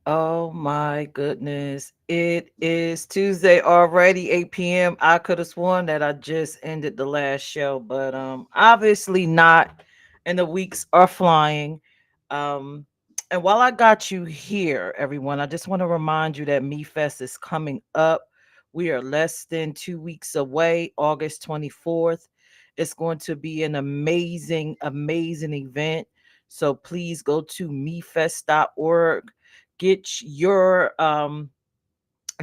Oh my goodness. It is Tuesday already, 8 p.m. I could have sworn that I just ended the last show, but obviously not. And the weeks are flying. Um and while I got you here, everyone, I just want to remind you that Me Fest is coming up. We are less than 2 weeks away, August 24th. It's going to be an amazing, amazing event. So please go to mefest.org, get your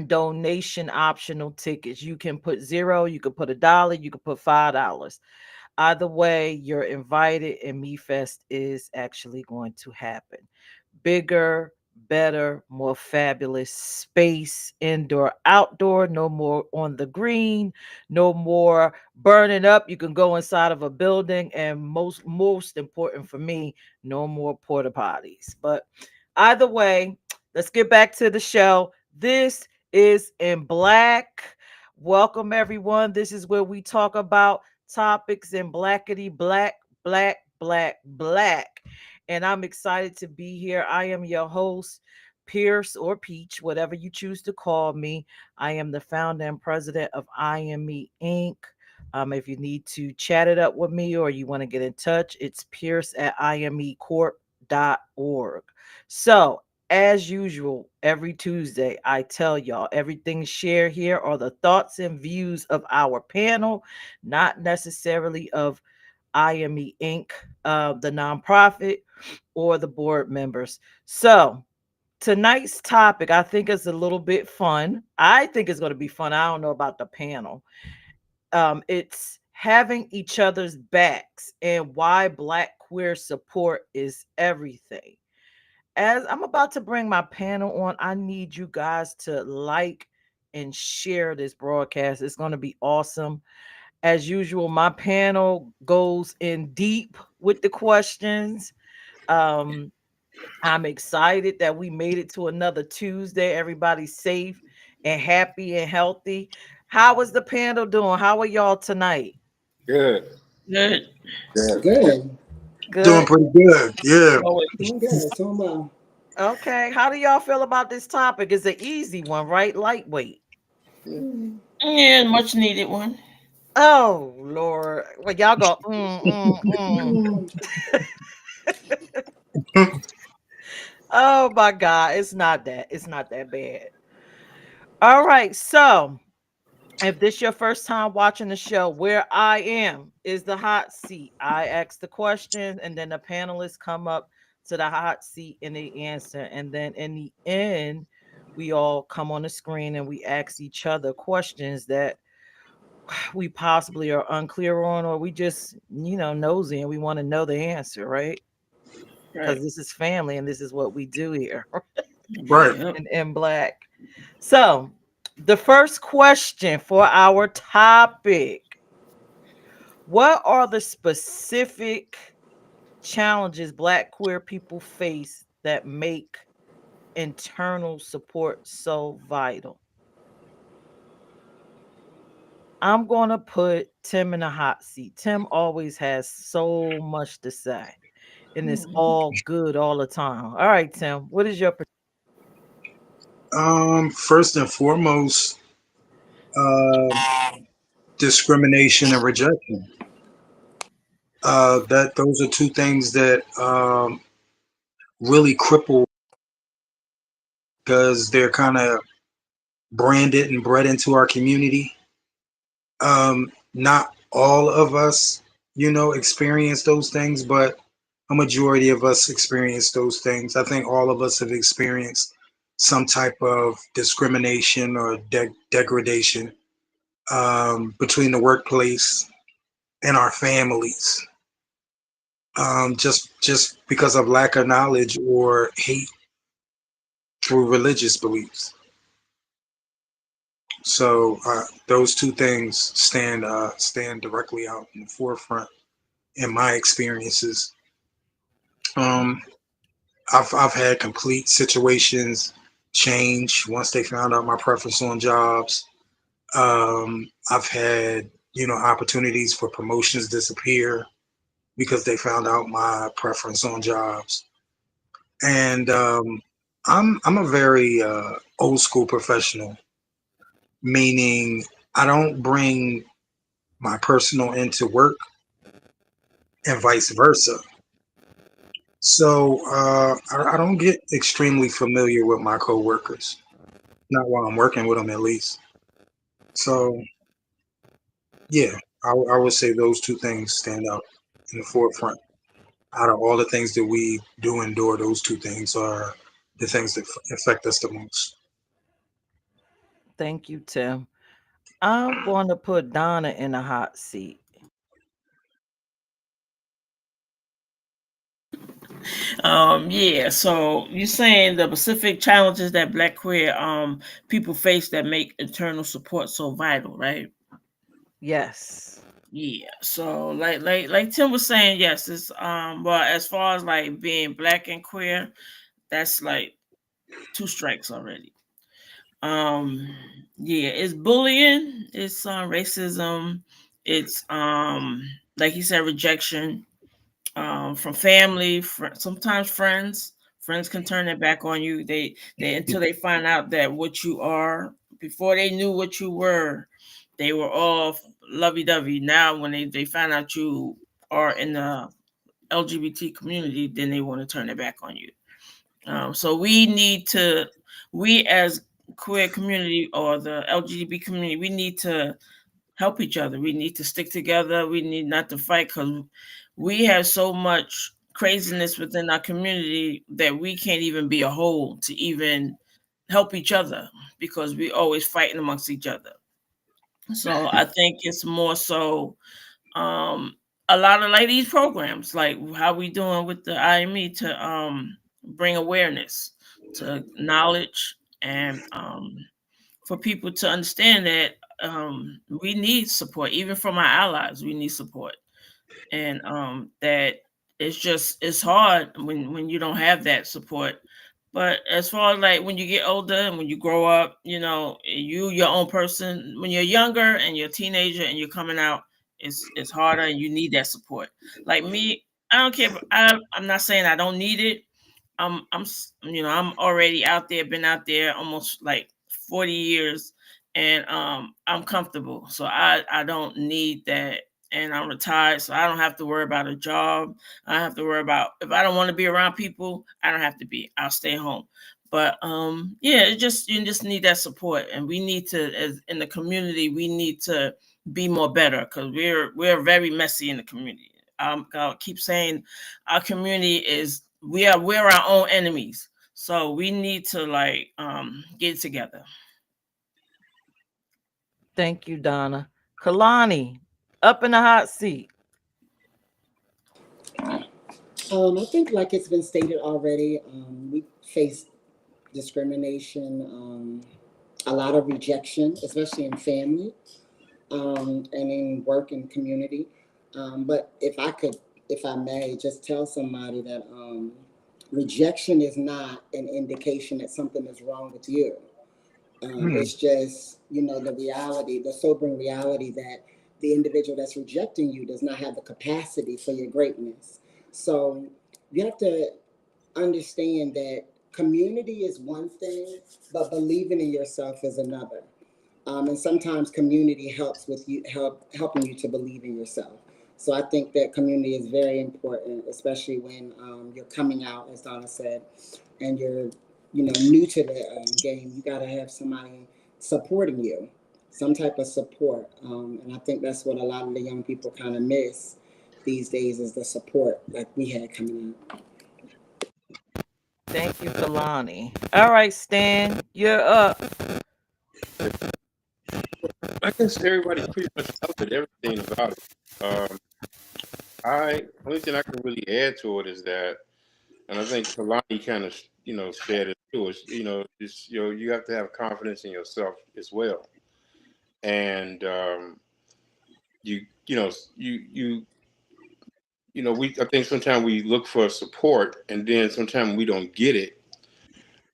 donation optional tickets. You can put zero, you can put $1, you can put $5. Either way, you're invited, and Me Fest is actually going to happen. Bigger, better, more fabulous space, indoor, outdoor, no more on the green, no more burning up. You can go inside of a building, and most important for me, no more porta potties. But either way, let's get back to the show. This is in black. Welcome everyone. This is where we talk about topics in blackety black, black, black, black. And I'm excited to be here. I am your host, Peirrce or Peach, whatever you choose to call me. I am the founder and president of I Am Me Inc. If you need to chat it up with me or you want to get in touch, it's Peirrce at imecorp.org. So, as usual, every Tuesday, I tell y'all everything shared here are the thoughts and views of our panel, not necessarily of IME Inc., the nonprofit, or the board members. So, tonight's topic, I think, is a little bit fun. I think it's going to be fun. I don't know about the panel. It's having each other's backs and why Black queer support is everything. As I'm about to bring my panel on, I need you guys to like and share this broadcast. It's going to be awesome. As usual, my panel goes in deep with the questions. Um, I'm excited that we made it to another Tuesday. Everybody's safe and happy and healthy. How is the panel doing? How are y'all tonight? Good. Good. Good. Good. Doing Good. pretty good. Yeah. Doing good. Doing well. Okay. How do y'all feel about this topic? It's an easy one, right? Lightweight. Yeah, much needed one. Oh Lord. Well, y'all go. Mm. Oh my God. It's not that. It's not that bad. All right. So if this your first time watching the show, where I am is the hot seat. I ask the question, and then the panelists come up to the hot seat and they answer. And then in the end, we all come on the screen and we ask each other questions that we possibly are unclear on, or we just, nosy and we want to know the answer, right? Because Right. this is family and this is what we do here Right. Yep. in black. So, the first question for our topic: what are the specific challenges Black queer people face that make internal support so vital? I'm going to put Tim in a hot seat. Tim always has so much to say, and it's all good all the time. All right, Tim, what is your First and foremost, uh, discrimination and rejection. That those are two things that really cripple because they're kind of branded and bred into our community. Not all of us, experience those things, but a majority of us experience those things. I think all of us have experienced some type of discrimination or degradation between the workplace and our families, just because of lack of knowledge or hate through religious beliefs. So those two things stand directly out in the forefront in my experiences. Um, I've had complete situations change once they found out my preference on jobs. I've had opportunities for promotions disappear because they found out my preference on jobs. And I'm a very old school professional, meaning I don't bring my personal into work and vice versa. So I don't get extremely familiar with my coworkers, not while I'm working with them at least. So yeah, I would say those two things stand out in the forefront. Out of all the things that we do endure, those two things are the things that affect us the most. Thank you, Tim. I'm going to put Donna in a hot seat. Yeah, so you're saying the specific challenges that Black queer people face that make internal support so vital, right? Yes. Yeah. So like Tim was saying, yes, it's well, as far as like being Black and queer, that's like two strikes already. Um yeah, it's bullying, it's racism, it's like you said, rejection, from family, sometimes friends. Friends can turn their back on you. They until they find out that what you are. Before they knew what you were, they were all lovey dovey. Now, when they find out you are in the LGBT community, then they want to turn their back on you. So we as queer community or the LGBT community, we need to help each other. We need to stick together. We need not to fight because we have so much craziness within our community that we can't even be a whole to even help each other because we always fighting amongst each other. So I think it's more so um, a lot of like these programs, like how we doing with the IME to bring awareness to knowledge and for people to understand that we need support, even from our allies. We need support, and that it's hard when you don't have that support. But as far as like when you get older and when you grow up, you your own person. When you're younger and you're a teenager and you're coming out, it's harder and you need that support. Like me, I don't care. I'm not saying I don't need it. I'm already out there, been out there almost like 40 years, and I'm comfortable. So I don't need that, and I'm retired, so I don't have to worry about a job. I don't have to worry about if I don't want to be around people. I don't have to be. I'll stay home. But yeah, you just need that support, and we need to, as in the community, we need to be more better because we're very messy in the community. I'll keep saying our community is we're our own enemies. So we need to like get together. Thank you, Donna. Kalani, up in the hot seat. I think, like it's been stated already, we face discrimination, a lot of rejection, especially in family, and in work and community. But if I may, just tell somebody that rejection is not an indication that something is wrong with you. Hmm. It's just, the reality, the sobering reality that the individual that's rejecting you does not have the capacity for your greatness. So you have to understand that community is one thing, but believing in yourself is another. And sometimes community helps with you helping you to believe in yourself. So I think that community is very important, especially when you're coming out, as Donna said, and you're new to the game. You got to have somebody supporting you, some type of support. And I think that's what a lot of the young people kind of miss these days is the support like we had coming out. Thank you, Kalani. All right, Stan, you're up. I guess everybody pretty much covered everything about it. I only thing I can really add to it is that, and I think Kalani kind of said it too. Is you have to have confidence in yourself as well, and you you know you we I think sometimes we look for support, and then sometimes we don't get it.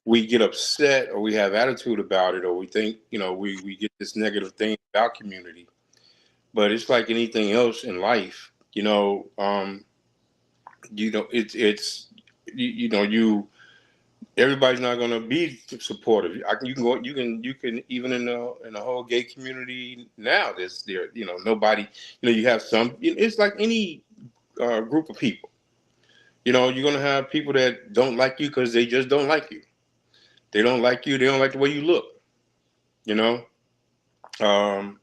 We get upset, or we have attitude about it, or we think we get this negative thing about community. But it's like anything else in life, it's you everybody's not going to be supportive. You can go, you can even in the whole gay community now. Nobody. You have some. It's like any group of people. You're going to have people that don't like you because they just don't like you. They don't like you. They don't like the way you look. You know. Um,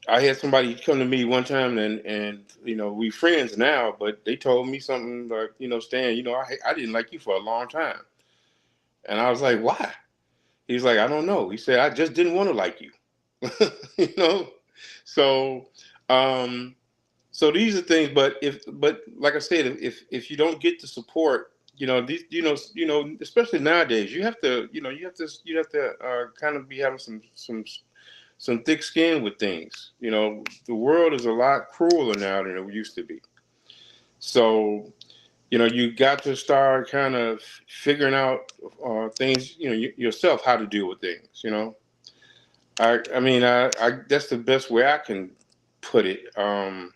I had somebody come to me one time, and we friends now, but they told me something like, Stan, I didn't like you for a long time, and I was like, why? He's like, I don't know. He said, I just didn't want to like you, you know. So, um, so these are things. But like I said, if you don't get the support, these, especially nowadays, you have to kind of be having some thick skin with things. The world is a lot crueler now than it used to be. So, you got to start kind of figuring out things, yourself, how to deal with things. I mean, I that's the best way I can put it. One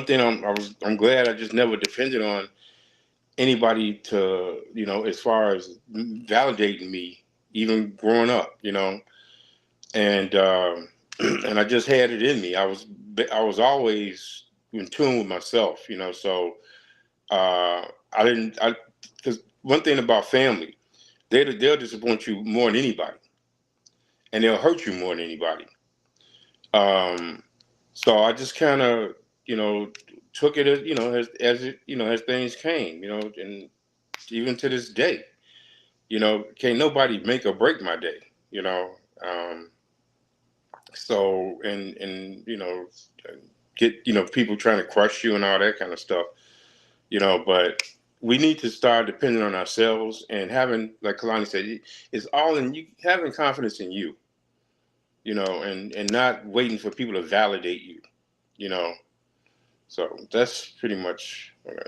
thing I'm glad I just never depended on anybody to, as far as validating me, even growing up, and and I just had it in me. I was always in tune with myself, So I didn't. Because one thing about family, they'll disappoint you more than anybody, and they'll hurt you more than anybody. Um, so I just kind of took it as as it as things came, and even to this day, can't nobody make or break my day, Um, so and get people trying to crush you and all that kind of stuff, but we need to start depending on ourselves and having, like Kalani said, it's all in you having confidence in you, and not waiting for people to validate you, you know. So that's pretty much okay.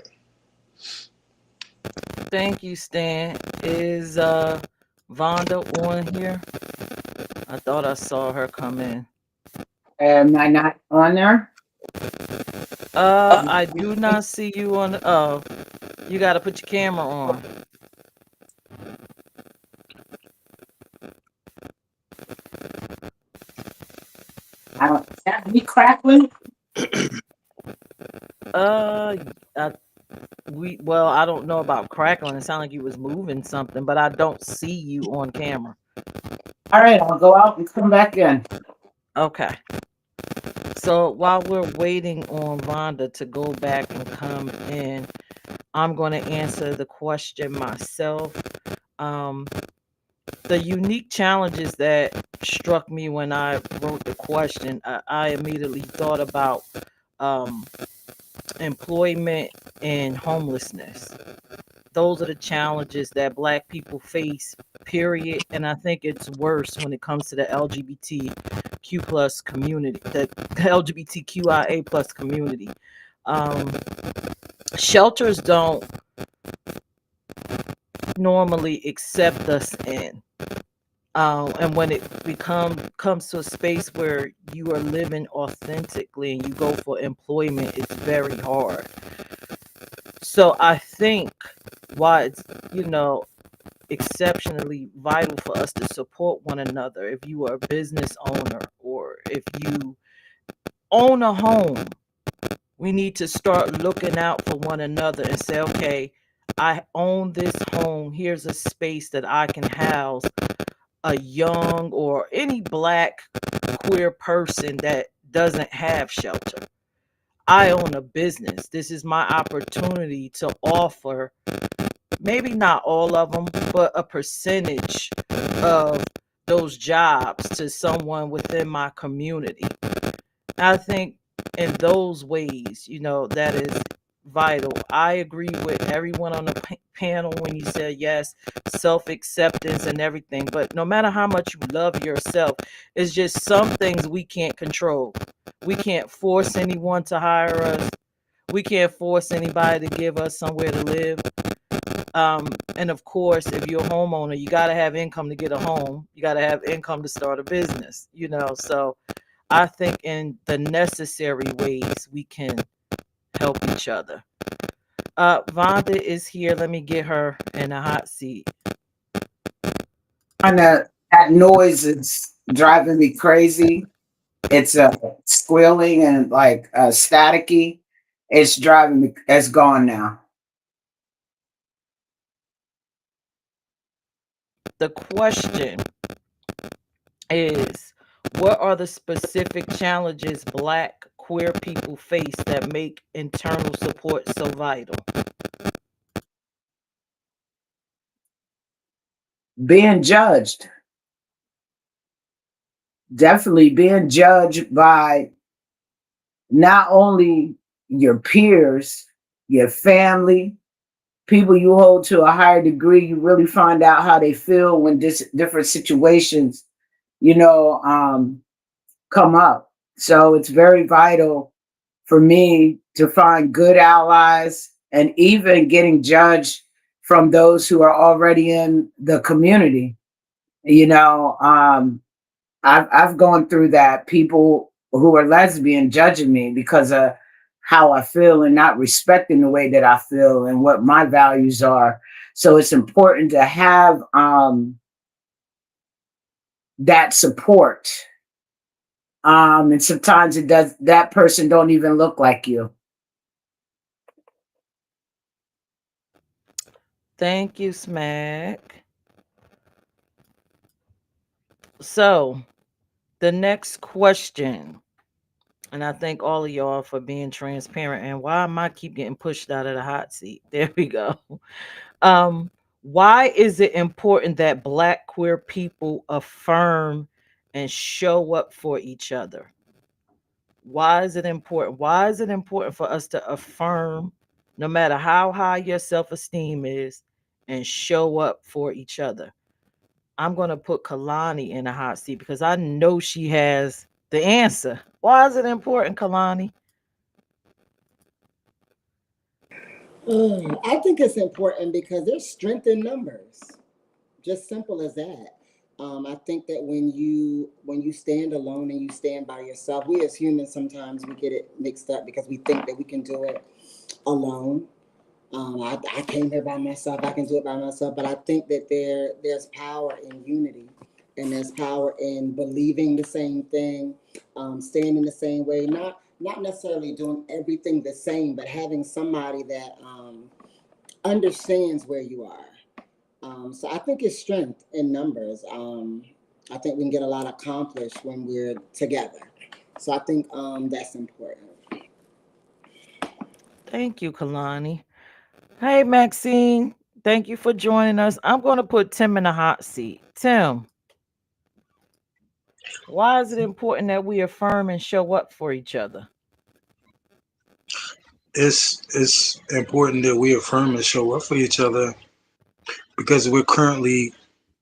Thank you, Stan. Is Vonda on here? I thought I saw her come in. Am I not on there? I do not see you on. Oh, you got to put your camera on. I don't. Is that me crackling? Uh, I, well, I don't know about crackling. It sounded like you was moving something, but I don't see you on camera. All right, I'll go out and come back in. Okay. So while we're waiting on Vonda to go back and come in, I'm going to answer the question myself. The unique challenges that struck me when I wrote the question, I immediately thought about um, employment and homelessness. Those are the challenges that Black people face, period. And I think it's worse when it comes to the LGBTQ plus community, the LGBTQIA plus community. Um, Shelters don't normally accept us in. And when it comes to a space where you are living authentically and you go for employment, it's very hard. So I think why it's, you know, exceptionally vital for us to support one another. If you are a business owner or if you own a home, we need to start looking out for one another and say, okay, I own this home. Here's a space that I can house a young or any black queer person that doesn't have shelter. I own a business. This is my opportunity to offer, maybe not all of them, but a percentage of those jobs to someone within my community. I think in those ways, you know, that is vital. I agree with everyone on the panel when you said yes, self acceptance and everything. But no matter how much you love yourself, it's just some things we can't control. We can't force anyone to hire us. We can't force anybody to give us somewhere to live. And of course, if you're a homeowner, you got to have income to get a home. You got to have income to start a business, you know. So I think in the necessary ways we can help each other. Vonda is here. Let me get her in a hot seat. Kind of that noise is driving me crazy. It's squealing and like staticky. It's driving me. It's gone now. The question is, what are the specific challenges Black queer people face that make internal support so vital? Being judged, definitely being judged by not only your peers, your family, people you hold to a higher degree. You really find out how they feel when different situations, you know, come up. So it's very vital for me to find good allies and even getting judged from those who are already in the community. You know, I've gone through that. People who are lesbian judging me because of how I feel and not respecting the way that I feel and what my values are. So it's important to have that support. And sometimes it does. That person don't even look like you. Thank you, Smack. So, the next question, and I thank all of y'all for being transparent. And why am I keep getting pushed out of the hot seat? There we go. Um, why is it important that Black queer people affirm and show up for each other? Why is it important? Why is it important for us to affirm, no matter how high your self esteem is, and show up for each other? I'm going to put Kalani in a hot seat because I know she has the answer. Why is it important, Kalani? I think it's important because there's strength in numbers. Just simple as that. I think that when you stand alone and you stand by yourself, we as humans sometimes we get it mixed up because we think that we can do it alone. I came here by myself. I can do it by myself. But I think that there's power in unity, and there's power in believing the same thing, staying in the same way. Not necessarily doing everything the same, but having somebody that understands where you are. So I think it's strength in numbers. I think we can get a lot accomplished when we're together. So I think that's important. Thank you, Kalani. Hey, Maxine. Thank you for joining us. I'm going to put Tim in the hot seat. Tim, why is it important that we affirm and show up for each other? It's important that we affirm and show up for each other because we're currently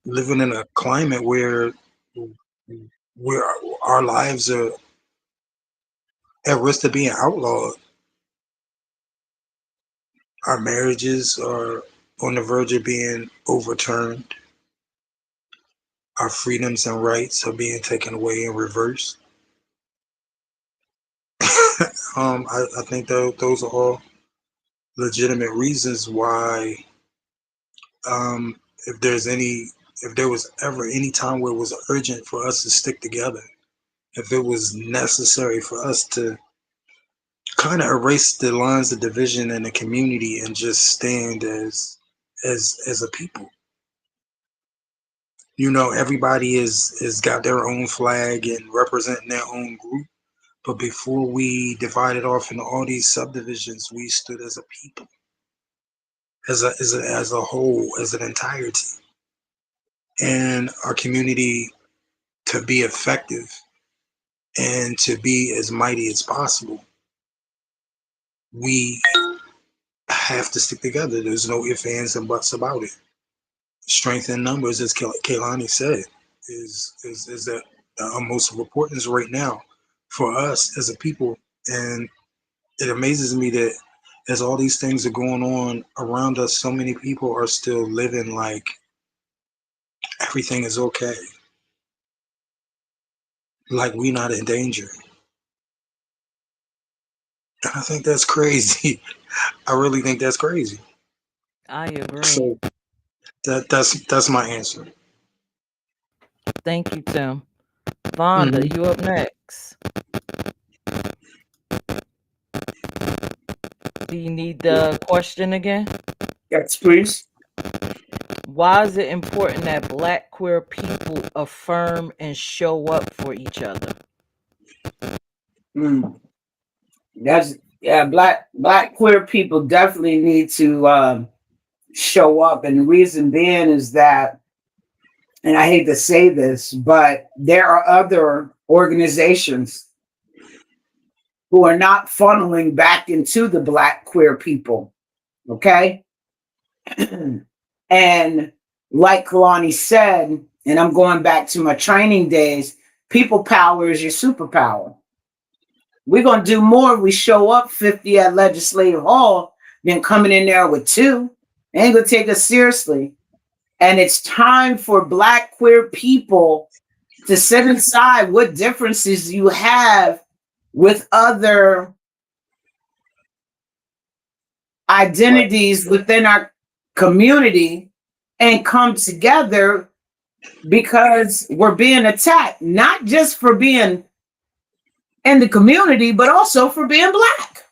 living in a climate where our lives are at risk of being outlawed. Our marriages are on the verge of being overturned. Our freedoms and rights are being taken away and reversed. I think those are all legitimate reasons why, um, if there's any, if there was ever any time where it was urgent for us to stick together, if it was necessary for us to kind of erase the lines of division in the community and just stand as a people. You know, everybody is got their own flag and representing their own group. But before we divided off into all these subdivisions, we stood as a people, as a whole, as an entirety. And our community, to be effective and to be as mighty as possible, we have to stick together. There's no ifs, ands, and buts about it. Strength in numbers, as Kaylani said, is the most of importance right now for us as a people. And it amazes me that as all these things are going on around us, so many people are still living like everything is okay, like we're not in danger. And I think that's crazy. I really think that's crazy. I agree. So that's my answer. Thank you, Tim. Vonda, Hmm. you up next. Do you need the question again? Yes, please. Why is it important that Black queer people affirm and show up for each other? Mm. That's yeah. Black queer people definitely need to show up, and the reason being is that, and I hate to say this, but there are other organizations who are not funneling back into the Black queer people. Okay, and like Kalani said, and I'm going back to my training days. People power is your superpower. We're gonna do more if we show up 50 at Legislative Hall than coming in there with two. They ain't gonna take us seriously. And it's time for Black queer people to set aside what differences you have with other Right. identities within our community and come together because we're being attacked, not just for being in the community, but also for being Black.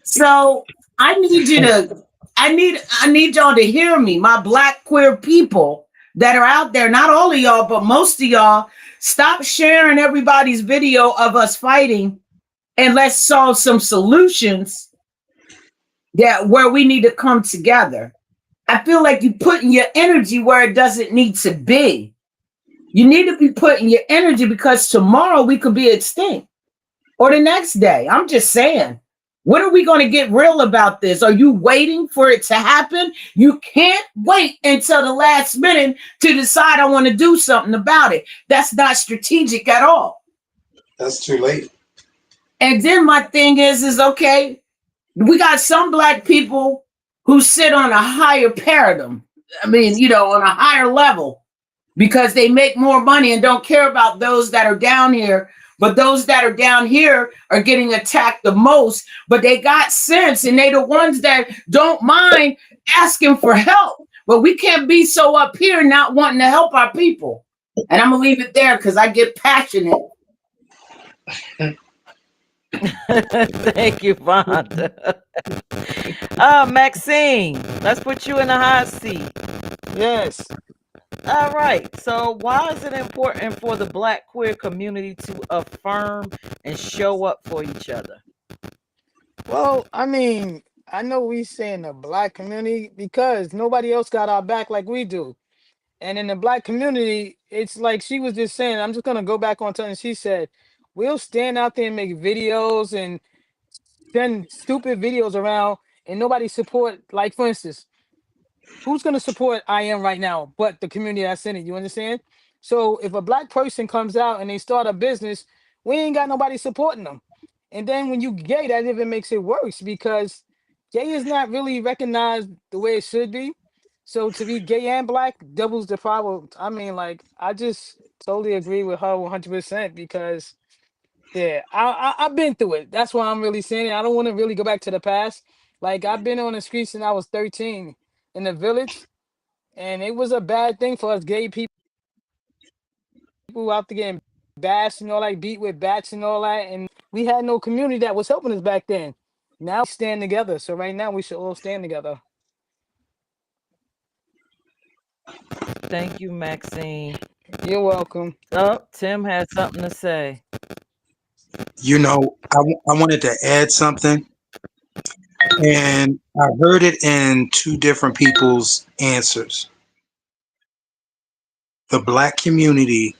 So I need you to, I need y'all to hear me, my Black queer people that are out there, not all of y'all, but most of y'all, stop sharing everybody's video of us fighting and let's solve some solutions that where we need to come together. I feel like you're putting your energy where it doesn't need to be. You need to be putting your energy because tomorrow we could be extinct or the next day. I'm just saying. When are we going to get real about this? Are you waiting for it to happen? You can't wait until the last minute to decide I want to do something about it. That's not strategic at all. That's too late. And then my thing is okay, we got some Black people who sit on a higher paradigm. I mean, on a higher level because they make more money and don't care about those that are down here. But those that are down here are getting attacked the most, but they got sense and they the ones that don't mind asking for help. But we can't be so up here not wanting to help our people. And I'm gonna leave it there because I get passionate. Thank you, Vonda. Maxine, let's put you in the hot seat. Yes. All right. So, why is it important for the Black queer community to affirm and show up for each other? Well, I mean, I know we say in the black community because nobody else got our back like we do. And in the black community, it's like she was just saying, I'm just gonna go back on something she said. We'll stand out there and make videos and send stupid videos around and nobody support, like for instance, who's going to support I am right now but the community that's in it? You understand? So if a black person comes out and they start a business, we ain't got nobody supporting them. And then when you gay, that even makes it worse because gay is not really recognized the way it should be. So to be gay and black doubles the problem. I mean, like, I just totally agree with her 100% because Yeah, I've been through it. That's why I'm really saying it. I don't want to really go back to the past. Like I've been on the streets since I was 13 in the village, and it was a bad thing for us gay people out there getting bashed and all like beat with bats and all that, and we had no community that was helping us back then. Now we stand together. So right now we should all stand together. Thank you, Maxine. You're welcome. Oh, Tim has something to say. You know, I wanted to add something, and I heard it in two different people's answers. The black community,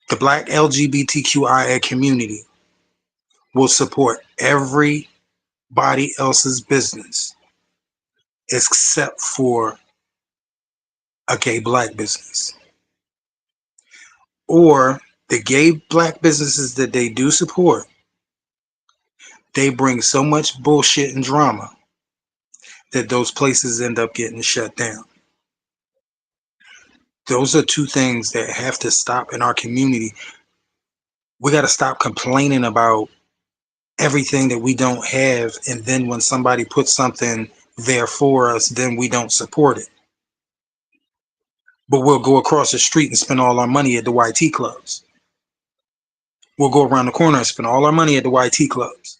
the black LGBTQIA community, will support everybody else's business except for a gay black business. Or the gay black businesses that they do support, they bring so much bullshit and drama that those places end up getting shut down. Those are two things that have to stop in our community. We got to stop complaining about everything that we don't have, and then when somebody puts something there for us, then we don't support it. But we'll go across the street and spend all our money at the YT clubs. We'll go around the corner and spend all our money at the YT clubs.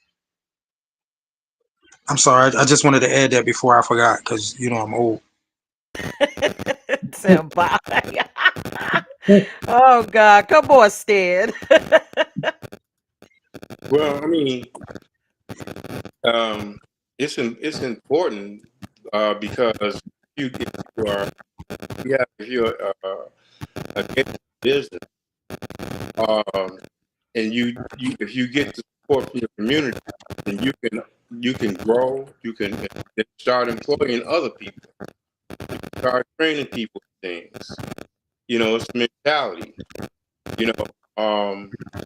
I'm sorry, I just wanted to add that before I forgot, because you know I'm old. Tim, bye. Oh God, come on, Stan. Well, I mean, it's important because if you are if you're a gay business, and if you get the support from your community, then you can grow, you can start employing other people, start training people things. You know, it's mentality. You know,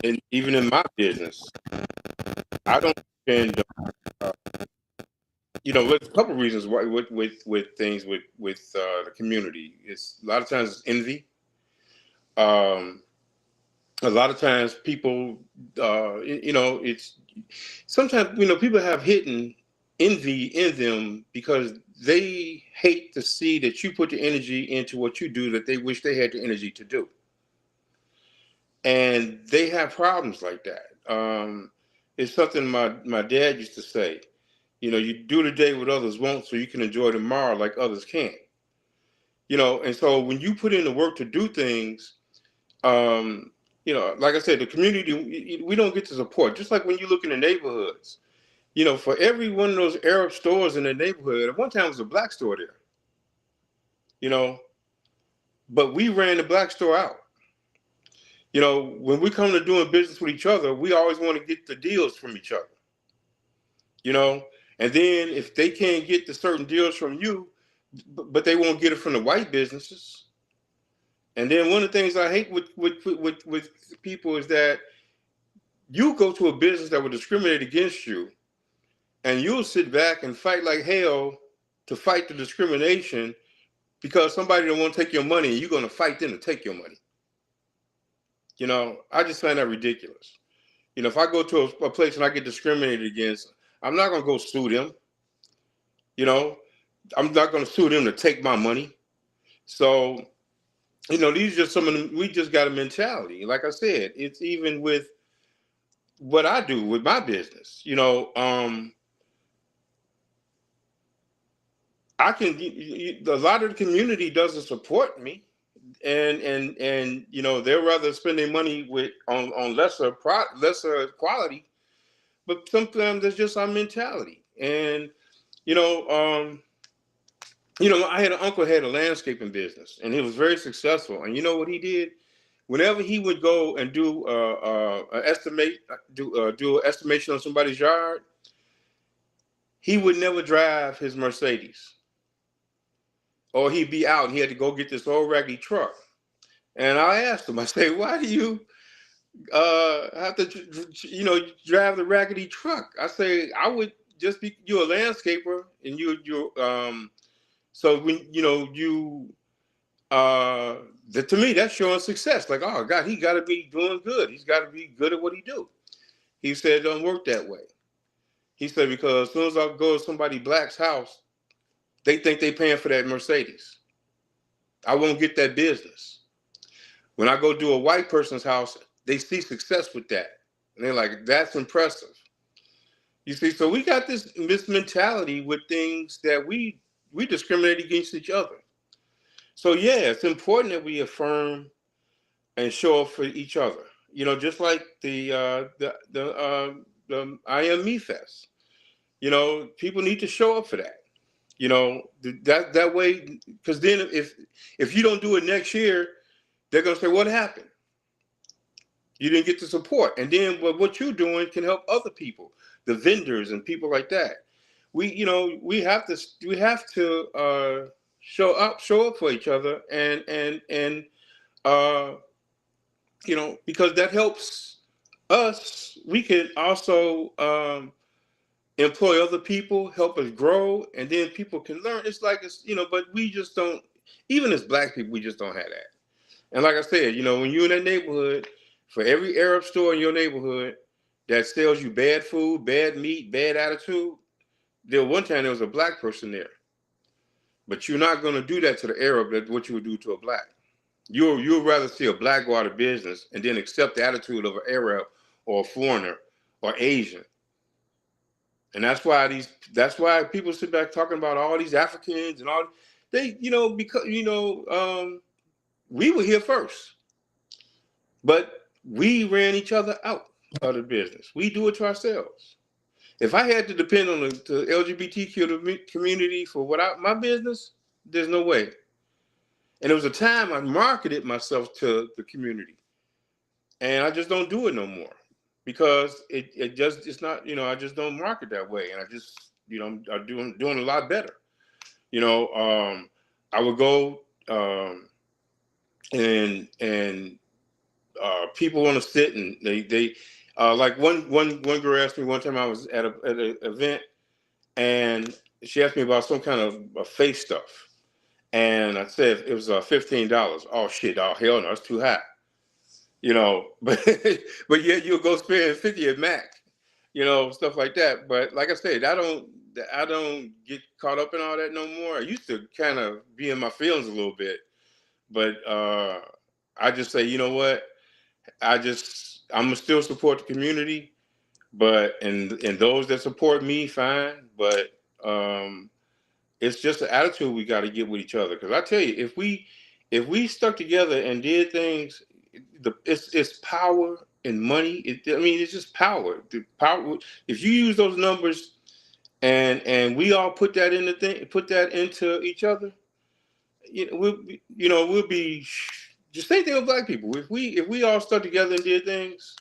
and even in my business, I don't depend. You know, there's a couple of reasons why with things with the community. It's a lot of times it's envy. Um, a lot of times people, you know, it's sometimes people have hidden envy in them because they hate to see that you put the energy into what you do that they wish they had the energy to do, and they have problems like that. It's something my dad used to say. You know, you do today what others won't, so you can enjoy tomorrow like others can't. You know, and so when you put in the work to do things, um, you know, like I said, the community, we don't get the support. Just like when you look in the neighborhoods, you know, for every one of those Arab stores in the neighborhood, at one time was a black store there, you know, but we ran the black store out. You know, when we come to doing business with each other, we always want to get the deals from each other, you know, and then if they can't get the certain deals from you, but they won't get it from the white businesses. And then one of the things I hate with people is that you go to a business that will discriminate against you, and you'll sit back and fight like hell to fight the discrimination because somebody don't want to take your money, and you're going to fight them to take your money. You know, I just find that ridiculous. You know, if I go to a place and I get discriminated against, I'm not going to go sue them. You know, I'm not going to sue them to take my money. So, you know, these are just some of them. We just got a mentality. Like I said, it's even with what I do with my business. You know, I can. A lot of the community doesn't support me, and you know they'd rather spend their money on lesser quality. But sometimes that's just our mentality, and you know, I had an uncle who had a landscaping business, and he was very successful. And you know what he did? Whenever he would go and do do an estimation on somebody's yard, he would never drive his Mercedes, or he'd be out and he had to go get this old raggedy truck. And I asked him, I say, why do you have to, drive the raggedy truck? I say, I would just be, you're a landscaper, and so when, you to me, that's showing success. Like, oh God, he got to be doing good. He's got to be good at what he do. He said it don't work that way. He said, because as soon as I go to somebody black's house, they think they paying for that Mercedes. I won't get that business. When I go to a white person's house, they see success with that. And they're like, that's impressive. You see, so we got this mentality with things that we discriminate against each other. So yeah, it's important that we affirm and show up for each other. You know, just like the I Am Me Fest. You know, people need to show up for that. You know, that way, because then if you don't do it next year, they're gonna say, what happened? You didn't get the support. And then what you're doing can help other people, the vendors and people like that. We have to show up for each other and because that helps us. We can also employ other people, help us grow, and then people can learn. It's like but we just don't. Even as black people, we just don't have that. And like I said, when you're in that neighborhood, for every Arab store in your neighborhood that sells you bad food, bad meat, bad attitude, one time there was a black person there. But you're not going to do that to the Arab. That's what you would do to a black. You'll rather see a black go out of business and then accept the attitude of an Arab or a foreigner or Asian. And that's why people sit back talking about all these Africans and all because we were here first, but we ran each other out of the business. We do it to ourselves. If I had to depend on the LGBTQ community for my business, there's no way. And there was a time I marketed myself to the community, and I just don't do it no more because it's not, I just don't market that way. And I just, I'm doing a lot better. I would go and people want to sit and they like one girl asked me one time. I was at an event and she asked me about some kind of face stuff, and I said it was $15. Oh shit! Oh hell no, it's too high. But yet you'll go spend 50 at Mac, stuff like that. But like I said, I don't get caught up in all that no more. I used to kind of be in my feelings a little bit, but I just say, you know what? I'm gonna still support the community, but and those that support me, fine. But it's just the attitude we got to get with each other. Because I tell you, if we stuck together and did things, it's power and money. It's just power. The power. If you use those numbers, and we all put that into each other, we'll be. Just same thing with black people. If we all stuck together and did things,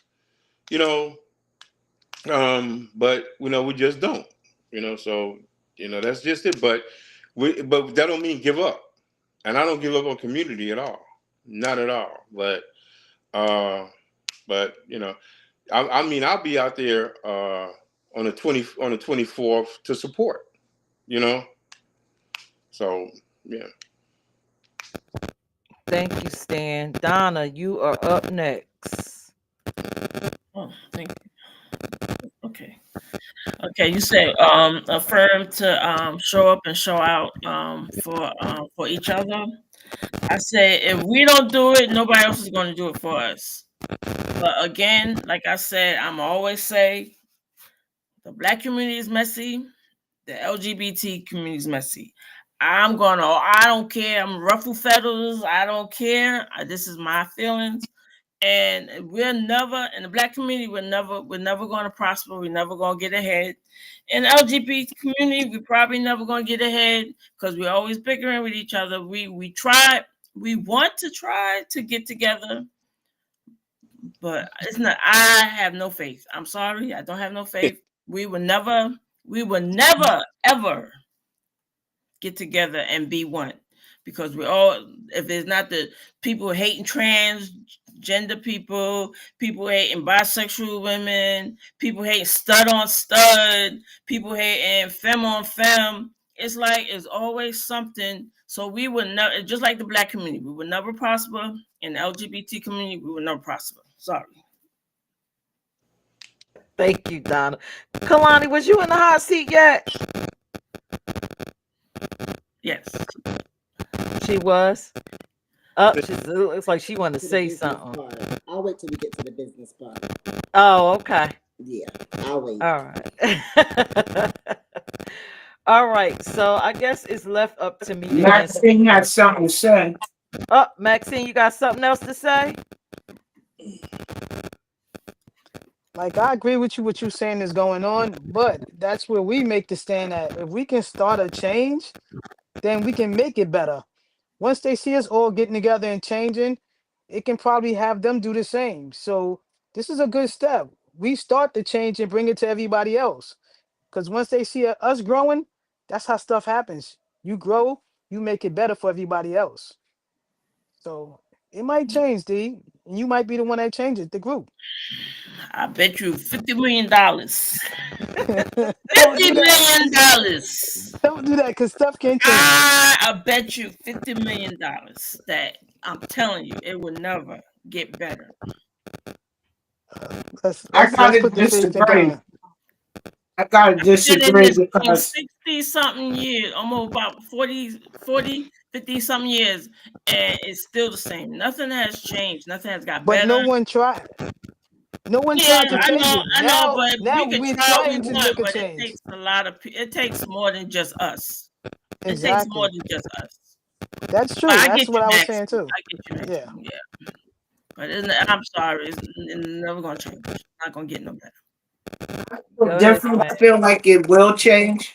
but we just don't. So that's just it. But that don't mean give up. And I don't give up on community at all. Not at all. But I'll be out there on the 24th to support. So yeah. Thank you, Stan. Donna, you are up next. Oh, thank you. Okay, you said affirm to show up and show out for each other. I say if we don't do it, nobody else is going to do it for us. But again, like I said, I'm always say the black community is messy, the LGBT community is messy. I don't care. I'm ruffle feathers. I don't care. This is my feelings. And in the black community, we're never going to prosper. We're never going to get ahead. In the LGBT community, we're probably never going to get ahead because we're always bickering with each other. We want to try to get together, but it's not. I have no faith. I'm sorry, I don't have no faith. We will never ever get together and be one, because we all, if it's not the people hating transgender people hating bisexual women, people hating stud on stud, people hating femme on femme, it's like it's always something So we would never, just like the Black community, we would never prosper. In the LGBT community, we would never prosper. Sorry. Thank you, Donna. Kalani, was you in the hot seat yet? Yes. She was. Oh, it looks like she wanted to To the say business something. part. I'll wait till we get to the business part. Oh, okay. Yeah, I'll wait. All right. All right. So I guess it's left up to me to answer. Maxine has something to say. Oh, Maxine, you got something else to say? Like I agree with you what you're saying is going on, but that's where we make the stand at. If we can start a change, then we can make it better. Once they see us all getting together and changing, it can probably have them do the same. So this is a good step. We start the change and bring it to everybody else. Because once they see us growing, that's how stuff happens. You grow, you make it better for everybody else. So it might change, D, and you might be the one that changes the group. I bet you $50 million. Don't fifty do that. million dollars. Don't do that because stuff can change. I bet you $50 million that I'm telling you it will never get better. Let's I let's let's gotta put the faith in disagree. God. I gotta Been in disagree this for because 60 something years, almost about 50 something years, and it's still the same. Nothing has changed. Nothing has got But better. no one tried. No one Yeah, tried to change it. I know, Now, but now we could we're try all we trying to want, make a but it change. takes a lot of. It takes more than just us. It takes more Exactly. than just us. That's But true. I get That's what you, I was Maxine. saying too. I get you, Yeah. Maxine. Yeah, but I'm sorry, it's never gonna change. It's not gonna get no better. Go ahead, different. I Smack. feel like it will change.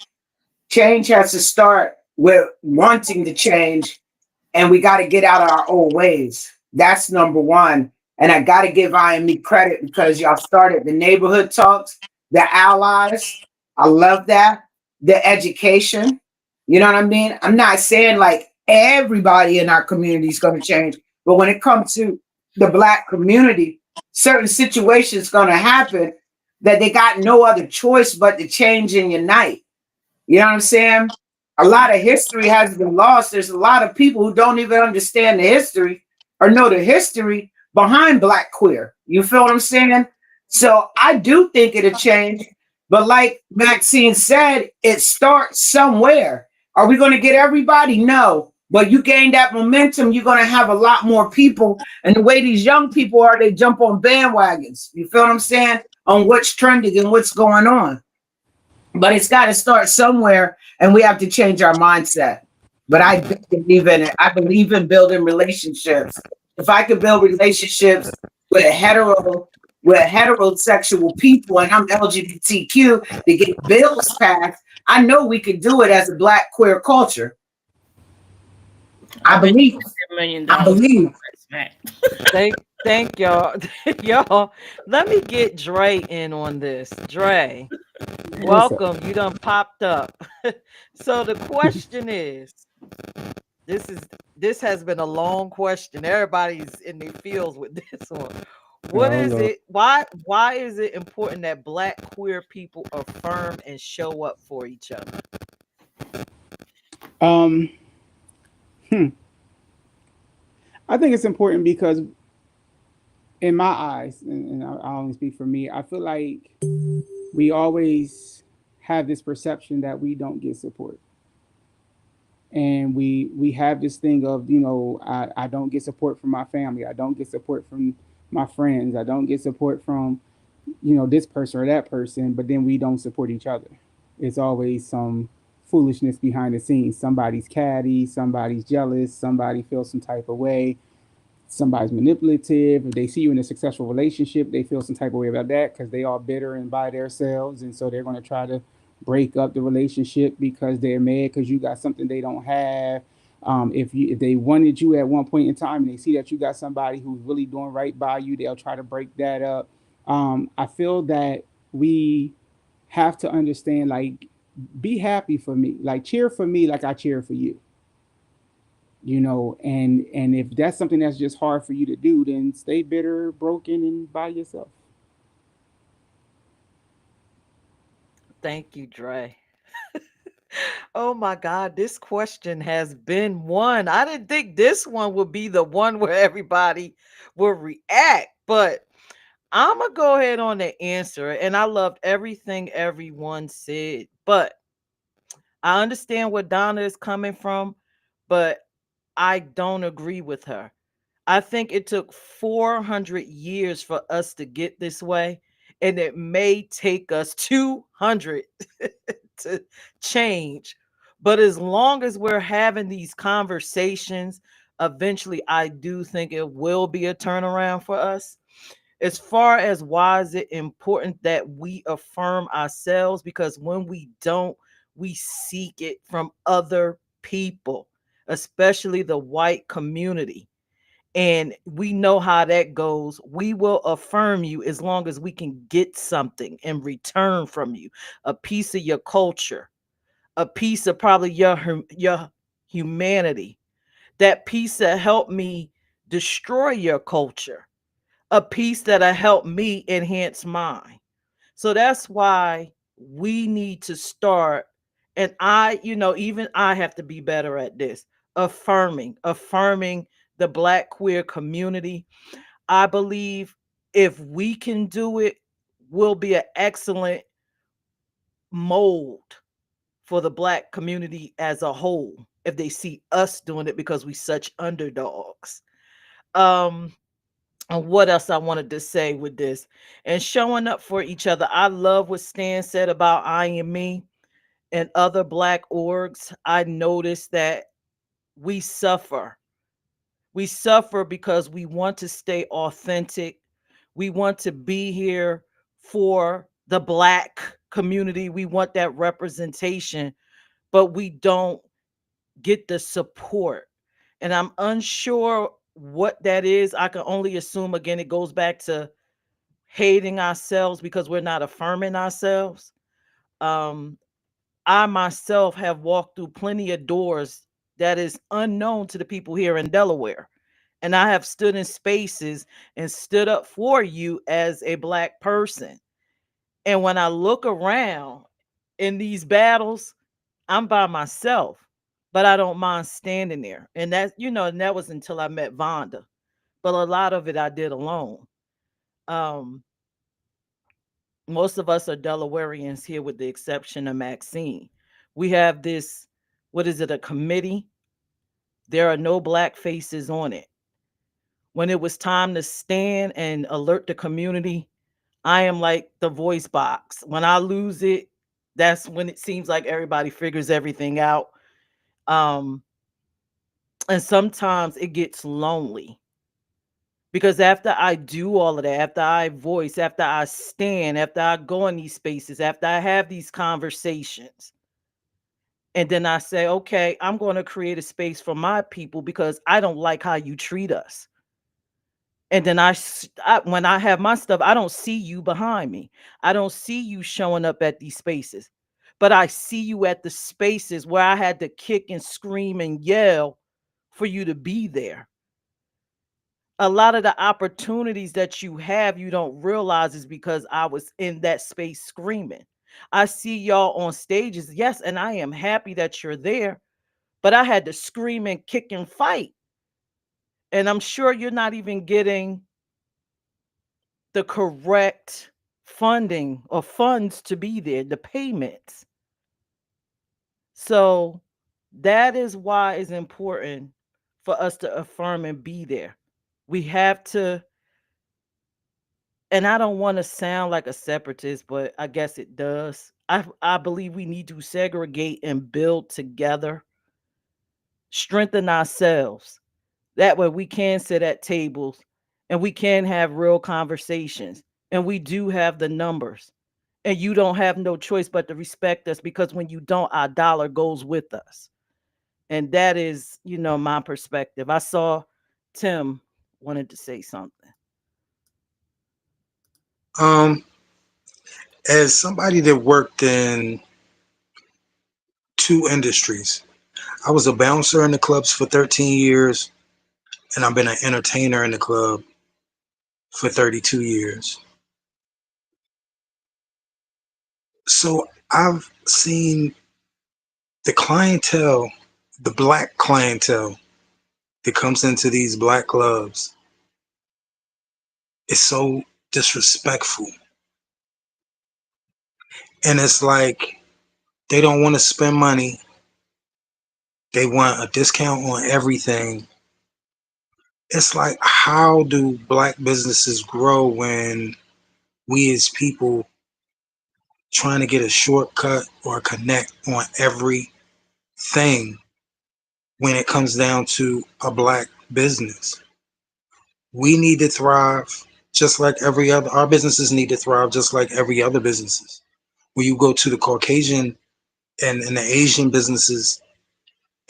Change has to start with wanting to change, and we got to get out of our old ways. That's number one. And I got to give IME credit because y'all started the neighborhood talks, the allies. I love that. The education. You know what I mean? I'm not saying like everybody in our community is going to change, but when it comes to the Black community, certain situations going to happen that they got no other choice but to change and unite. You know what I'm saying? A lot of history has been lost. There's a lot of people who don't even understand the history or know the history behind Black queer. You feel what I'm saying? So I do think it'll change. But like Maxine said, it starts somewhere. Are we going to get everybody? No. But you gain that momentum, you're going to have a lot more people. And the way these young people are, they jump on bandwagons. You feel what I'm saying? On what's trending and what's going on. But it's got to start somewhere, and we have to change our mindset. But I do believe in it. I believe in building relationships. If I could build relationships with heterosexual people, and I'm LGBTQ to get bills passed, I know we could do it as a Black queer culture. I I bet you believe. $10 million. I believe. Smack. Thank y'all. Y'all, let me get Dre in on this. Dre, What's up? welcome. You done popped up. So the question is, this is this has been a long question. Everybody's in their fields with this one. What Oh is Lord. it? Why is it important that Black queer people affirm and show up for each other? Um, hmm. I think it's important because, in my eyes, and I only speak for me, I feel like we always have this perception that we don't get support, and we have this thing of I don't get support from my family, I don't get support from my friends, I don't get support from this person or that person, but then we don't support each other. It's always some foolishness behind the scenes. Somebody's catty, somebody's jealous, somebody feels some type of way, somebody's manipulative. If they see you in a successful relationship, they feel some type of way about that because they are bitter and by themselves, and so they're going to try to break up the relationship because they're mad because you got something they don't have. If they wanted you at one point in time and they see that you got somebody who's really doing right by you, they'll try to break that up. I feel that we have to understand, like, be happy for me, like cheer for me like I cheer for you, and if that's something that's just hard for you to do, then stay bitter, broken, and by yourself. Thank you, Dre. Oh my God, this question has been one. I didn't think this one would be the one where everybody will react, but I'm gonna go ahead on the answer. And I loved everything everyone said, but I understand where Donna is coming from, but I don't agree with her. I think it took 400 years for us to get this way, and it may take us 200 to change. But as long as we're having these conversations, eventually I do think it will be a turnaround for us. As far as why is it important that we affirm ourselves? Because when we don't, we seek it from other people, especially the white community. And we know how that goes. We will affirm you as long as we can get something in return from you, a piece of your culture, a piece of probably your humanity, that piece that helped me destroy your culture, a piece that'll help me enhance mine. So that's why we need to start. And even I have to be better at this, affirming the Black queer community. I believe if we can do it, we'll be an excellent mold for the Black community as a whole if they see us doing it because we such underdogs. Um, and what else I wanted to say with this and showing up for each other. I love what Stan said about I and me and other Black orgs. I noticed that we suffer. We suffer because we want to stay authentic. We want to be here for the Black community. We want that representation, but we don't get the support. And I'm unsure what that is. I can only assume, again, it goes back to hating ourselves because we're not affirming ourselves. Um, I myself have walked through plenty of doors that is unknown to the people here in Delaware. And I have stood in spaces and stood up for you as a Black person. And when I look around in these battles, I'm by myself, but I don't mind standing there. And that was until I met Vonda. But a lot of it I did alone. Um, Most of us are Delawareans here, with the exception of Maxine. We have this, what is it, a committee? There are no Black faces on it. When it was time to stand and alert the community, I am like the voice box. When I lose it, that's when it seems like everybody figures everything out. Um, and sometimes it gets lonely because after I do all of that, after I voice, after I stand, after I go in these spaces, after I have these conversations, and then I say, okay, I'm going to create a space for my people because I don't like how you treat us. And then when I have my stuff, I don't see you behind me. I don't see you showing up at these spaces, but I see you at the spaces where I had to kick and scream and yell for you to be there. A lot of the opportunities that you have, you don't realize is because I was in that space screaming. I see y'all on stages, yes, and I am happy that you're there, but I had to scream and kick and fight. And I'm sure you're not even getting the correct funding or funds to be there, the payments. So that is why it's important for us to affirm and be there. We have to, and I don't want to sound like a separatist, but I guess it does. I believe we need to segregate and build together, strengthen ourselves. That way we can sit at tables and we can have real conversations. And we do have the numbers. And you don't have no choice but to respect us because when you don't, our dollar goes with us. And that is, my perspective. I saw Tim wanted to say something. Um, as somebody that worked in two industries, I was a bouncer in the clubs for 13 years, and I've been an entertainer in the club for 32 years. So I've seen the clientele, the black clientele that comes into these black clubs is so disrespectful. And it's like they don't want to spend money. They want a discount on everything. It's like, how do black businesses grow when we as people trying to get a shortcut or connect on everything when it comes down to a black business? We need to thrive just like every other, our businesses need to thrive just like every other businesses. When you go to the Caucasian and the Asian businesses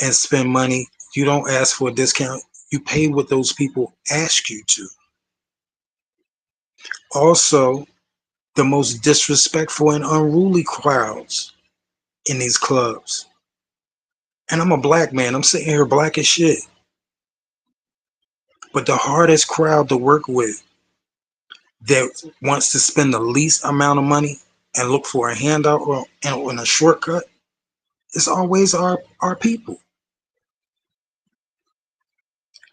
and spend money, you don't ask for a discount. You pay what those people ask you to. Also, the most disrespectful and unruly crowds in these clubs. And I'm a black man. I'm sitting here black as shit. But the hardest crowd to work with that wants to spend the least amount of money and look for a handout or a shortcut is always our people.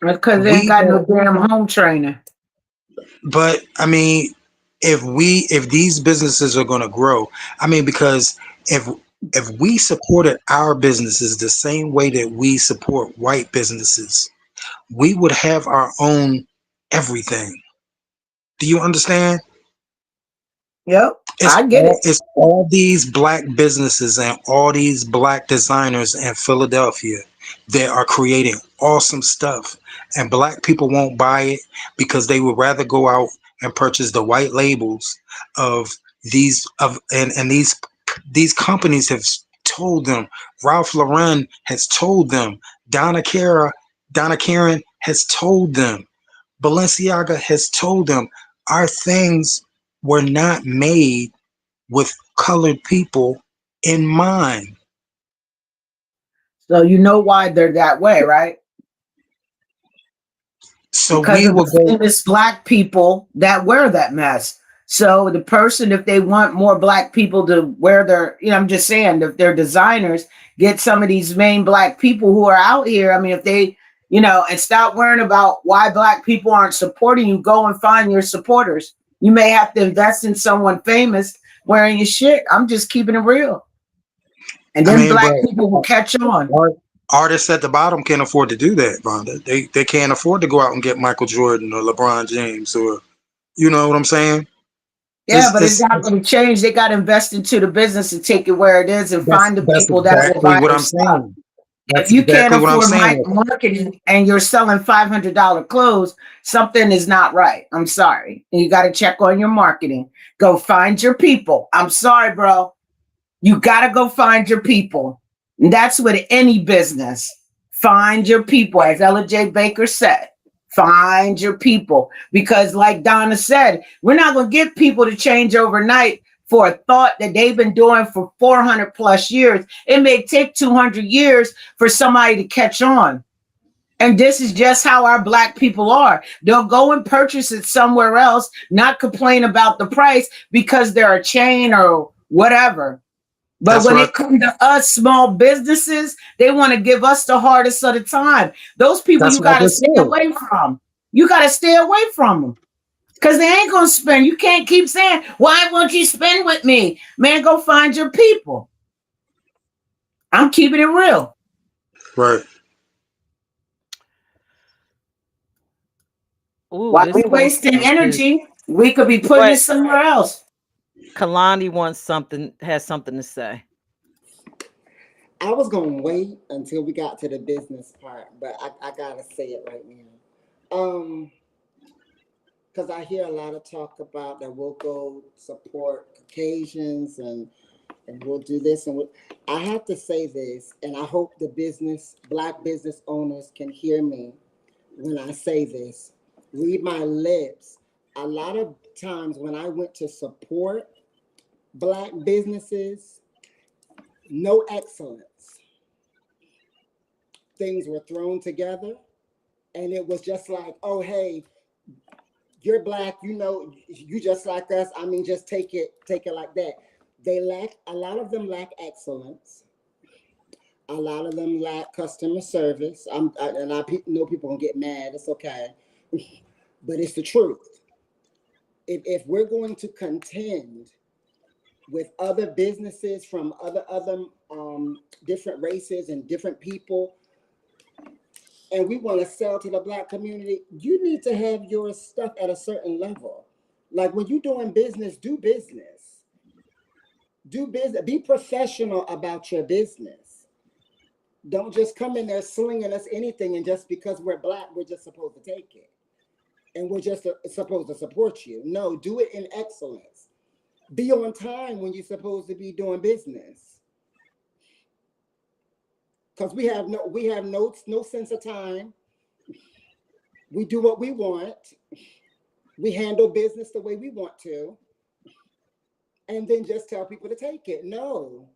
Because they ain't We got no damn home trainer. But I mean, if these businesses are going to grow, I mean, because if we supported our businesses the same way that we support white businesses, we would have our own everything. Do you understand? Yep, I get it. It's all these black businesses and all these black designers in Philadelphia that are creating awesome stuff, and black people won't buy it because they would rather go out and purchase the white labels of these and these companies have told them. Ralph Lauren has told them. Donna Karen has told them. Balenciaga has told them our things were not made with colored people in mind. So you know why they're that way, right? So Because we of will the go. famous black people that wear that mess. So the person, if they want more black people to wear their, I'm just saying, if they're designers, get some of these main black people who are out here. I mean, if they, and stop worrying about why black people aren't supporting you, go and find your supporters. You may have to invest in someone famous wearing your shit. I'm just keeping it real. And I then mean, black but people will catch on. artists at the bottom can't afford to do that, Vonda. They can't afford to go out and get Michael Jordan or LeBron James or, you know what I'm saying? Yeah, but it's not going to change. They got to invest into the business and take it where it is and find the that's people that will exactly buy what their I'm stuff. saying. If That's you can't exactly what I'm afford saying. marketing and you're selling $500 clothes, something is not right. I'm sorry. And you got to check on your marketing. Go find your people. I'm sorry, bro. You got to go find your people. And that's with any business. Find your people, as Ella J. Baker said. Find your people. Because, like Donna said, we're not going to get people to change overnight for a thought that they've been doing for 400 plus years. It may take 200 years for somebody to catch on. And this is just how our black people are. They'll go and purchase it somewhere else, not complain about the price because they're a chain or whatever. But That's when what it comes to us small businesses, they want to give us the hardest of the time. Those people that's you what got I to just stay said. away from. You got to stay away from them because they ain't going to spend. You can't keep saying, why won't you spend with me? Man, go find your people. I'm keeping it real. Right. Ooh, While we this post wasting is energy, we could be putting but it somewhere else. Kalani has something to say. I was gonna wait until we got to the business part, but I gotta say it right now. Because I hear a lot of talk about that we'll go support Caucasians and we'll do this I have to say this, and I hope the black business owners can hear me when I say this. Read my lips. A lot of times when I went to support black businesses, no excellence. Things were thrown together, and it was just like, oh, hey, you're black, you just like us. I mean, just take it like that. A lot of them lack excellence. A lot of them lack customer service. And know people gonna get mad. It's okay, but it's the truth. If we're going to contend with other businesses from other different races and different people, and we want to sell to the black community, you need to have your stuff at a certain level. Like when you're doing business, do business. Do business. Be professional about your business. Don't just come in there slinging us anything, and just because we're black, we're just supposed to take it. And we're just supposed to support you. No, do it in excellence. Be on time when you're supposed to be doing business. Because we have no sense of time. We do what we want. We handle business the way we want to, and then just tell people to take it. No,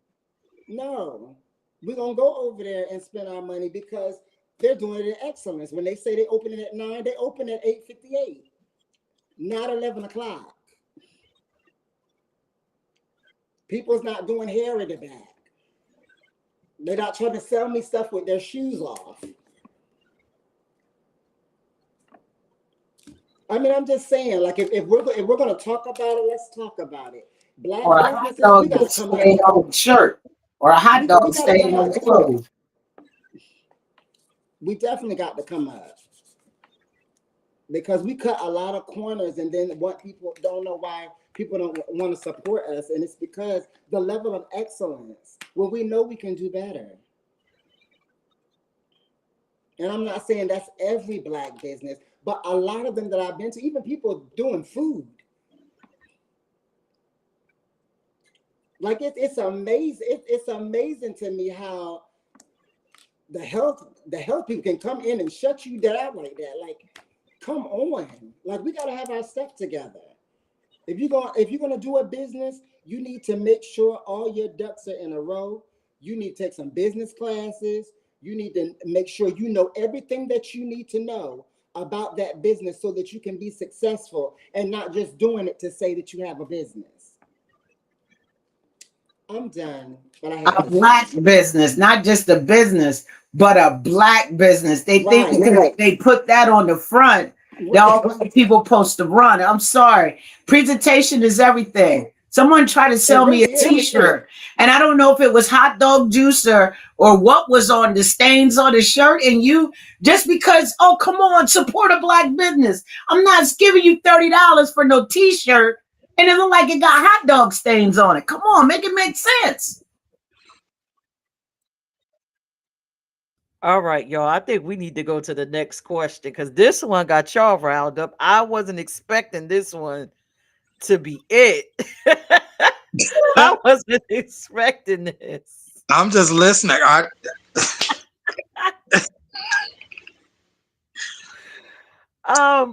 no. We're gonna go over there and spend our money because they're doing it in excellence. When they say they open it at 9, they open at 8:58, not 11 o'clock. People's not doing hair in the back. They're not trying to sell me stuff with their shoes off. I mean, I'm just saying, like, if we're gonna talk about it, let's talk about it. Black Or a hot businesses, we dog gotta that come stayed up. on the shirt, or a hot We dog gotta staying come on up. the clothes. We definitely got to come up because we cut a lot of corners, and then what people don't know why people don't want to support us, and it's because the level of excellence. Well, we know we can do better. And I'm not saying that's every black business, but a lot of them that I've been to, even people doing food, like it's amazing. It's amazing to me how the health people can come in and shut you down like that. Like, come on, like we gotta have our stuff together. If you're gonna do a business, you need to make sure all your ducks are in a row. You need to take some business classes. You need to make sure you know everything that you need to know about that business so that you can be successful and not just doing it to say that you have a business. I'm done, but I had A to say black it. business, not just a business, but a black business. They think Right. because they put that on the front, that all black people supposed to run. I'm sorry. Presentation is everything. Someone tried to It sell me a really is. t-shirt, and I don't know if it was hot dog juice or what was on the stains on the shirt. And you just because, oh, come on, support a black business. I'm not giving you $30 for no t-shirt, and it look like it got hot dog stains on it. Come on, make it make sense. All right, y'all. I think we need to go to the next question because this one got y'all riled up. I wasn't expecting this one to be it. I wasn't expecting this. I'm just listening.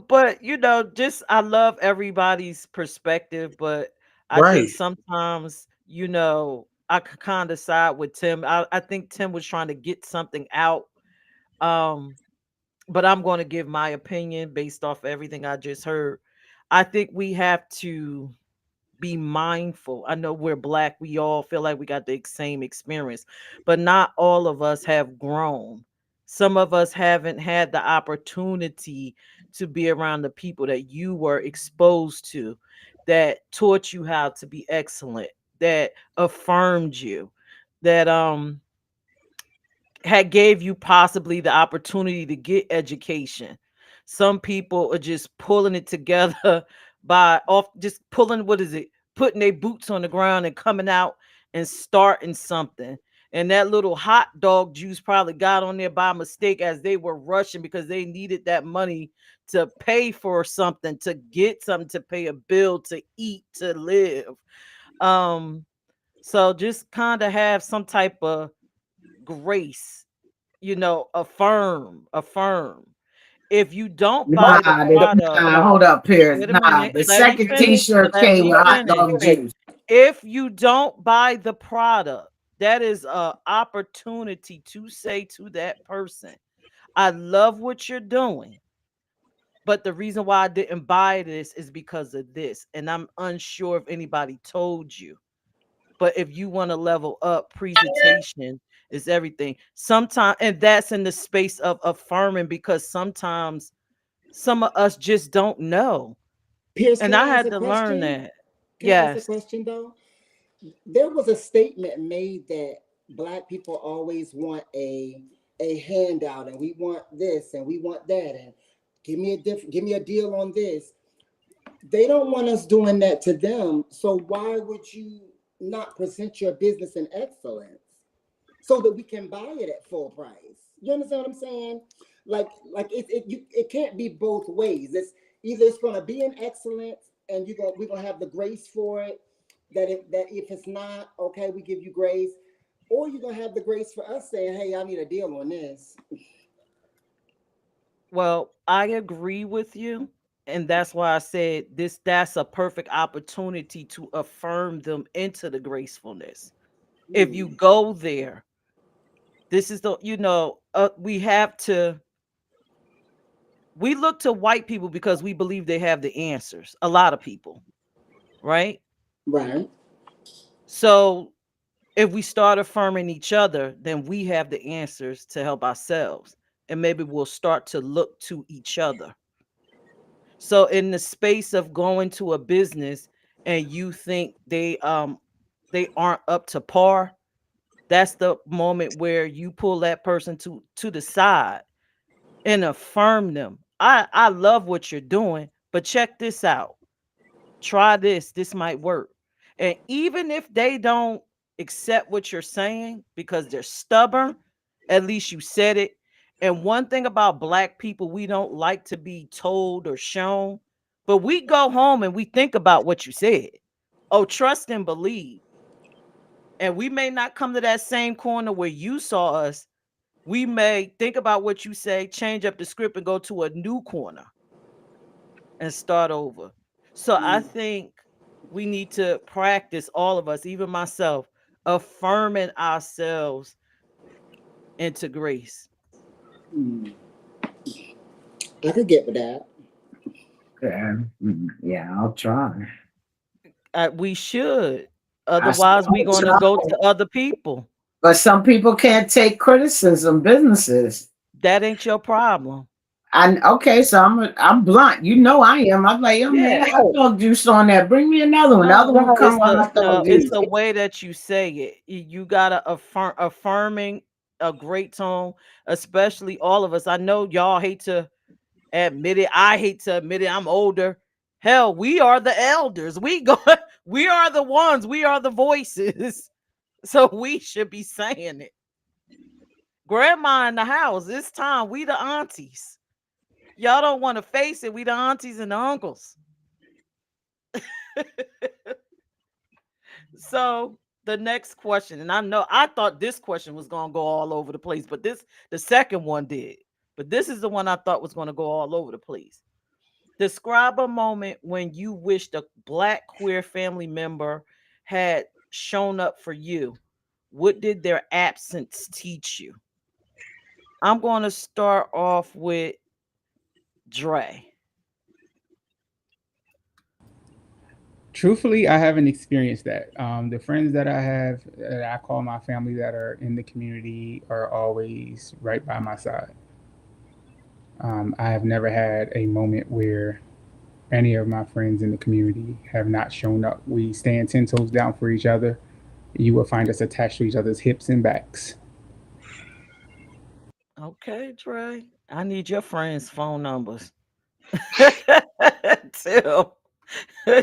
But just I love everybody's perspective, but I think Right. sometimes, I kind of side with Tim. I think Tim was trying to get something out. Um, but I'm going to give my opinion based off everything I just heard. I think we have to be mindful. I know we're black, we all feel like we got the same experience, but not all of us have grown. Some of us haven't had the opportunity to be around the people that you were exposed to, that taught you how to be excellent, that affirmed you, that had gave you possibly the opportunity to get education. Some people are just pulling it together by off just pulling, what is it, putting their boots on the ground and coming out and starting something. And that little hot dog juice probably got on there by mistake as they were rushing because they needed that money to pay for something, to get something, to pay a bill, to eat, to live. Um, so just kind of have some type of grace, affirm. If you don't buy the product, Hold up, Peirrce. wait a Nah, minute, the let me second finish. t-shirt Let came me with hot finish. dog juice. If you don't buy the product, that is a opportunity to say to that person, I love what you're doing, but the reason why I didn't buy this is because of this. And I'm unsure if anybody told you. But if you want to level up presentation, is everything. Sometimes, and that's in the space of affirming, because sometimes some of us just don't know. Peirrce, And can I I ask had a to learn question? that. Can I ask a Yes. question though? There was a statement made that black people always want a handout, and we want this and we want that, and give me a deal on this. They don't want us doing that to them. So why would you not present your business in excellence so that we can buy it at full price? You understand what I'm saying? It can't be both ways. It's either it's going to be in excellence, and we're going to have the grace for it. That if it's not okay, we give you grace, or you're going to have the grace for us saying, "Hey, I need a deal on this." Well, I agree with you. And that's why I said that's a perfect opportunity to affirm them into the gracefulness. If you Hmm. go there, this is we have to, we look to white people because we believe they have the answers. A lot of people, right? Right. So if we start affirming each other, then we have the answers to help ourselves. And maybe we'll start to look to each other. So in the space of going to a business and you think they aren't up to par, that's the moment where you pull that person to the side and affirm them. I love what you're doing, but check this out. Try this. This might work. And even if they don't accept what you're saying because they're stubborn, at least you said it. And one thing about black people, we don't like to be told or shown, but we go home and we think about what you said. Oh, trust and believe. And we may not come to that same corner where you saw us. We may think about what you say, change up the script, and go to a new corner and start over. So I Mm. think we need to practice, all of us, even myself, affirming ourselves into grace. Mm. I could get with that. Yeah, yeah, I'll try. We should. I still Otherwise, we're going to try. go to other people. But some people can't take criticism, businesses. That ain't your problem. And okay, so I'm blunt. You know I am. I'm like, yo, man, Yeah. I thought juice on that. Bring me another one. The other No, one come on hot dog it's juice. the way that you say it. You gotta affirming a great tone, especially all of us. I know y'all hate to admit it. I hate to admit it. I'm older. Hell, we are the elders. We go. We are the ones. We are the voices. So we should be saying it. Grandma in the house. It's time. We the aunties. Y'all don't want to face it. We the aunties and the uncles. So the next question, and I know I thought this question was gonna go all over the place, but the second one did. But this is the one I thought was gonna go all over the place. Describe a moment when you wished a black queer family member had shown up for you. What did their absence teach you? I'm going to start off with Dre. Truthfully, I haven't experienced that. The friends that I have, that I call my family, that are in the community, are always right by my side. I have never had a moment where any of my friends in the community have not shown up. We stand 10 toes down for each other. You will find us attached to each other's hips and backs. Okay, Dre. I need your friends' phone numbers. Tell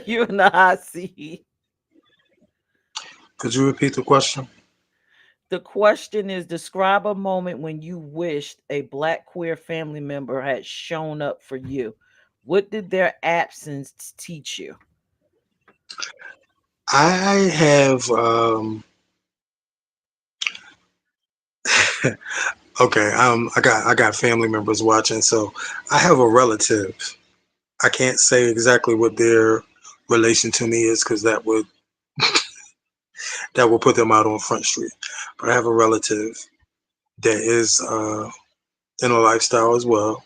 you in the hot seat. Could you repeat the question? The question is, describe a moment when you wished a black queer family member had shown up for you. What did their absence teach you? I have okay, I got family members watching, so I have a relative. I can't say exactly what their relation to me is because that would put them out on Front Street. But I have a relative that is in a lifestyle as well,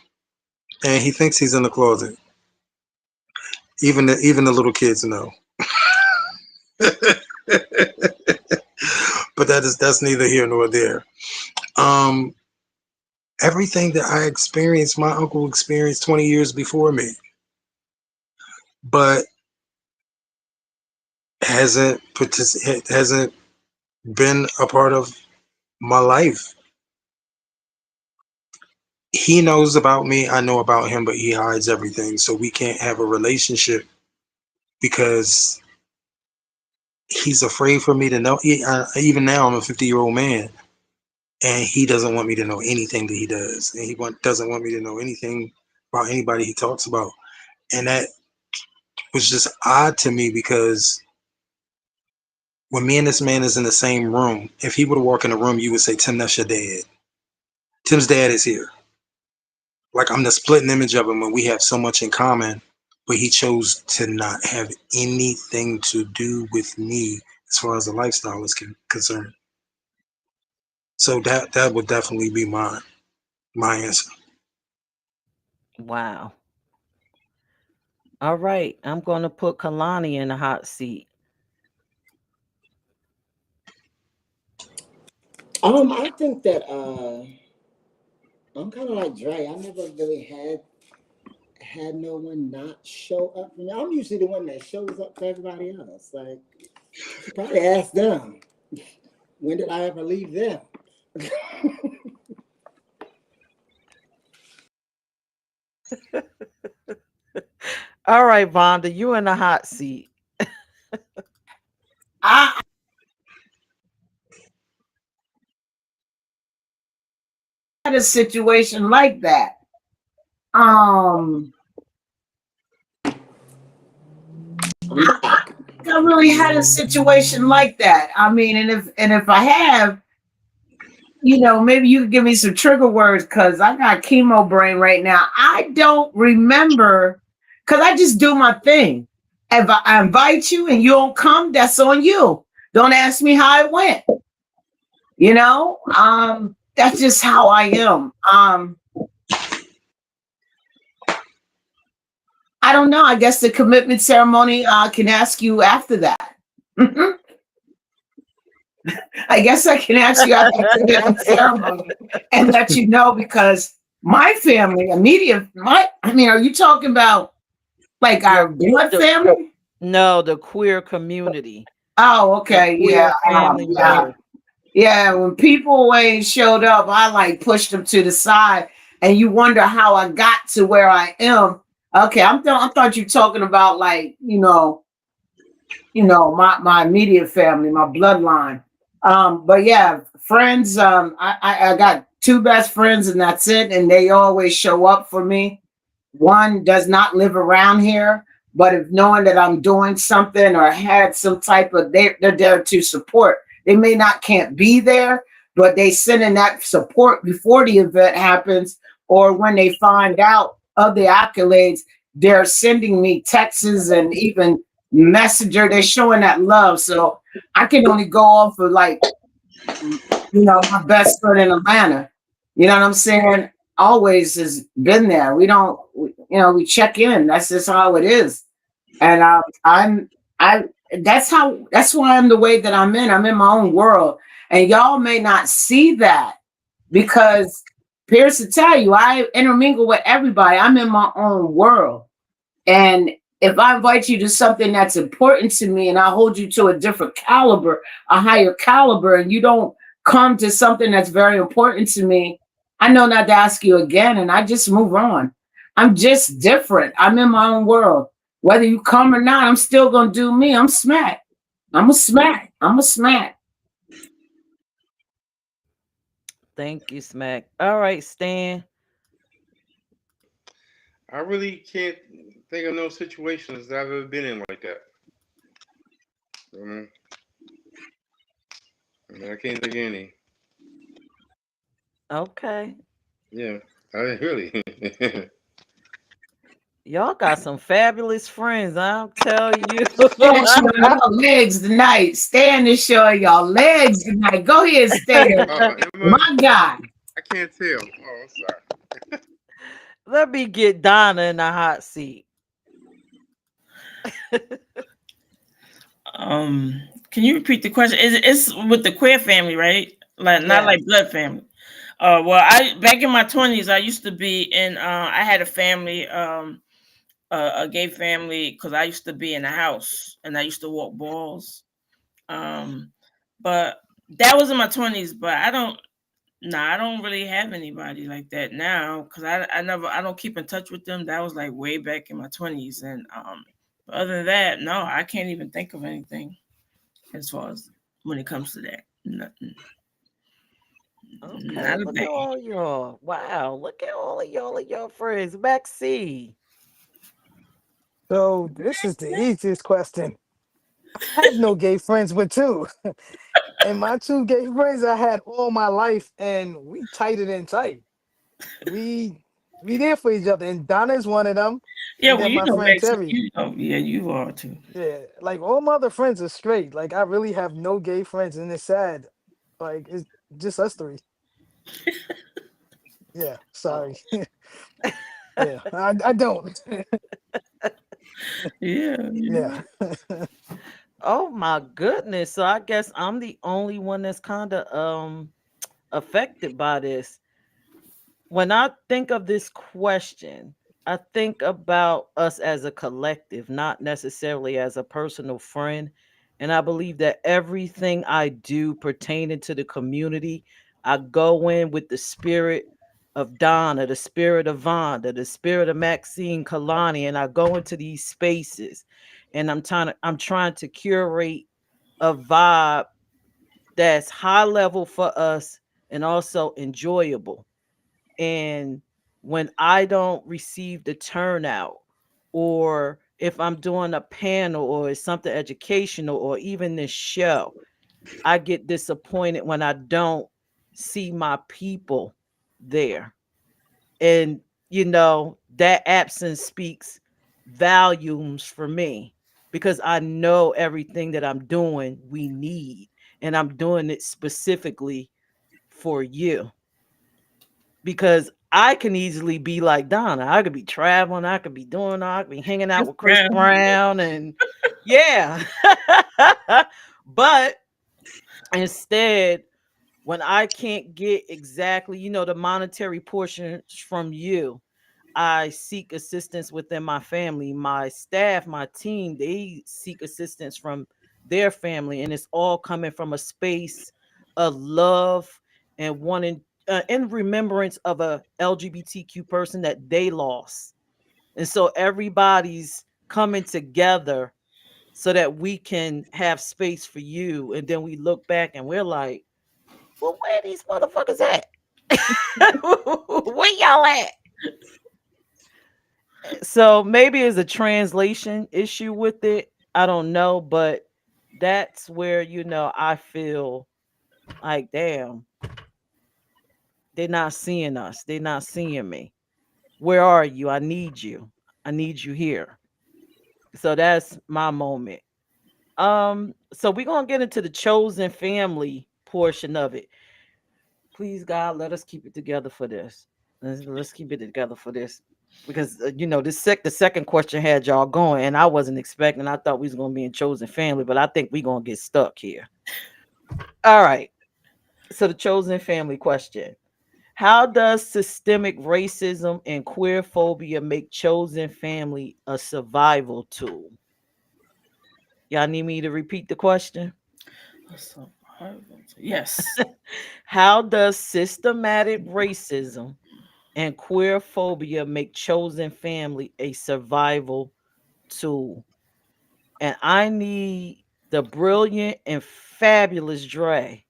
and he thinks he's in the closet. Even the little kids know. But that's neither here nor there. Everything that I experienced, my uncle experienced 20 years before me, but hasn't been a part of my life. He knows about me, I know about him, but he hides everything. So we can't have a relationship because he's afraid for me to know. Even now, I'm a 50-year-old man, and he doesn't want me to know anything that he does, and doesn't want me to know anything about anybody he talks about. And that was just odd to me because when me and this man is in the same room, if he were to walk in the room, you would say, Tim, that's your dad. Tim's dad is here. Like, I'm the splitting image of him when we have so much in common, but he chose to not have anything to do with me as far as the lifestyle is concerned. So that would definitely be my answer. Wow. All right. I'm going to put Kalani in the hot seat. I think that I'm kind of like Dre. I never really had no one not show up for me. I'm usually the one that shows up for everybody else. Like, you should probably ask them. When did I ever leave them? All right, Vonda, you in the hot seat. I had a situation like that. Um, I'm back. I really had a situation like that. I mean, and if I have, maybe you could give me some trigger words because I got chemo brain right now. I don't remember because I just do my thing. If I invite you and you don't come, that's on you. Don't ask me how it went. That's just how I am. I don't know. I guess the commitment ceremony can ask you after that. I guess I can ask you after the commitment ceremony and let you know because my family, immediate, are you talking about like our blood family? No, the queer community. Oh, okay. Queer family Yeah. members. Yeah. When people ain't showed up, I like pushed them to the side and you wonder how I got to where I am. Okay. I thought you talking about like, my immediate family, my bloodline. But yeah, friends, I got two best friends and that's it. And they always show up for me. One does not live around here, but if knowing that I'm doing something or had some type of, they're there to support. They may not can't be there, but they send in that support before the event happens, or when they find out of the accolades, they're sending me texts and even messenger. They're showing that love. So I can only go off of like, my best friend in Atlanta. You know what I'm saying? Always has been there. We don't, we check in. That's just how it is. And I, that's why I'm the way that I'm in. I'm in my own world. And y'all may not see that because Peirrce to tell you, I intermingle with everybody. I'm in my own world. And if I invite you to something that's important to me and I hold you to a different caliber, a higher caliber, and you don't come to something that's very important to me, I know not to ask you again and I just move on. I'm just different. I'm in my own world. Whether you come or not, I'm still going to do me. I'm smack. I'm a smack. I'm a smack. Thank you, Smack. All right, Stan. I really can't think of no situations that I've ever been in like that. Um, I can't think of any. Okay. Yeah, I really. Y'all got some fabulous friends, I'll tell you. Stan showing y'all legs tonight. Stan is showing y'all legs tonight. Go ahead, Stan. My God. I can't tell. Oh, I'm sorry. Let me get Donna in the hot seat. Can you repeat the question? It's with the queer family, right? Like not Yes. like blood family. Well, I back in my 20s, I used to be in. I had a family, a gay family, because I used to be in a house and I used to walk balls. Um, but that was in my 20s. But I don't. Nah, I don't really have anybody like that now because I don't keep in touch with them. That was like way back in my 20s, and but other than that, no, I can't even think of anything as far as when it comes to that. Nothing, Okay. not a Look at thing. all y'all. Wow. Look at all of y'all friends. Maxie. So this is the easiest question. I have no gay friends with two. And my two gay friends I had all my life, and we tighter than tight. We we there for each other. And Donna's one of them. Yeah, And well, then you my know, friend Max, Terry. you know, yeah, you are too. Yeah, like all my other friends are straight. Like I really have no gay friends, and it's sad. Like it's just us three. Yeah, sorry. Oh. Yeah, I don't. Yeah, Yeah. yeah. Oh my goodness. So I guess I'm the only one that's kind of affected by this. When I think of this question, I think about us as a collective, not necessarily as a personal friend. And I believe that everything I do pertaining to the community, I go in with the spirit of Donna, the spirit of Vonda, the spirit of Maxine Kalani, and I go into these spaces and I'm trying to curate a vibe that's high level for us and also enjoyable. And when I don't receive the turnout, or if I'm doing a panel or it's something educational or even this show, I get disappointed when I don't see my people there. And, that absence speaks volumes for me because I know everything that I'm doing, we need. And I'm doing it specifically for you because I can easily be like Donna. I could be traveling, I could be doing, I could be hanging out Chris with Chris Brown. Brown, and yeah. But instead, when I can't get exactly, the monetary portions from you, I seek assistance within my family, my staff, my team. They seek assistance from their family, and it's all coming from a space of love and wanting, in remembrance of a LGBTQ person that they lost. And so everybody's coming together so that we can have space for you. And then we look back and we're like, well, where these motherfuckers at? Where y'all at? So maybe it's a translation issue with it. I don't know, but that's where I feel like, damn, they're not seeing us. They're not seeing me. Where are you? I need you. I need you here. So that's my moment. So we're gonna get into the chosen family portion of it. Please, God, let us keep it together for this. Let's keep it together for this. Because the second question had y'all going, and I wasn't expecting. I thought we was gonna be in chosen family, but I think we gonna get stuck here. All right. So the chosen family question: how does systemic racism and queer phobia make chosen family a survival tool? Y'all need me to repeat the question? So, yes. How does systematic racism and queer phobia make chosen family a survival tool? And I need the brilliant and fabulous Dre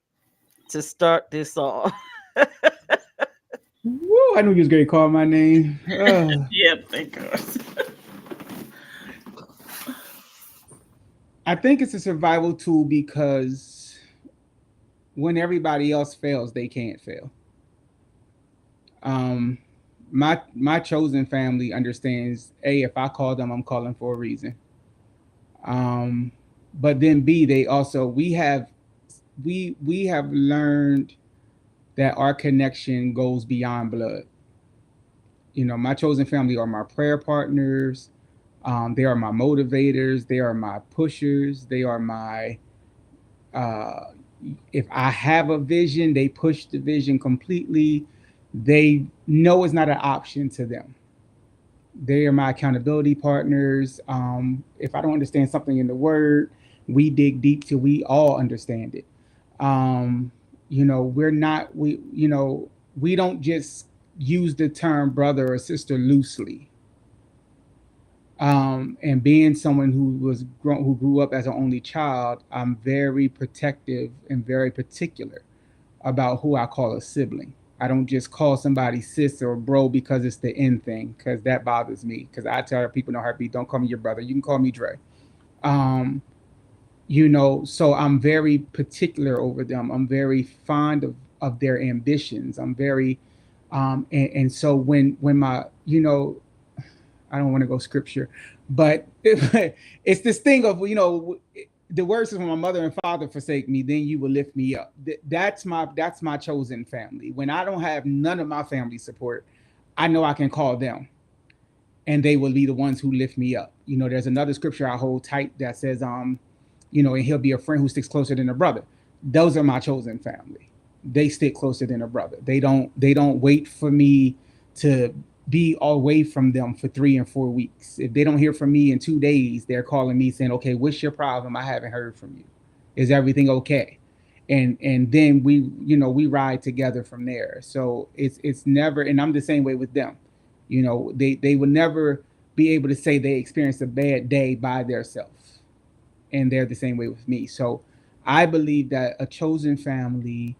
to start this off. Woo, I knew you was going to call my name. Yeah, thank God. I think it's a survival tool because when everybody else fails, they can't fail. Um, my chosen family understands. A, if I call them, I'm calling for a reason. Um, but then B, they also we have learned that our connection goes beyond blood. My chosen family are my prayer partners. They are my motivators. They are my pushers. They are my Uh, if I have a vision, they push the vision completely. They know it's not an option to them. They are my accountability partners. If I don't understand something in the word, we dig deep till we all understand it. Um, we're not we don't just use the term brother or sister loosely. And being someone who grew up as an only child, I'm very protective and very particular about who I call a sibling. I don't just call somebody sis or bro because it's the end thing, because that bothers me. Because I tell people in a heartbeat, don't call me your brother. You can call me Dre. Um, so I'm very particular over them. I'm very fond of their ambitions. I'm very and so when my I don't want to go scripture, but it's this thing of the word says, when my mother and father forsake me, then you will lift me up. That's my chosen family. When I don't have none of my family support, I know I can call them, and they will be the ones who lift me up. There's another scripture I hold tight that says, and he'll be a friend who sticks closer than a brother. Those are my chosen family. They stick closer than a brother. They don't wait for me to be away from them for 3 and 4 weeks. If they don't hear from me in 2 days, they're calling me saying, okay, what's your problem? I haven't heard from you. Is everything okay? And then we ride together from there. So it's never, and I'm the same way with them. They would never be able to say they experienced a bad day by themselves, and they're the same way with me. So I believe that a chosen family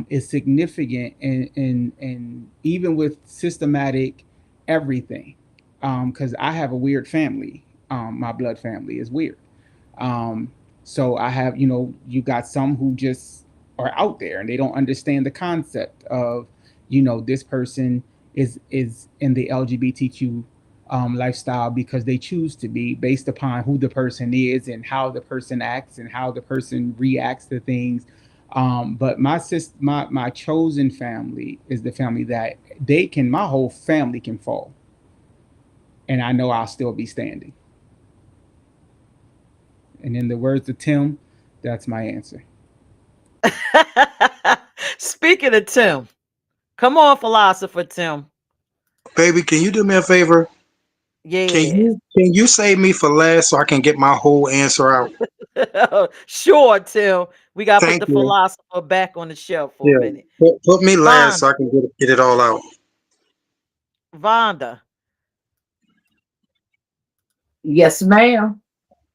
is significant, and even with systematic everything, because I have a weird family. My blood family is weird. Um, so I have, you got some who just are out there and they don't understand the concept of, this person is in the LGBTQ lifestyle because they choose to be, based upon who the person is and how the person acts and how the person reacts to things. But my chosen family is the family that my whole family can fall, and I know I'll still be standing. And in the words of Tim, that's my answer. Speaking of Tim, come on, philosopher Tim. Baby, can you do me a favor? Can Yes. you save me for last so I can get my whole answer out? Sure, Tim. We got to put Thank the you. philosopher back on the shelf for a Yeah. minute. Put me last so Vonda, I can get it all out. Vonda, Yes, ma'am.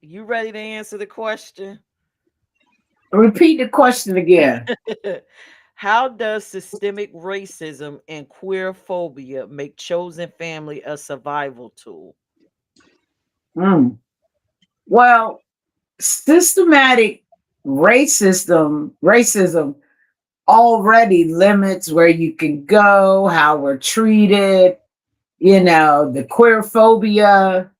you ready to answer the question? Repeat the question again. How does systemic racism and queer phobia make chosen family a survival tool? Mm. Well, systematic racism already limits where you can go, how we're treated, the queer phobia,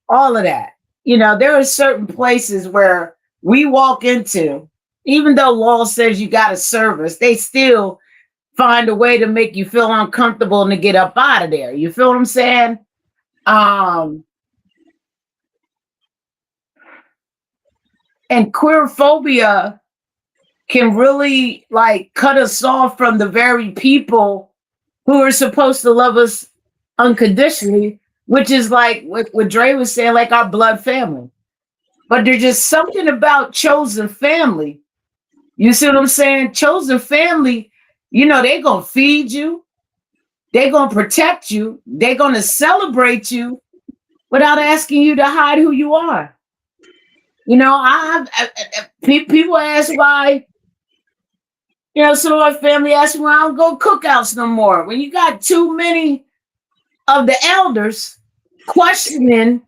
all of that. There are certain places where we walk into, even though law says you got to service, they still find a way to make you feel uncomfortable and to get up out of there. You feel what I'm saying? Um, and queer phobia can really like cut us off from the very people who are supposed to love us unconditionally, which is like what Dre was saying, like our blood family. But there's just something about chosen family. You see what I'm saying? Chosen family, they're going to feed you, they're going to protect you, they're going to celebrate you without asking you to hide who you are. People ask why, some of my family asks why I don't go cookouts no more. When you got too many of the elders questioning,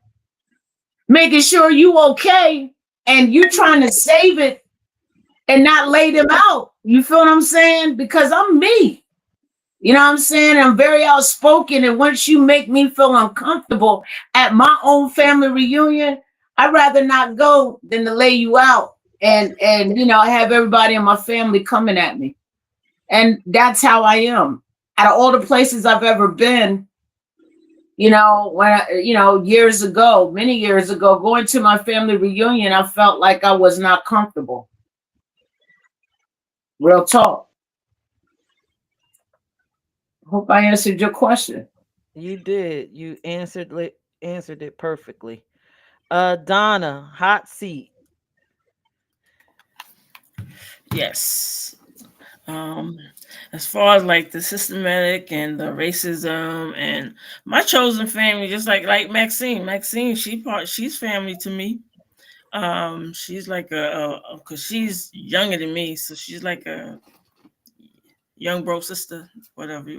making sure you okay, and you trying to save it and not lay them out. You feel what I'm saying? Because I'm me. You know what I'm saying? I'm very outspoken. And once you make me feel uncomfortable at my own family reunion, I'd rather not go than to lay you out and have everybody in my family coming at me. And that's how I am. Out of all the places I've ever been, years ago, many years ago, going to my family reunion, I felt like I was not comfortable. Real talk. Hope I answered your question. You did. You answered it perfectly. Donna, hot seat. Yes. Um, as far as like the systematic and the racism and my chosen family, just like Maxine, she's family to me. She's like cause she's younger than me, so she's like a young bro sister, whatever.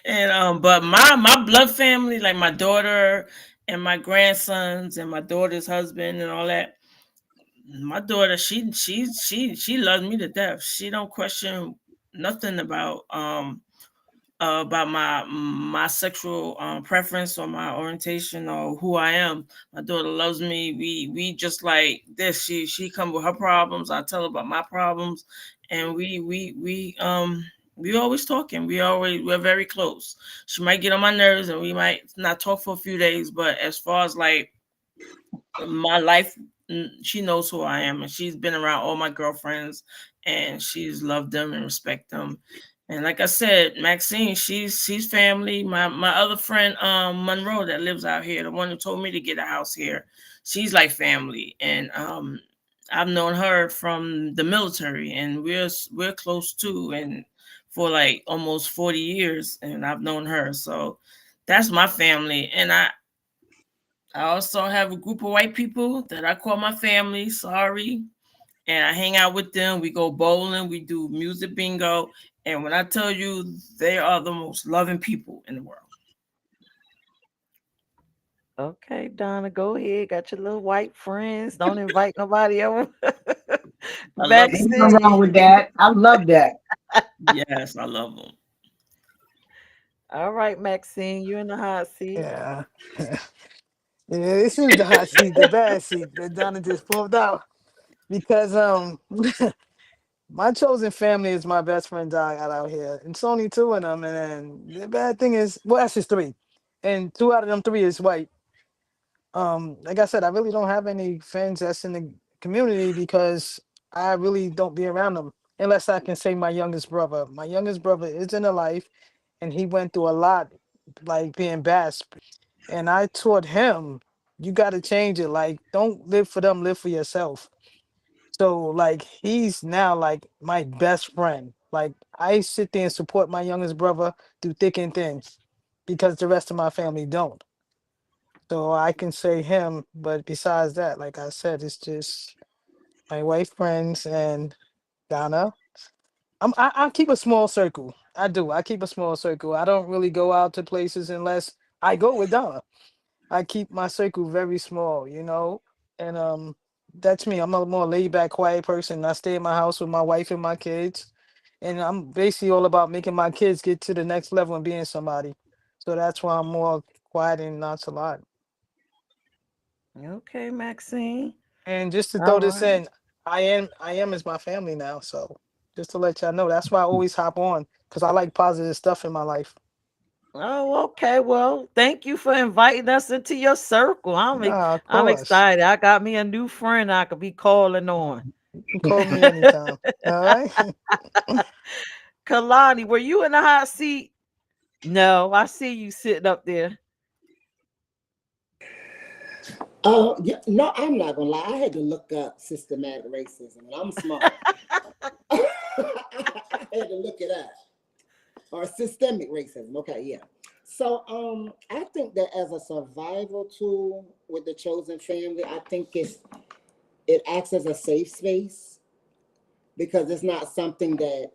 And but my blood family, like my daughter and my grandsons and my daughter's husband and all that. My daughter, she loves me to death. She don't question nothing about my sexual preference or my orientation or who I am. My daughter loves me. We just like this. She come with her problems. I tell her about my problems, and we always talking. We're very close. She might get on my nerves, and we might not talk for a few days. But as far as like my life, she knows who I am, and she's been around all my girlfriends, and she's loved them and respect them. And like I said, Maxine, she's family. My other friend, Monroe, that lives out here, the one who told me to get a house here, she's like family. And I've known her from the military, and we're close too, and for like almost 40 years, and I've known her. So that's my family. And I also have a group of white people that I call my family. Sorry. And I hang out with them. We go bowling. We do music bingo. And when I tell you, they are the most loving people in the world. Okay, Donna, go ahead. Got your little white friends. Don't invite nobody over. I love Ain't them. nothing wrong Maxine. with that. I love that. Yes, I love them. All right, Maxine, you in the hot seat. Yeah. Yeah, this is the hot seat, the bad seat that Donna just pulled out. Because my chosen family is my best friends I got out here. It's only two of them, and then the bad thing is, well, actually it's three. And two out of them three is white. Like I said, I really don't have any friends that's in the community because I really don't be around them unless I can say my youngest brother. My youngest brother is in a life, and he went through a lot, like being bashed. And I taught him, you got to change it. Like, don't live for them, live for yourself. So, like, he's now like my best friend. Like, I sit there and support my youngest brother through thick and thin because the rest of my family don't. So I can say him, but besides that, like I said, it's just my wife friends and Donna. I keep a small circle. I do. I keep a small circle. I don't really go out to places unless I go with Donna. I keep my circle very small, you know, and that's me. I'm a more laid back, quiet person. I stay in my house with my wife and my kids, and I'm basically all about making my kids get to the next level and being somebody. So that's why I'm more quiet and nonchalant. Okay, Maxine. And just to All throw this right. in, I am is my family now. So just to let y'all know, that's why I always hop on because I like positive stuff in my life. Oh, okay. Well, thank you for inviting us into your circle. Nah, of I'm course. excited. I got me a new friend I could be calling on. You can call me anytime. All right. Kalani, were you in the hot seat? No, I see you sitting up there. Yeah, no, I'm not gonna lie. I had to look up systematic racism, and I'm smart. I had to look it up. Or systemic racism. Okay, yeah. So I think that as a survival tool with the chosen family, I think it acts as a safe space because it's not something that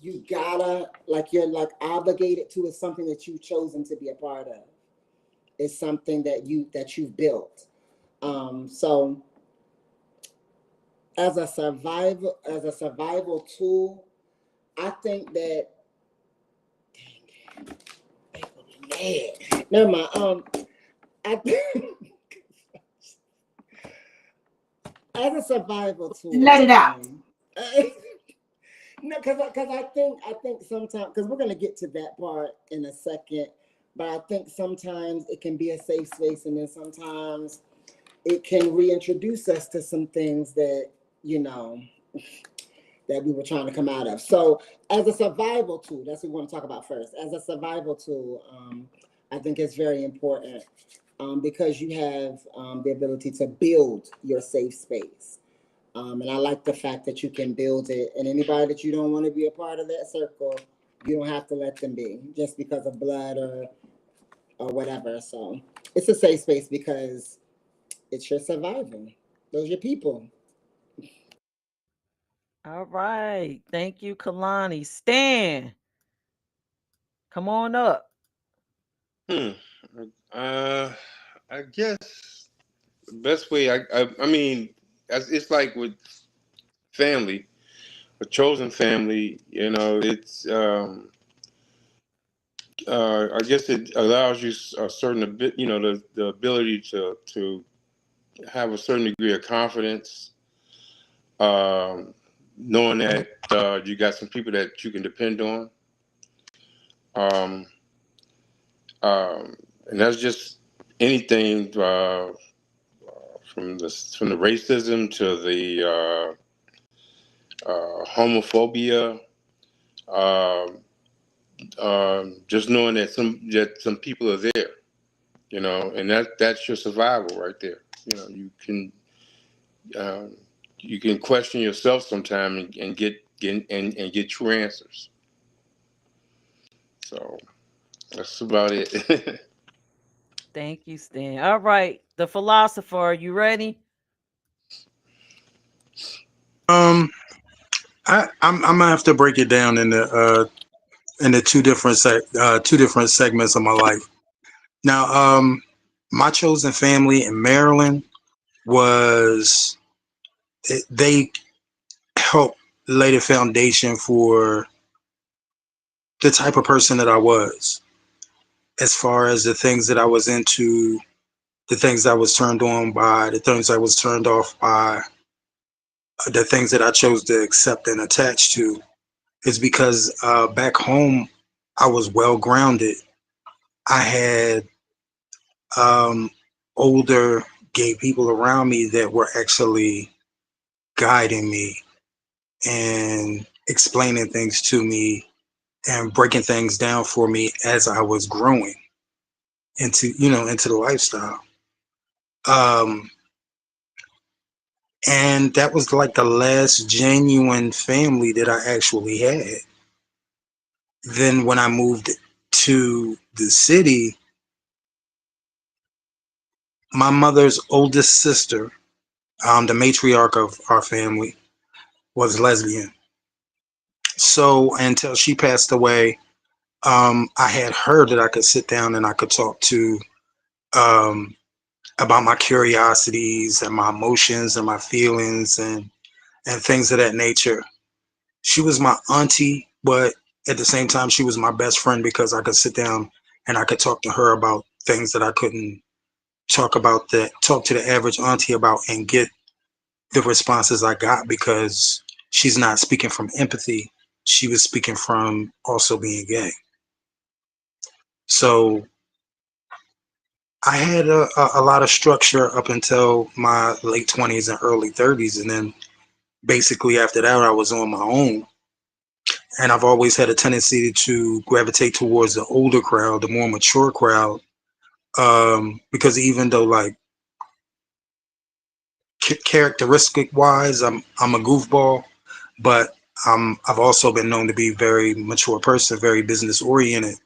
you gotta like you're like obligated to. It's something that you've chosen to be a part of. It's something that you've built. So as a survival tool, I think that they will be mad. Never mind. I as a survival tool, Let it out. no, because I think sometimes because we're gonna get to that part in a second, but I think sometimes it can be a safe space, and then sometimes it can reintroduce us to some things that you know that we were trying to come out of. So, as a survival tool, that's what we want to talk about first. As a survival tool, I think it's very important because you have the ability to build your safe space. And I like the fact that you can build it, and anybody that you don't want to be a part of that circle, you don't have to let them be just because of blood or whatever. So it's a safe space because it's your survival. Those are your people. All right. Thank you, Kalani. Stan, come on up. Hmm. Uh, I guess the best way. I mean, it's like with family, a chosen family. You know, it's. I guess it allows you a certain bit. You know, the ability to have a certain degree of confidence. Um, Knowing that you got some people that you can depend on. Um, and that's just anything from the racism to the homophobia. Um, just knowing that some people are there, and that's your survival right there. You know, um, you can question yourself sometime and get true answers. So that's about it. Thank you, Stan. All right. The philosopher, are you ready? Um, I'm gonna have to break it down into two different segments of my life. Now, my chosen family in Maryland was they helped lay the foundation for the type of person that I was, as far as the things that I was into, the things I was turned on by, the things I was turned off by, the things that I chose to accept and attach to. Is because back home I was well grounded. I had um, older gay people around me that were actually guiding me and explaining things to me and breaking things down for me as I was growing into the lifestyle. Um, and that was like the last genuine family that I actually had. Then when I moved to the city, my mother's oldest sister, the matriarch of our family, was lesbian. So until she passed away, I had her that I could sit down and I could talk to um, about my curiosities and my emotions and my feelings and things of that nature. She was my auntie, but at the same time, she was my best friend because I could sit down and I could talk to her about things that I couldn't talk to the average auntie about and get the responses I got because she's not speaking from empathy. She was speaking from also being gay. So I had a lot of structure up until my late 20s and early 30s. And then basically after that, I was on my own. And I've always had a tendency to gravitate towards the older crowd, the more mature crowd. Because even though like characteristic wise, I'm a goofball, but I've also been known to be a very mature person, very business oriented.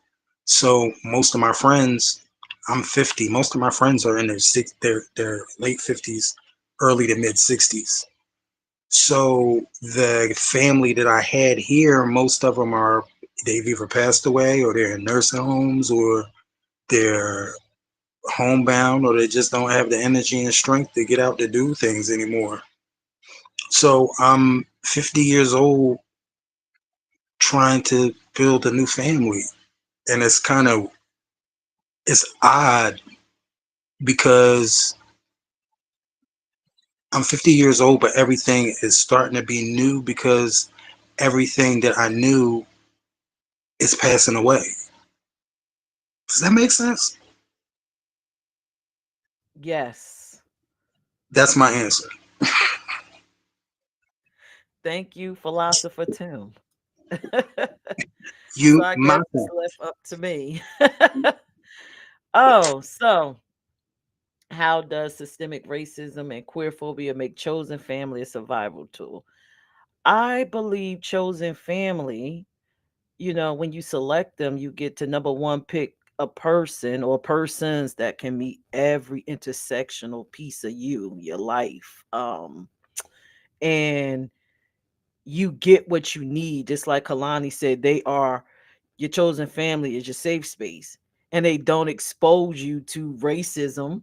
So most of my friends, I'm 50. Most of my friends are in their late 50s, early to mid 60s. So the family that I had here, most of them they've either passed away or they're in nursing homes or they're homebound or they just don't have the energy and strength to get out to do things anymore. So I'm 50 years old trying to build a new family. And it's odd because I'm 50 years old, but everything is starting to be new because everything that I knew is passing away. Does that make sense? Yes. That's my answer. Thank you, philosopher Tim. So You I my guess it's fault. left up to me. Oh, so how does systemic racism and queer phobia make chosen family a survival tool? I believe chosen family, when you select them, you get to number one, pick a person or persons that can meet every intersectional piece of you, your life. And you get what you need. Just like Kalani said, they are your chosen family is your safe space. And they don't expose you to racism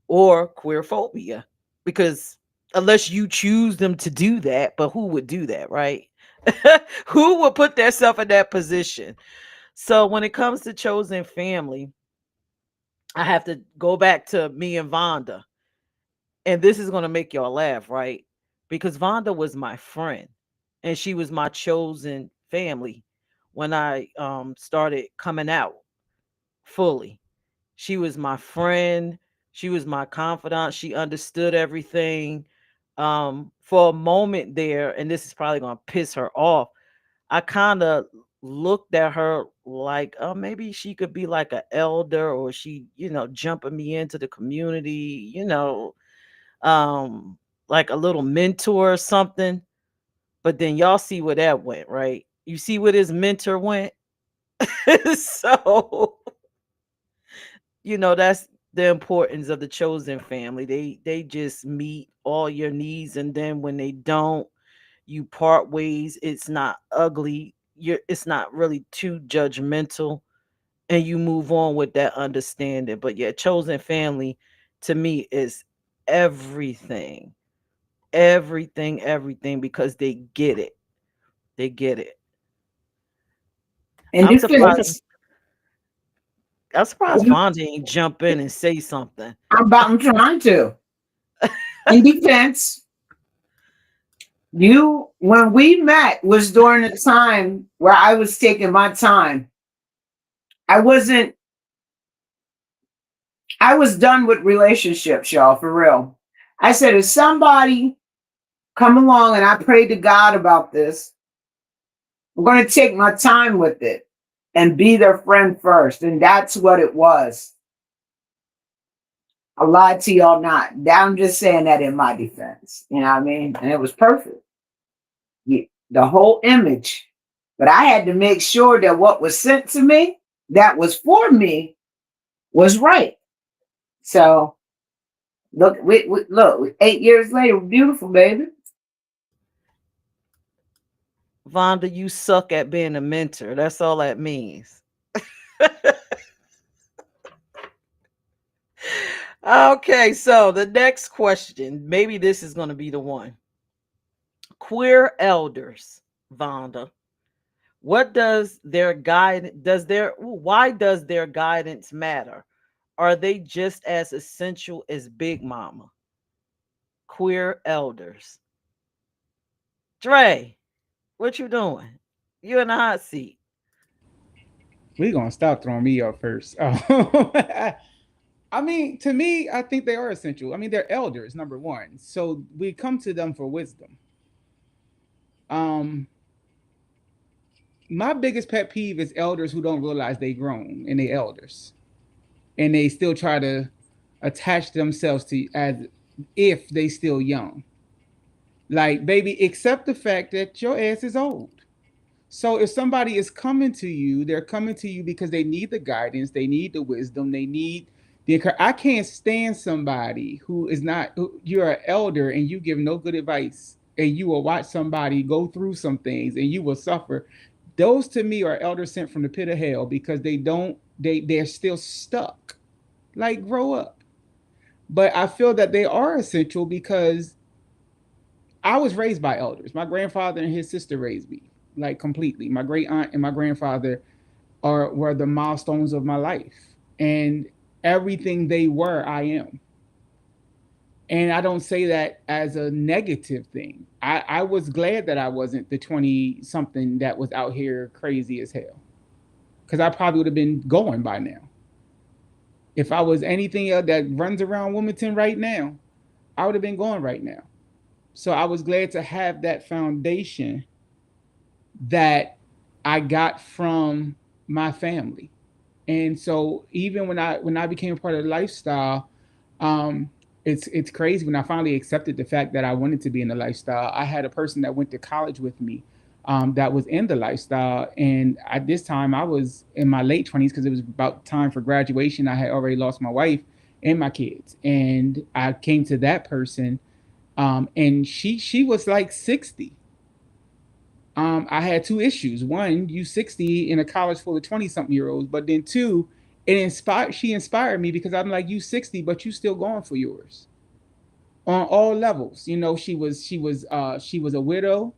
or queer phobia. Because unless you choose them to do that, but who would do that, right? Who would put themselves in that position? So when it comes to chosen family, I have to go back to me and Vonda. And this is going to make y'all laugh, right? Because Vonda was my friend and she was my chosen family when I started coming out fully. She was my friend, she was my confidant, she understood everything. For a moment there, and this is probably going to piss her off, I kind of looked at her like, oh, maybe she could be like an elder, or she, jumping me into the community, um like a little mentor or something. But then y'all see where that went, right? You see where this mentor went. So that's the importance of the chosen family. They just meet all your needs, and then when they don't, you part ways. It's not ugly. It's not really too judgmental, and you move on with that understanding. But yeah, chosen family to me is everything. Everything, because they get it. They get it. In I'm surprised. defense, I'm surprised Vonda ain't jump in and say something. I'm trying to. In defense, when we met was during a time where I was taking my time. I wasn't, I was done with relationships, y'all, for real. I said, if somebody come along, and I prayed to God about this, I'm going to take my time with it and be their friend first. And that's what it was. I lied to y'all not. I'm just saying that in my defense. You know what I mean? And it was perfect. The whole image. But I had to make sure that what was sent to me, that was for me, was right. So look, 8 years later, beautiful, baby. Vonda, you suck at being a mentor. That's all that means. Okay, so the next question, maybe this is going to be the one. Queer elders, Vonda. What does their guide does their why does their guidance matter? Are they just as essential as Big Mama? Queer elders. Dre, what you doing? You in the hot seat. We're gonna stop throwing me up first. I mean, to me, I think they are essential. I mean, they're elders, number one. So we come to them for wisdom. Um, my biggest pet peeve is elders who don't realize they grown and they elders, and they still try to attach themselves to as if they still young. Like, baby, accept the fact that your ass is old. So if somebody is coming to you, they're coming to you because they need the guidance, they need the wisdom, they need the. I can't stand somebody who is not. You're an elder and you give no good advice, and you will watch somebody go through some things and you will suffer. Those to me are elders sent from the pit of hell because they don't. They're still stuck. Like, grow up. But I feel that they are essential because I was raised by elders. My grandfather and his sister raised me like completely. My great aunt and my grandfather were the milestones of my life, and everything they were, I am. And I don't say that as a negative thing. I was glad that I wasn't the 20 something that was out here crazy as hell, because I probably would have been going by now. If I was anything else that runs around Wilmington right now, I would have been going right now. So I was glad to have that foundation that I got from my family. And so even when I became a part of the lifestyle, um, it's crazy when I finally accepted the fact that I wanted to be in the lifestyle. I had a person that went to college with me, that was in the lifestyle, and at this time I was in my late 20s because it was about time for graduation. I had already lost my wife and my kids, and I came to that person, and she was like 60. I had two issues. One, you 60 in a college full of 20-something-year-olds, but then two, she inspired me because I'm like, you 60, but you still going for yours on all levels. You know, she was a widow.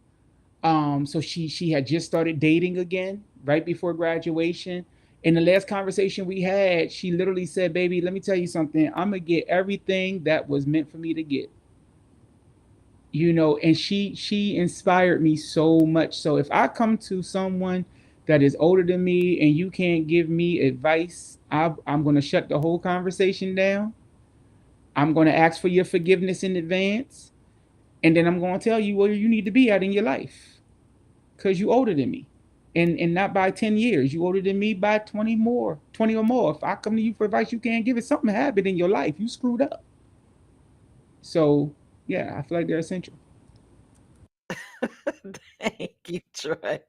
So she had just started dating again right before graduation. In the last conversation we had, she literally said, "Baby, let me tell you something. I'm gonna get everything that was meant for me to get." And she inspired me so much. So if I come to someone that is older than me and you can't give me advice, I'm going to shut the whole conversation down. I'm going to ask for your forgiveness in advance, and then I'm going to tell you where you need to be at in your life, because you older than me, and not by 10 years. You older than me by 20 or more. If I come to you for advice you can't give it, something happened in your life. You screwed up. So yeah, I feel like they're essential. Thank you, Trey.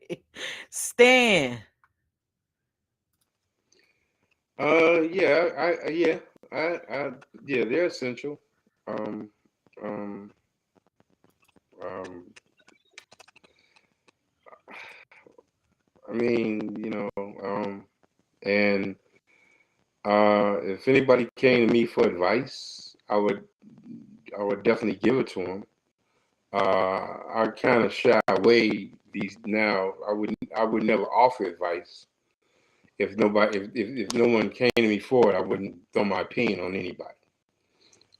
Stan. Yeah, yeah, they're essential. Um, um, um, I mean, and if anybody came to me for advice, I would definitely give it to them. I kind of shy away these now. I would never offer advice if no one came to me for it. I wouldn't throw my opinion on anybody.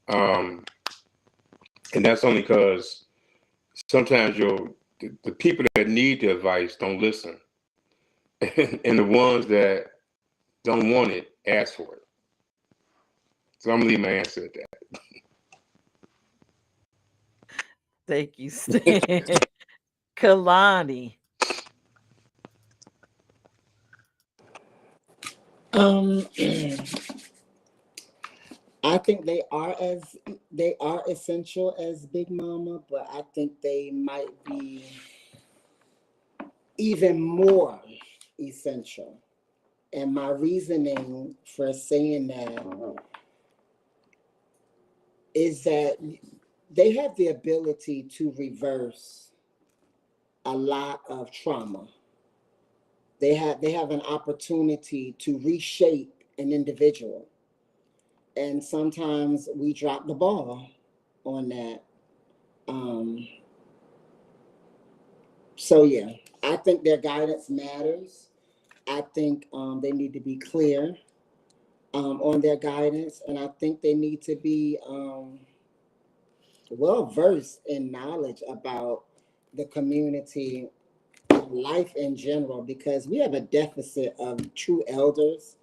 Um, and that's only because sometimes the people that need the advice don't listen, and the ones that don't want it ask for it. So I'm gonna leave my answer at that. Thank you, Stan. Kalani. Um, I think they are essential as Big Mama, but I think they might be even more essential. And my reasoning for saying that is that they have the ability to reverse a lot of trauma. They have an opportunity to reshape an individual. And sometimes we drop the ball on that. Um, so yeah, I think their guidance matters. I think they need to be clear on their guidance, and I think they need to be well versed in knowledge about the community, life in general, because we have a deficit of true elders.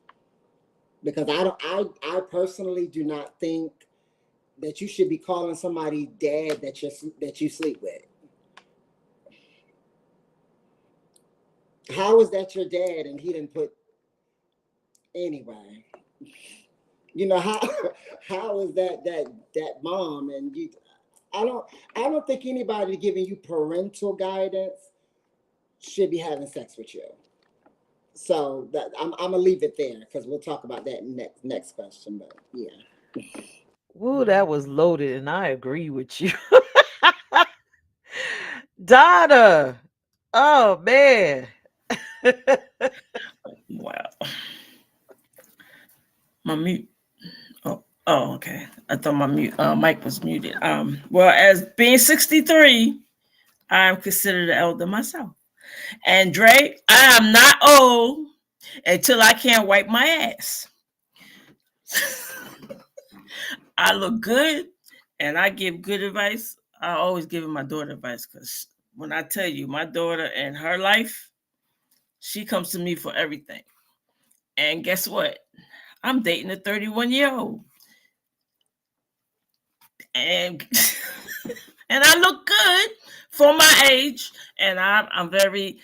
Because I personally do not think that you should be calling somebody dad that you sleep with. How is that your dad and he didn't put anyway? How how is that mom and you? I don't I don't think anybody giving you parental guidance should be having sex with you. So that I'm gonna leave it there because we'll talk about that next question. But yeah. Woo, that was loaded, and I agree with you. Donna. Oh man. Wow. My mute. Oh, okay. I thought my mic was muted. Well, as being 63, I am considered an elder myself. And Dre, I am not old until I can't wipe my ass. I look good and I give good advice. I always give my daughter advice because when I tell you my daughter and her life, she comes to me for everything. And guess what? I'm dating a 31-year-old. And and I look good for my age, and I'm very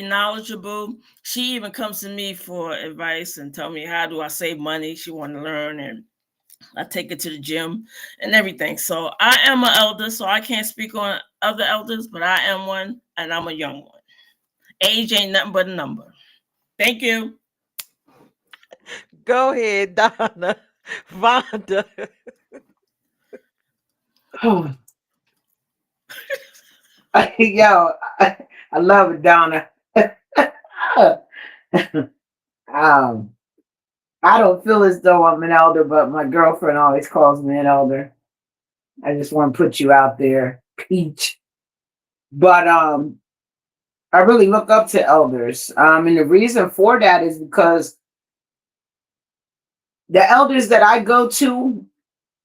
knowledgeable. She even comes to me for advice and tell me how do I save money. She want to learn, and I take her to the gym and everything. So I am an elder, so I can't speak on other elders, but I am one, and I'm a young one. Age ain't nothing but a number. Thank you. Go ahead, Donna. Vonda. Yo, I love it, Donna. um, I don't feel as though I'm an elder, but my girlfriend always calls me an elder. I just want to put you out there, Peach. But I really look up to elders. And the reason for that is because the elders that I go to,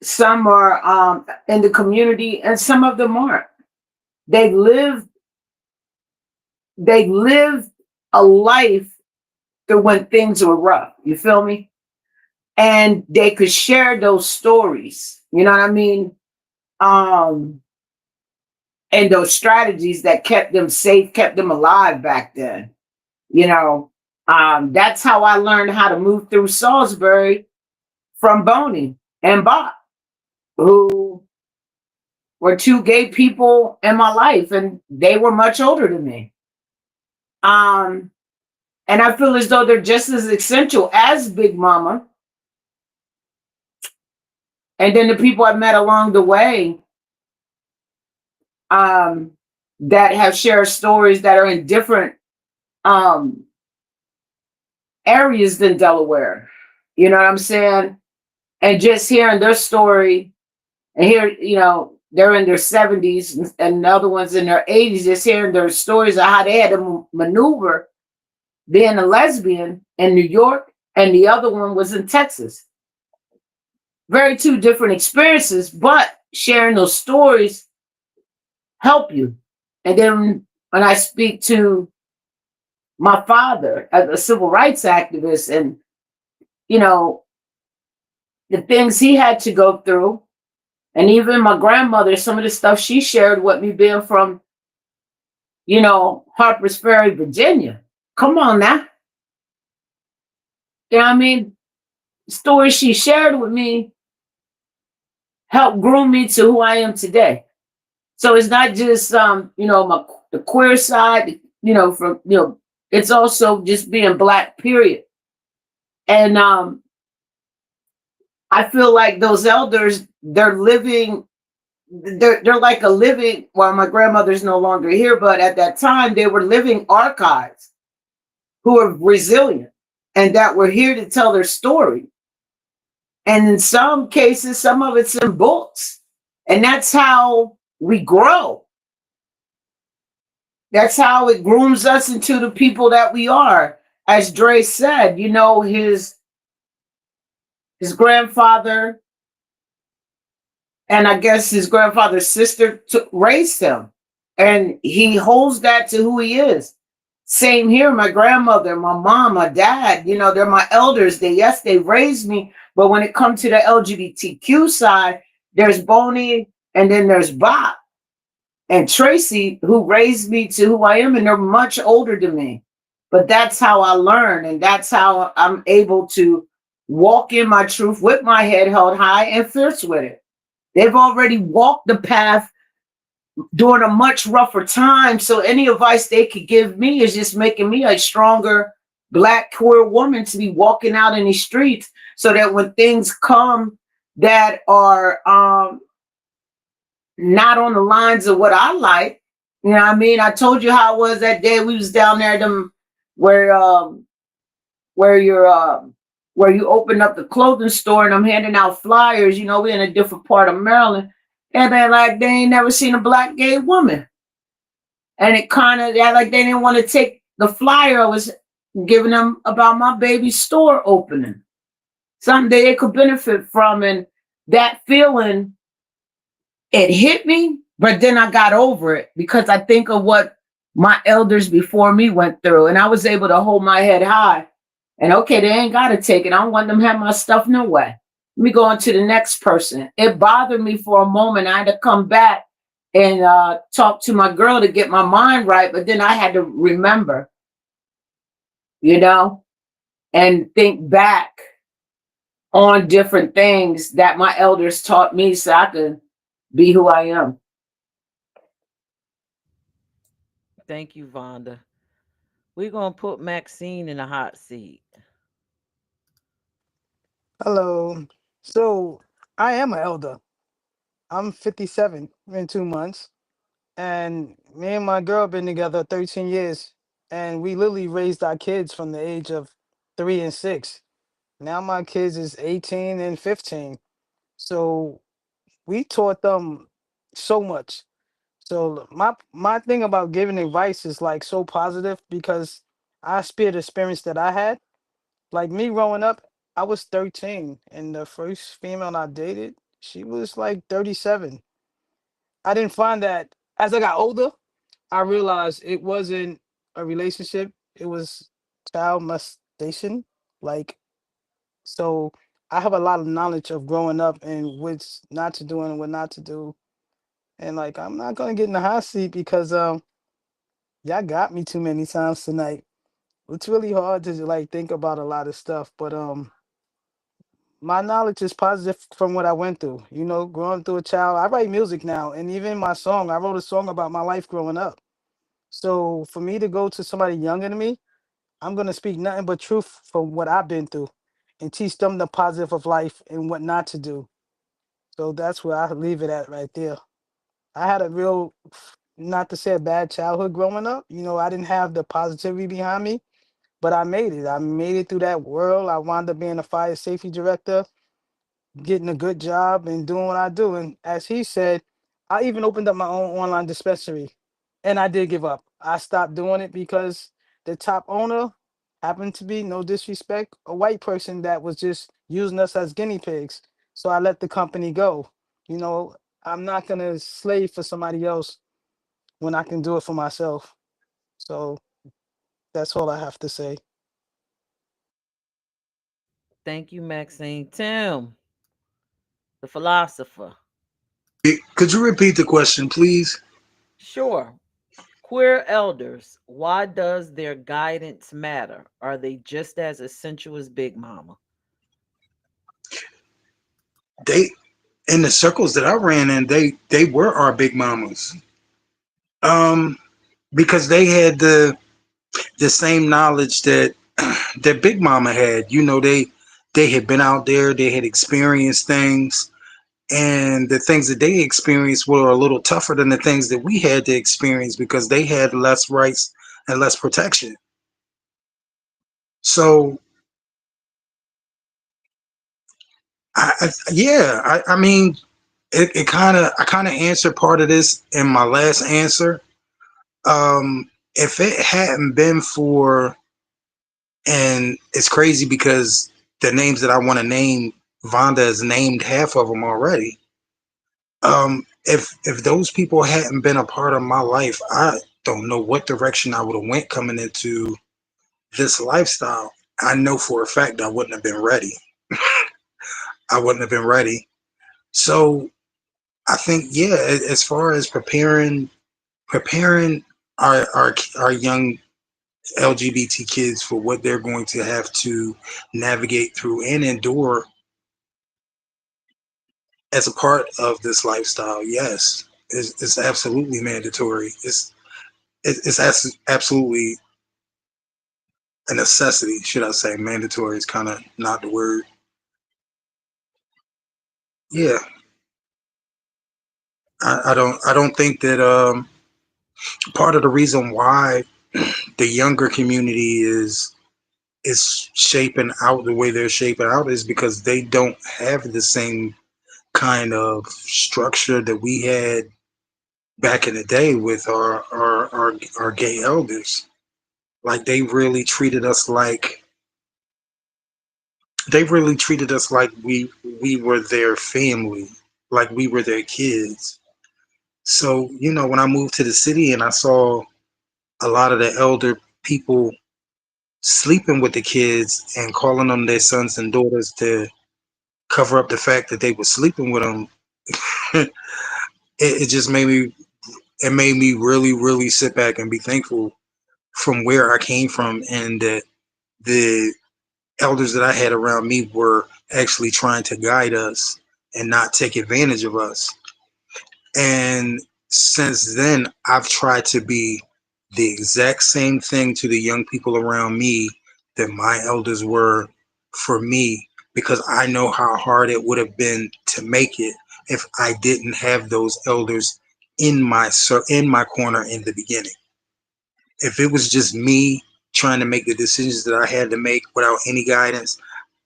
some are in the community and some of them aren't. They live a life through when things were rough. You feel me? And they could share those stories. You know what I mean? And those strategies that kept them safe, kept them alive back then. You know, that's how I learned how to move through Salisbury from Boney and Bob, who were two gay people in my life, and they were much older than me. And I feel as though they're just as essential as Big Mama. And then the people I've met along the way that have shared stories that are in different areas than Delaware. You know what I'm saying? And just hearing their story, and here, you know, they're in their 70s and the other ones in their 80s, just hearing their stories of how they had to maneuver being a lesbian in New York, and the other one was in Texas. Very two different experiences, but sharing those stories help you. And then when I speak to my father as a civil rights activist, and you know, the things he had to go through, and even my grandmother, some of the stuff she shared with me being from, you know, Harpers Ferry, Virginia. Come on now. You know what I mean? The stories she shared with me helped groom me to who I am today. So it's not just you know, the queer side, you know, from, you know, it's also just being Black, period. And I feel like those elders, they're living, they're like a living, well, my grandmother's no longer here, but at that time they were living archives who are resilient and that were here to tell their story. And in some cases, some of it's in books. And that's how we grow. That's how it grooms us into the people that we are. As Dre said, you know, his grandfather, and I guess his grandfather's sister raised him. And he holds that to who he is. Same here, my grandmother, my mom, my dad, you know, they're my elders. They raised me. But when it comes to the LGBTQ side, there's Boney and then there's Bob and Tracy, who raised me to who I am, and they're much older than me. But that's how I learn, and that's how I'm able to walk in my truth with my head held high and fierce with it. They've already walked the path during a much rougher time. So any advice they could give me is just making me a stronger Black queer woman to be walking out in the streets, so that when things come that are not on the lines of what I like, you know what I mean? I told you how it was that day we was down there where you open up the clothing store, and I'm handing out flyers. You know, we're in a different part of Maryland, and they're like, they ain't never seen a Black gay woman. And it kind of, they're like, they didn't want to take the flyer I was giving them about my baby's store opening. Something they could benefit from. And that feeling, it hit me, but then I got over it because I think of what my elders before me went through, and I was able to hold my head high. And okay, they ain't got to take it. I don't want them to have my stuff no way. Let me go on to the next person. It bothered me for a moment. I had to come back and talk to my girl to get my mind right, but then I had to remember, you know, and think back on different things that my elders taught me so I could be who I am. Thank you, Vonda. We're gonna put Maxine in a hot seat. Hello. So I am an elder. I'm 57 in 2 months, and me and my girl been together 13 years, and we literally raised our kids from the age of 3 and 6. Now my kids is 18 and 15. So we taught them so much. So my thing about giving advice is like so positive because I spirit experience that I had. Like me growing up, I was 13 and the first female I dated, she was like 37. I didn't find that as I got older, I realized it wasn't a relationship, it was child molestation. Like, so I have a lot of knowledge of growing up and what's not to do and what not to do. And like I'm not gonna get in the hot seat because y'all got me too many times tonight. It's really hard to like think about a lot of stuff, but my knowledge is positive from what I went through. You know, growing through a child. I write music now, and even my song, I wrote a song about my life growing up. So for me to go to somebody younger than me, I'm gonna speak nothing but truth from what I've been through, and teach them the positive of life and what not to do. So that's where I leave it at right there. I had a real, not to say a bad childhood growing up. You know, I didn't have the positivity behind me, but I made it. I made it through that world. I wound up being a fire safety director, getting a good job and doing what I do. And as he said, I even opened up my own online dispensary and I did give up. I stopped doing it because the top owner happened to be, no disrespect, a white person that was just using us as guinea pigs. So I let the company go. You know, I'm not going to slave for somebody else when I can do it for myself. So that's all I have to say. Thank you, Maxine. Tim, the philosopher. Could you repeat the question, please? Sure. Queer elders, why does their guidance matter? Are they just as essential as Big Mama? They, in the circles that I ran in, they were our big mamas. Um, because they had the same knowledge that that Big Mama had. You know, they had been out there, they had experienced things, and the things that they experienced were a little tougher than the things that we had to experience because they had less rights and less protection. So, I mean, it kind of I kind of answered part of this in my last answer. If it hadn't been for, and it's crazy because the names that I want to name, Vonda has named half of them already. If those people hadn't been a part of my life, I don't know what direction I would have went coming into this lifestyle. I know for a fact I wouldn't have been ready. I wouldn't have been ready. So I think, yeah, as far as preparing our young LGBT kids for what they're going to have to navigate through and endure as a part of this lifestyle, yes, it's absolutely mandatory. It's absolutely a necessity, should I say? Mandatory is kind of not the word. Yeah, I don't think that part of the reason why the younger community is shaping out the way they're shaping out is because they don't have the same kind of structure that we had back in the day with our gay elders. Like they really treated us like we were their family, like we were their kids. So, you know, when I moved to the city and I saw a lot of the elder people sleeping with the kids and calling them their sons and daughters cover up the fact that they were sleeping with him, it just made me, it made me really, really sit back and be thankful from where I came from, and that the elders that I had around me were actually trying to guide us and not take advantage of us. And since then, I've tried to be the exact same thing to the young people around me that my elders were for me, because I know how hard it would have been to make it if I didn't have those elders in my corner in the beginning. If it was just me trying to make the decisions that I had to make without any guidance,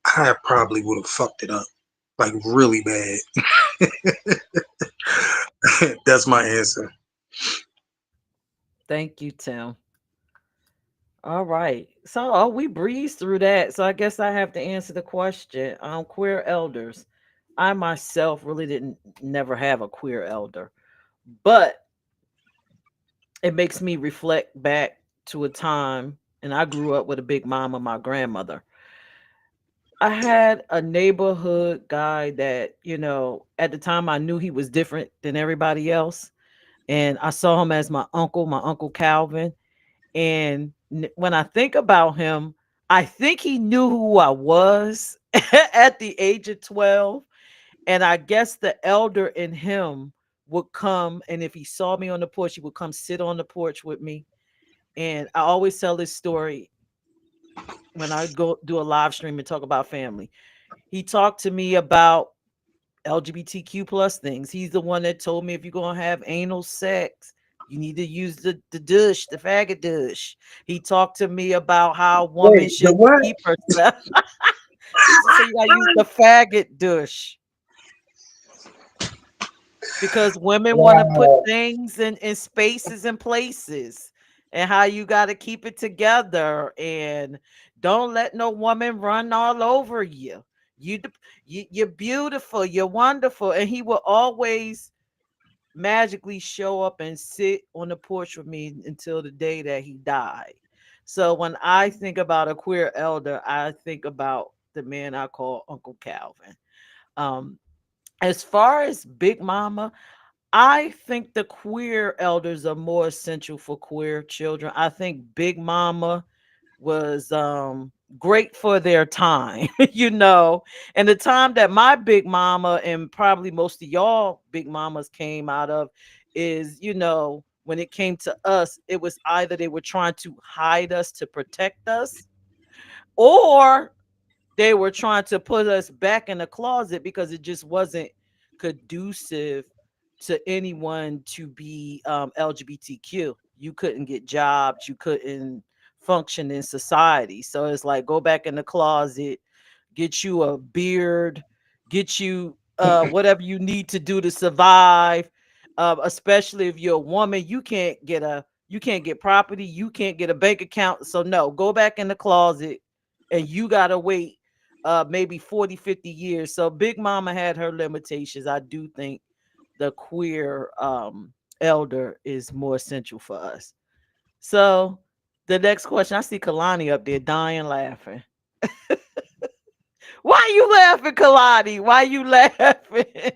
I probably would have fucked it up like really bad. That's my answer. Thank you, Tim. All right. So, oh, we breezed through that. So I guess I have to answer the question. Queer elders. I myself really didn't never have a queer elder, but it makes me reflect back to a time, and I grew up with a big mama, my grandmother. I had a neighborhood guy that, at the time I knew he was different than everybody else. And I saw him as my Uncle Calvin. And when I think about him, I think he knew who I was at the age of 12. And I guess the elder in him would come. And if he saw me on the porch, he would come sit on the porch with me. And I always tell this story when I go do a live stream and talk about family. He talked to me about LGBTQ plus things. He's the one that told me if you're gonna have anal sex, you need to use the douche, the faggot douche. He talked to me about how a woman Wait, the should what? keep herself. He said, so you gotta use the faggot douche because women want to put Wow. things in spaces and places, and how you got to keep it together, and don't let no woman run all over you. You're beautiful, you're wonderful. And he will always magically show up and sit on the porch with me until the day that he died. So when I think about a queer elder, I think about the man I call Uncle Calvin. um as far as Big Mama, I think the queer elders are more essential for queer children. I think Big Mama was great for their time, and the time that my Big Mama and probably most of y'all Big Mamas came out of is, when it came to us, it was either they were trying to hide us to protect us, or they were trying to put us back in the closet because it just wasn't conducive to anyone to be LGBTQ. You couldn't get jobs, you couldn't function in society. So it's like, go back in the closet, get you a beard, get you whatever you need to do to survive. Especially if you're a woman, you can't get property, you can't get a bank account. So no, go back in the closet, and you gotta wait maybe 40, 50 years. So Big Mama had her limitations. I do think the queer elder is more essential for us. So the next question, I see Kalani up there dying laughing. Why you laughing, Kalani? Why you laughing?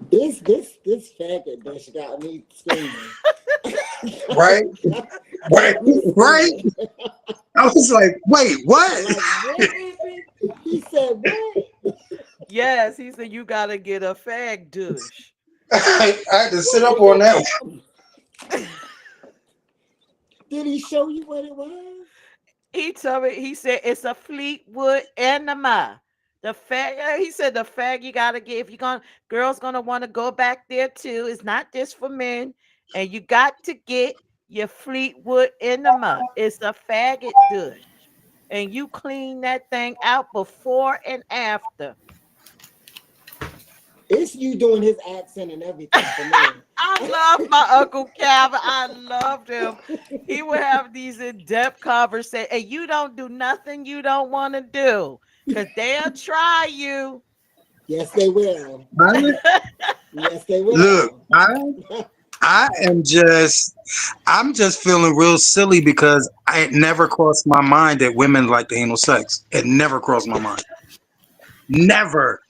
This faggot bitch got me screaming. Right? Right? Got me Right? screaming. I was like, wait, what? Like, what happened? He said, what? Yes, he said you gotta get a fag douche. I had to sit What up is on that it? Did he show you what it was? He told me, he said it's a Fleetwood enema. The fag, he said the fag you gotta get if you're gonna, girls gonna want to go back there too. It's not just for men, and you got to get your Fleetwood enema. It's a faggot douche, and you clean that thing out before and after. It's you doing his accent and everything for me. I love my Uncle Calvin. I loved him. He would have these in-depth conversations, and you don't do nothing you don't want to do, because they'll try you. Yes, they will. one. Yes, they Look, will. I am just, I'm just feeling real silly because it never crossed my mind that women like anal sex. It never crossed my mind. Never.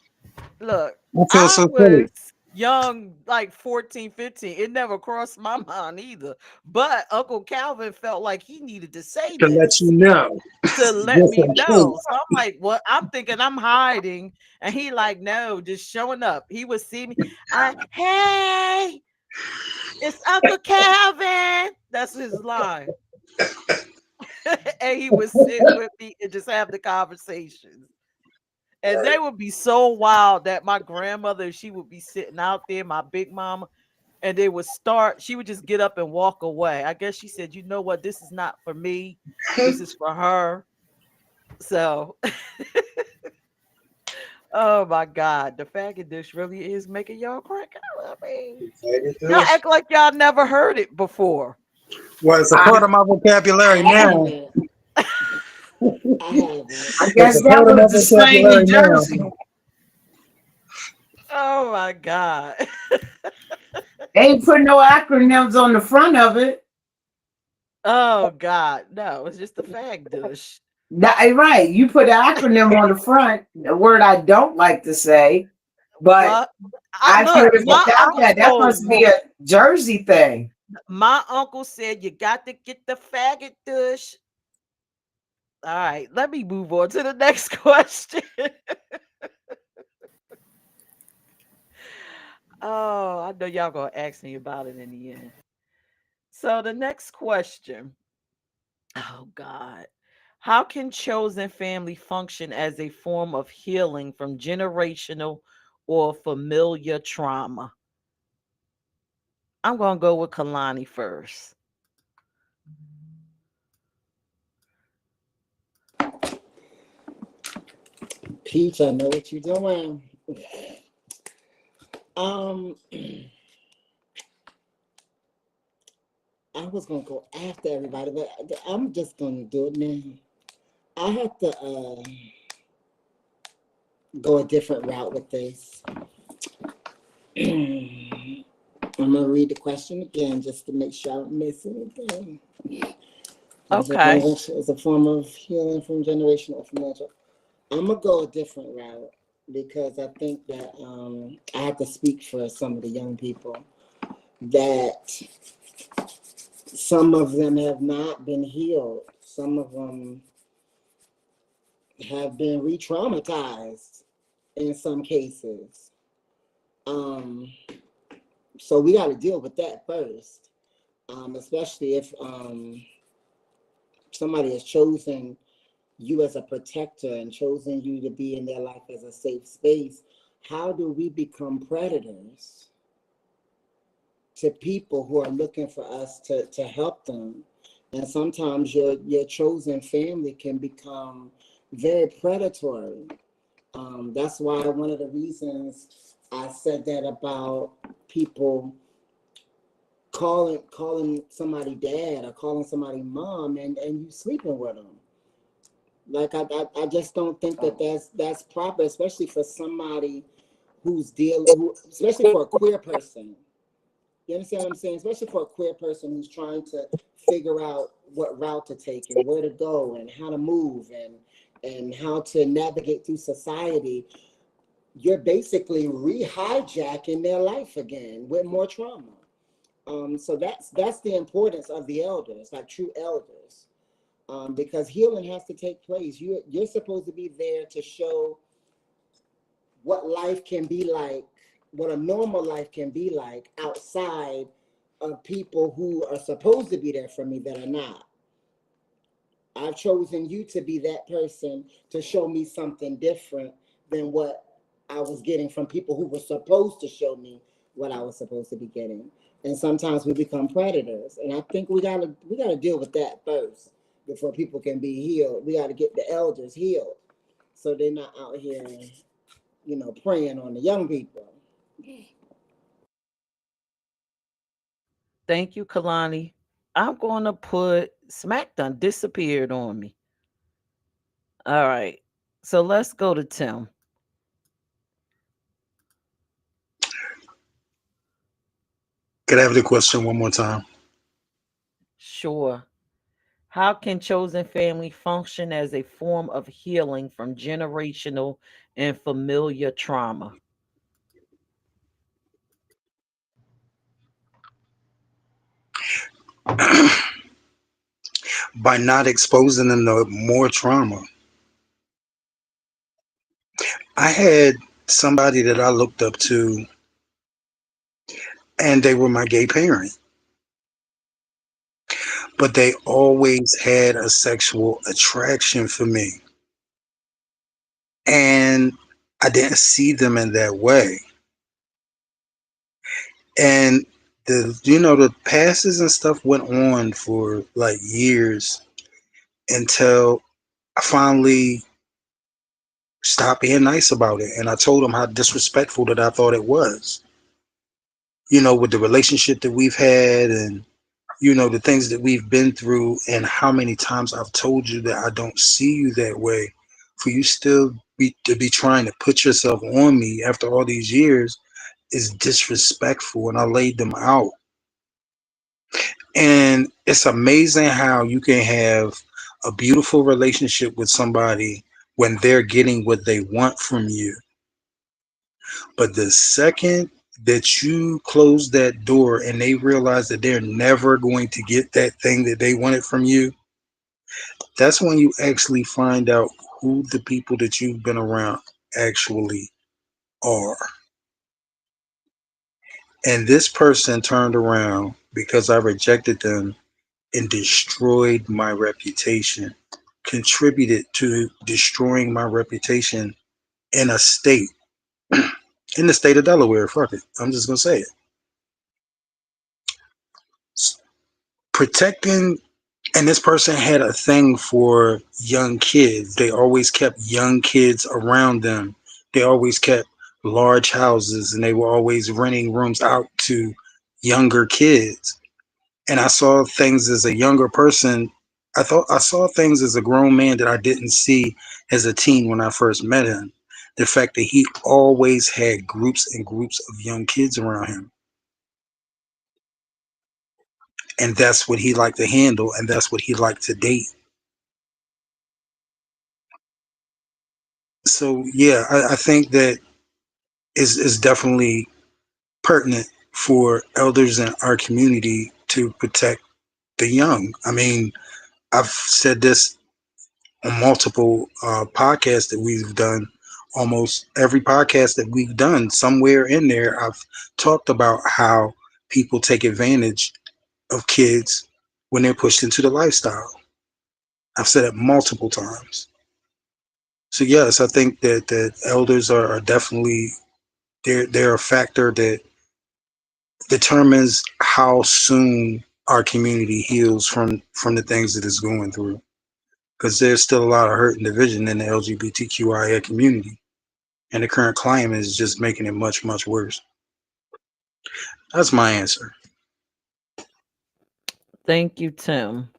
Look, I feel I so was silly young, like 14, 15. It never crossed my mind either. But Uncle Calvin felt like he needed to say to let you this know, to let just me in know. case. So I'm like, what? I'm thinking I'm hiding. And he like, no, just showing up. He would see me. Hey, it's Uncle Calvin. That's his line. And he would sit with me and just have the conversations. And they would be so wild that my grandmother, she would be sitting out there, my big mama, and they would start, she would just get up and walk away. I guess she said, you know what, this is not for me. This is for her. So, oh my God, the faggot dish really is making y'all crack up. I mean, y'all act like y'all never heard it before. Well, it's a I part of my vocabulary I now. haven't. I haven't. I It's guess a that part of was my the slang in vocabulary now. Jersey. Oh my God. They ain't put no acronyms on the front of it. Oh God. No, it's just the fag dish. Right. You put an acronym on the front, a word I don't like to say, but Well, I I've look, heard it my without uncle that. That told must me. be a Jersey thing. My uncle said you got to get the faggot dish. All right, let me move on to the next question. Oh, I know y'all gonna ask me about it in the end. So the next question. Oh God. How can chosen family function as a form of healing from generational or familiar trauma? I'm gonna go with Kalani first. Peach, I know what you're doing. Um, I was gonna go after everybody, but I'm just gonna do it now. I have to go a different route with this. I'm gonna read the question again just to make sure I don't miss anything. Okay. As a form of healing from generational or financial. I'm gonna go a different route because I think that I have to speak for some of the young people that some of them have not been healed. Some of them have been re-traumatized in some cases. Um, so we got to deal with that first, especially if somebody has chosen you as a protector and chosen you to be in their life as a safe space. How do we become predators to people who are looking for us to help them? And sometimes your chosen family can become very predatory. That's why one of the reasons I said that about people calling somebody dad or calling somebody mom and you sleeping with them. Like I just don't think that that's proper, especially for somebody especially for a queer person. You understand what I'm saying? Especially for a queer person who's trying to figure out what route to take and where to go and how to move and how to navigate through society. You're basically re-hijacking their life again with more trauma. So that's the importance of the elders, like true elders, because healing has to take place. You're supposed to be there to show what life can be like, what a normal life can be like outside of people who are supposed to be there for me that are not. I've chosen you to be that person to show me something different than what I was getting from people who were supposed to show me what I was supposed to be getting. And sometimes we become predators. And I think we gotta deal with that first before people can be healed. We gotta get the elders healed so they're not out here, preying on the young people. Thank you, Kalani. I'm going to put Smack done disappeared on me. All right. So let's go to Tim. Could I have the question one more time? Sure. How can chosen family function as a form of healing from generational and familiar trauma? By not exposing them to more trauma. I had somebody that I looked up to, and they were my gay parent, but they always had a sexual attraction for me. And I didn't see them in that way. And the passes and stuff went on for like years until I finally stopped being nice about it. And I told them how disrespectful that I thought it was, with the relationship that we've had, and the things that we've been through, and how many times I've told you that I don't see you that way, for you still to be trying to put yourself on me after all these years is disrespectful. And I laid them out. And it's amazing how you can have a beautiful relationship with somebody when they're getting what they want from you. But the second that you close that door and they realize that they're never going to get that thing that they wanted from you, that's when you actually find out who the people that you've been around actually are. And this person turned around because I rejected them and destroyed my reputation, contributed to destroying my reputation in a state, in the state of Delaware. Fuck it. I'm just going to say it. Protecting, and this person had a thing for young kids. They always kept young kids around them. They always kept large houses, and they were always renting rooms out to younger kids. And I saw things as a younger person. I saw things as a grown man that I didn't see as a teen when I first met him. The fact that he always had groups and groups of young kids around him. And that's what he liked to handle, and that's what he liked to date. So yeah, I think that is definitely pertinent for elders in our community to protect the young. I mean, I've said this on multiple podcasts that we've done. Almost every podcast that we've done, somewhere in there, I've talked about how people take advantage of kids when they're pushed into the lifestyle. I've said it multiple times. So yes, I think that elders are definitely they're a factor that determines how soon our community heals from the things that it's going through. Because there's still a lot of hurt and division in the LGBTQIA community, and the current climate is just making it much, much worse. That's my answer. Thank you, Tim.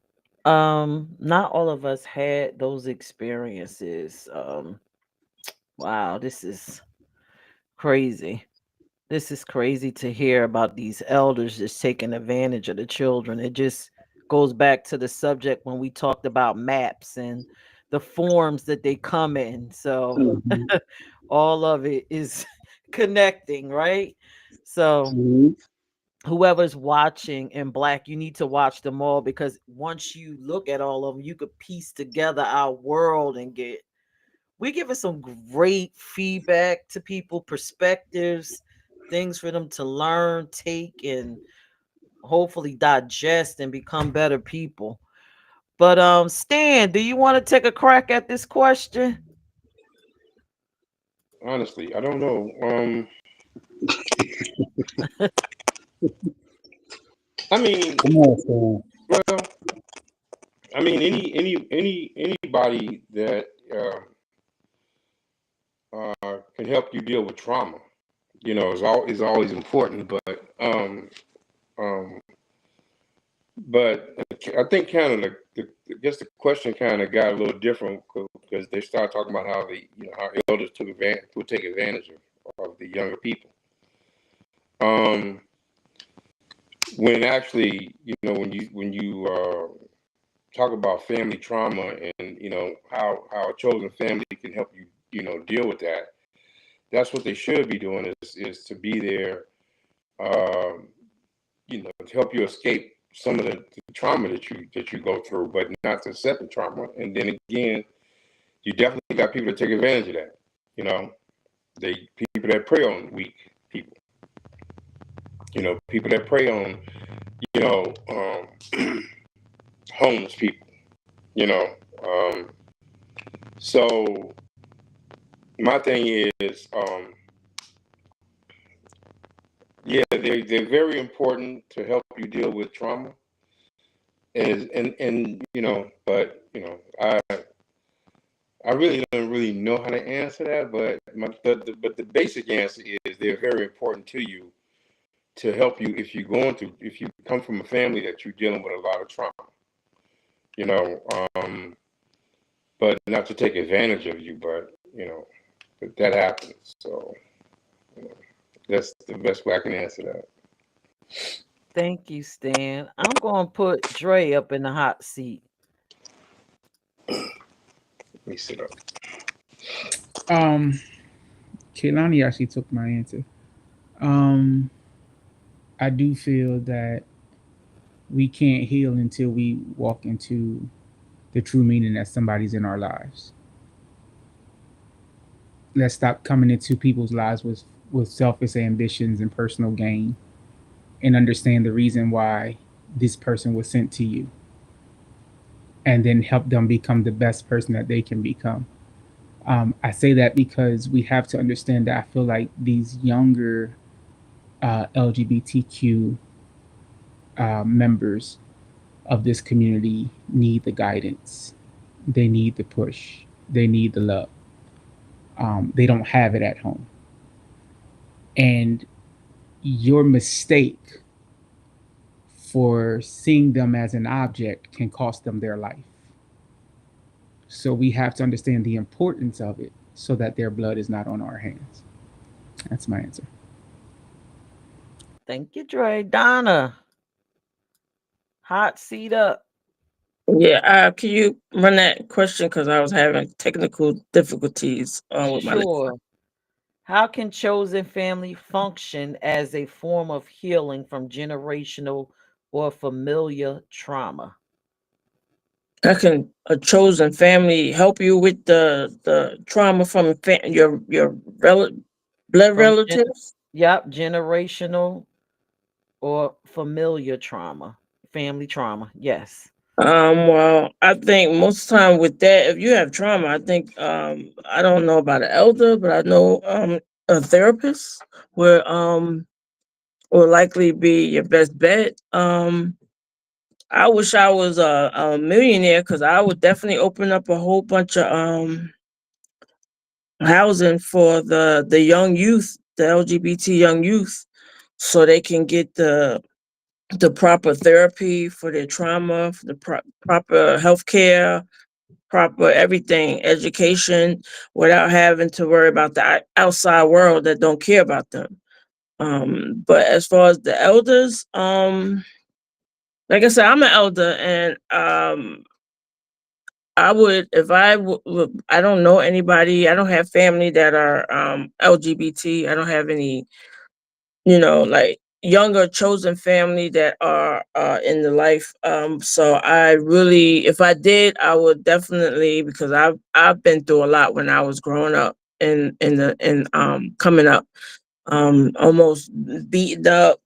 Not all of us had those experiences. Wow, this is crazy. This is crazy to hear about these elders just taking advantage of the children. It just goes back to the subject when we talked about maps and the forms that they come in. So Mhm. all of it is connecting, right? So Mhm. whoever's watching in Black, you need to watch them all, because once you look at all of them, you could piece together our world and get we giving some great feedback to people, perspectives, things for them to learn, take, and hopefully digest and become better people. But Stan, do you want to take a crack at this question? Honestly, I don't know. I mean, Come on, Sam. well, I mean, anybody that can help you deal with trauma, is always important. Um, but I think kind of I guess the question kind of got a little different because they started talking about how how elders would take advantage of the younger people. Um, when actually, when you talk about family trauma and how a chosen family can help you deal with that. That's what they should be doing is to be there, to help you escape some of the trauma that you go through, but not to accept the trauma. And then again, you definitely got people that take advantage of that. You know, they people that prey on weak people. People that prey on you know homeless people. You know, um, so my thing is, yeah, they're very important to help you deal with trauma, and but I really don't really know how to answer that, but but the basic answer is they're very important to you to help you if you come from a family that you're dealing with a lot of trauma, you know, um, but not to take advantage of you, but but that happens. So you know, that's the best way I can answer that. Thank you, Stan. I'm going to put Dre up in the hot seat. Let me sit up. Um, Kehlani actually took my answer. Um, I do feel that we can't heal until we walk into the true meaning that somebody's in our lives. Let's stop coming into people's lives with selfish ambitions and personal gain, and understand the reason why this person was sent to you, and then help them become the best person that they can become. I say that because we have to understand that I feel like these younger LGBTQ members of this community need the guidance. They need the push. They need the love. They don't have it at home. And your mistake for seeing them as an object can cost them their life. So we have to understand the importance of it so that their blood is not on our hands. That's my answer. Thank you, Dre. Donna, hot seat up. Yeah, can you run that question because I was having technical difficulties with my list. Sure. How can chosen family function as a form of healing from generational or familiar trauma? How can a chosen family help you with the trauma from your blood From relatives? yep, generational or familiar trauma, family trauma. Yes. Well, I think most of the time with that, if you have trauma, I think I don't know about an elder, but I know a therapist will likely be your best bet. I wish I was a millionaire because I would definitely open up a whole bunch of housing for the young youth, the LGBT young youth, so they can get the proper therapy for their trauma, for the proper health care, proper everything, education, without having to worry about the outside world that don't care about them. But as far as the elders, like I said, I'm an elder, and I would, if I don't know anybody, I don't have family that are LGBT. I don't have any, like younger chosen family that are in the life. So I really, if I did, I would definitely, because I've been through a lot when I was growing up and coming up, almost beaten up,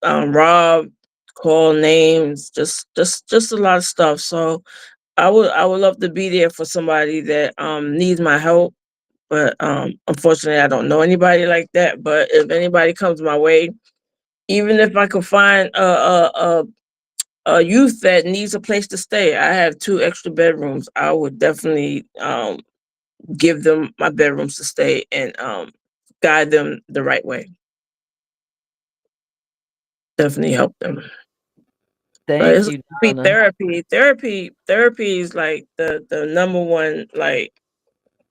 robbed, called names, just a lot of stuff. So I would love to be there for somebody that needs my help. But unfortunately, I don't know anybody like that. But if anybody comes my way, even if I could find a youth that needs a place to stay, I have 2 extra bedrooms. I would definitely give them my bedrooms to stay and guide them the right way. Definitely help them. But Thank it's you, be Donna. therapy. Therapy is like the number one, like,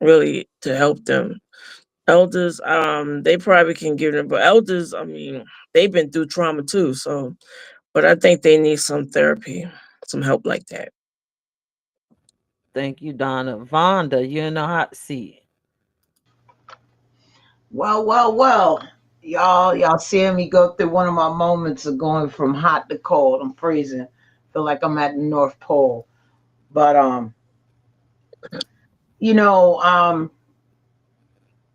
really to help them. Elders, they probably can give them, but elders, I mean, they've been through trauma too. So, but I think they need some therapy, some help like that. Thank you, Donna. Vonda, you're in the hot seat. Well. Y'all seeing me go through one of my moments of going from hot to cold. I'm freezing. Feel like I'm at the North Pole. But you know,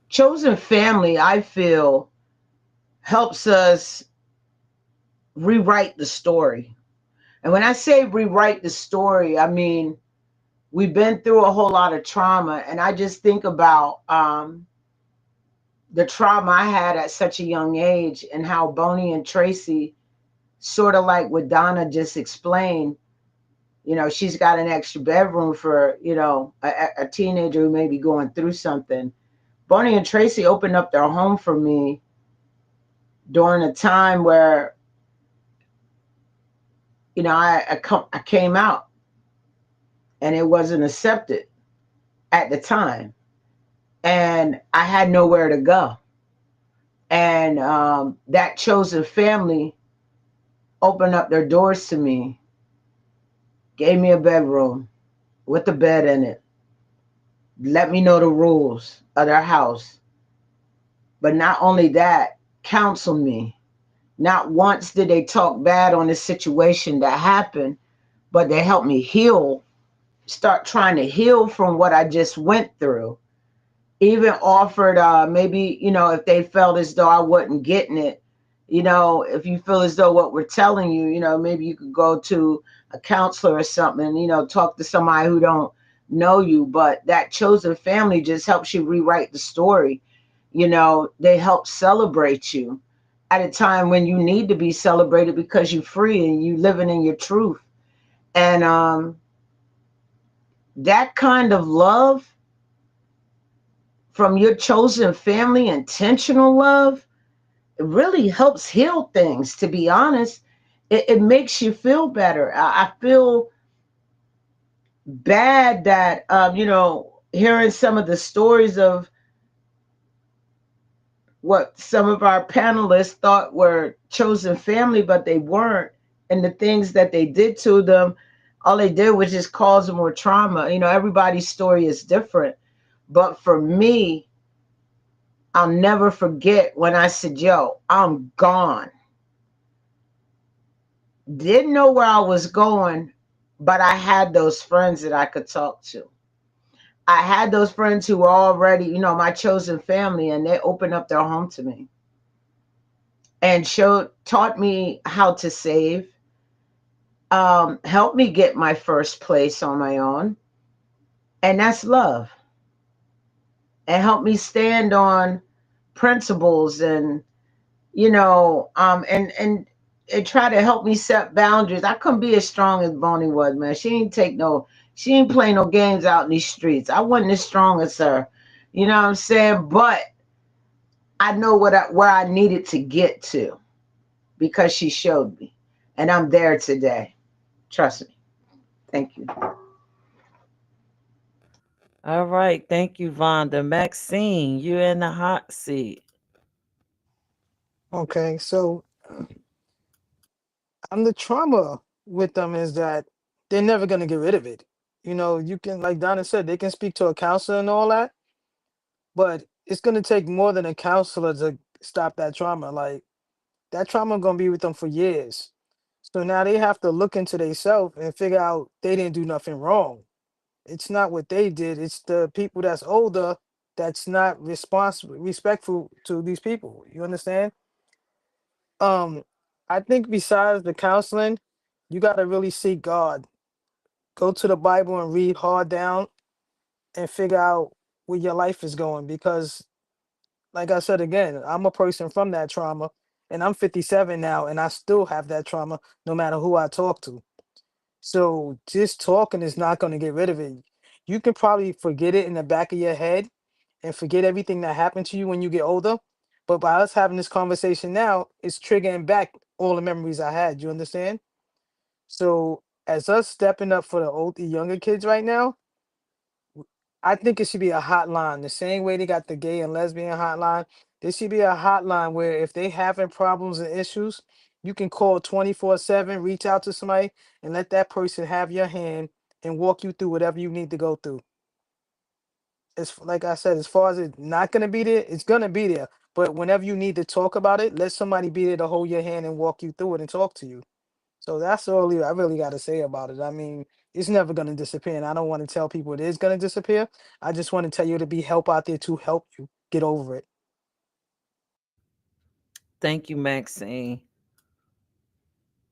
chosen family, I feel, helps us rewrite the story. And when I say rewrite the story, I mean we've been through a whole lot of trauma, and I just think about the trauma I had at such a young age, and how Bonnie and Tracy, sort of like what Donna just explained, she's got an extra bedroom for, a teenager who may be going through something. Bonnie and Tracy opened up their home for me during a time where, I came out and it wasn't accepted at the time. And I had nowhere to go. And that chosen family opened up their doors to me, gave me a bedroom with a bed in it, let me know the rules of their house. But not only that, counsel me. Not once did they talk bad on the situation that happened, but they helped me heal, start trying to heal from what I just went through. Even offered, maybe, if they felt as though I wasn't getting it, if you feel as though what we're telling you, maybe you could go to a counselor or something, talk to somebody who don't know you. But that chosen family just helps you rewrite the story. They help celebrate you at a time when you need to be celebrated because you're free and you living in your truth. And that kind of love from your chosen family, intentional love, it really helps heal things, to be honest. It makes you feel better. I feel bad that, hearing some of the stories of what some of our panelists thought were chosen family, but they weren't. And the things that they did to them, all they did was just cause more trauma. Everybody's story is different. But for me, I'll never forget when I said, yo, I'm gone. Didn't know where I was going, but I had those friends that I could talk to. I had those friends who were already, my chosen family, and they opened up their home to me and taught me how to save, helped me get my first place on my own. And that's love. And helped me stand on principles, and and try to help me set boundaries. I couldn't be as strong as Bonnie was, man. She ain't play no games out in these streets. I wasn't as strong as her. You know what I'm saying? But I know where I needed to get to because she showed me. And I'm there today. Trust me. Thank you. All right. Thank you, Vonda. Maxine, you're in the hot seat. Okay, so the trauma with them is that they're never gonna get rid of it. You can, like Donna said, they can speak to a counselor and all that, but it's gonna take more than a counselor to stop that trauma. Like that trauma gonna be with them for years. So now they have to look into themselves and figure out they didn't do nothing wrong. It's not what they did. It's the people that's older that's not responsible, respectful to these people. You understand? Um, I think besides the counseling, you got to really seek God. Go to the Bible and read hard down and figure out where your life is going. Because, like I said again, I'm a person from that trauma, and I'm 57 now, and I still have that trauma no matter who I talk to. So just talking is not going to get rid of it. You can probably forget it in the back of your head and forget everything that happened to you when you get older. But by us having this conversation now, it's triggering back all the memories I had. You understand? So as us stepping up for the younger kids right now, I think it should be a hotline. The same way they got the gay and lesbian hotline, there should be a hotline where if they having problems and issues, you can call 24/7, reach out to somebody and let that person have your hand and walk you through whatever you need to go through. It's like I said, as far as it's not gonna be there, it's gonna be there. But whenever you need to talk about it, let somebody be there to hold your hand and walk you through it and talk to you. So that's all I really got to say about it. I mean, it's never going to disappear. And I don't want to tell people it is going to disappear. I just want to tell you to be help out there to help you get over it. Thank you, Maxine.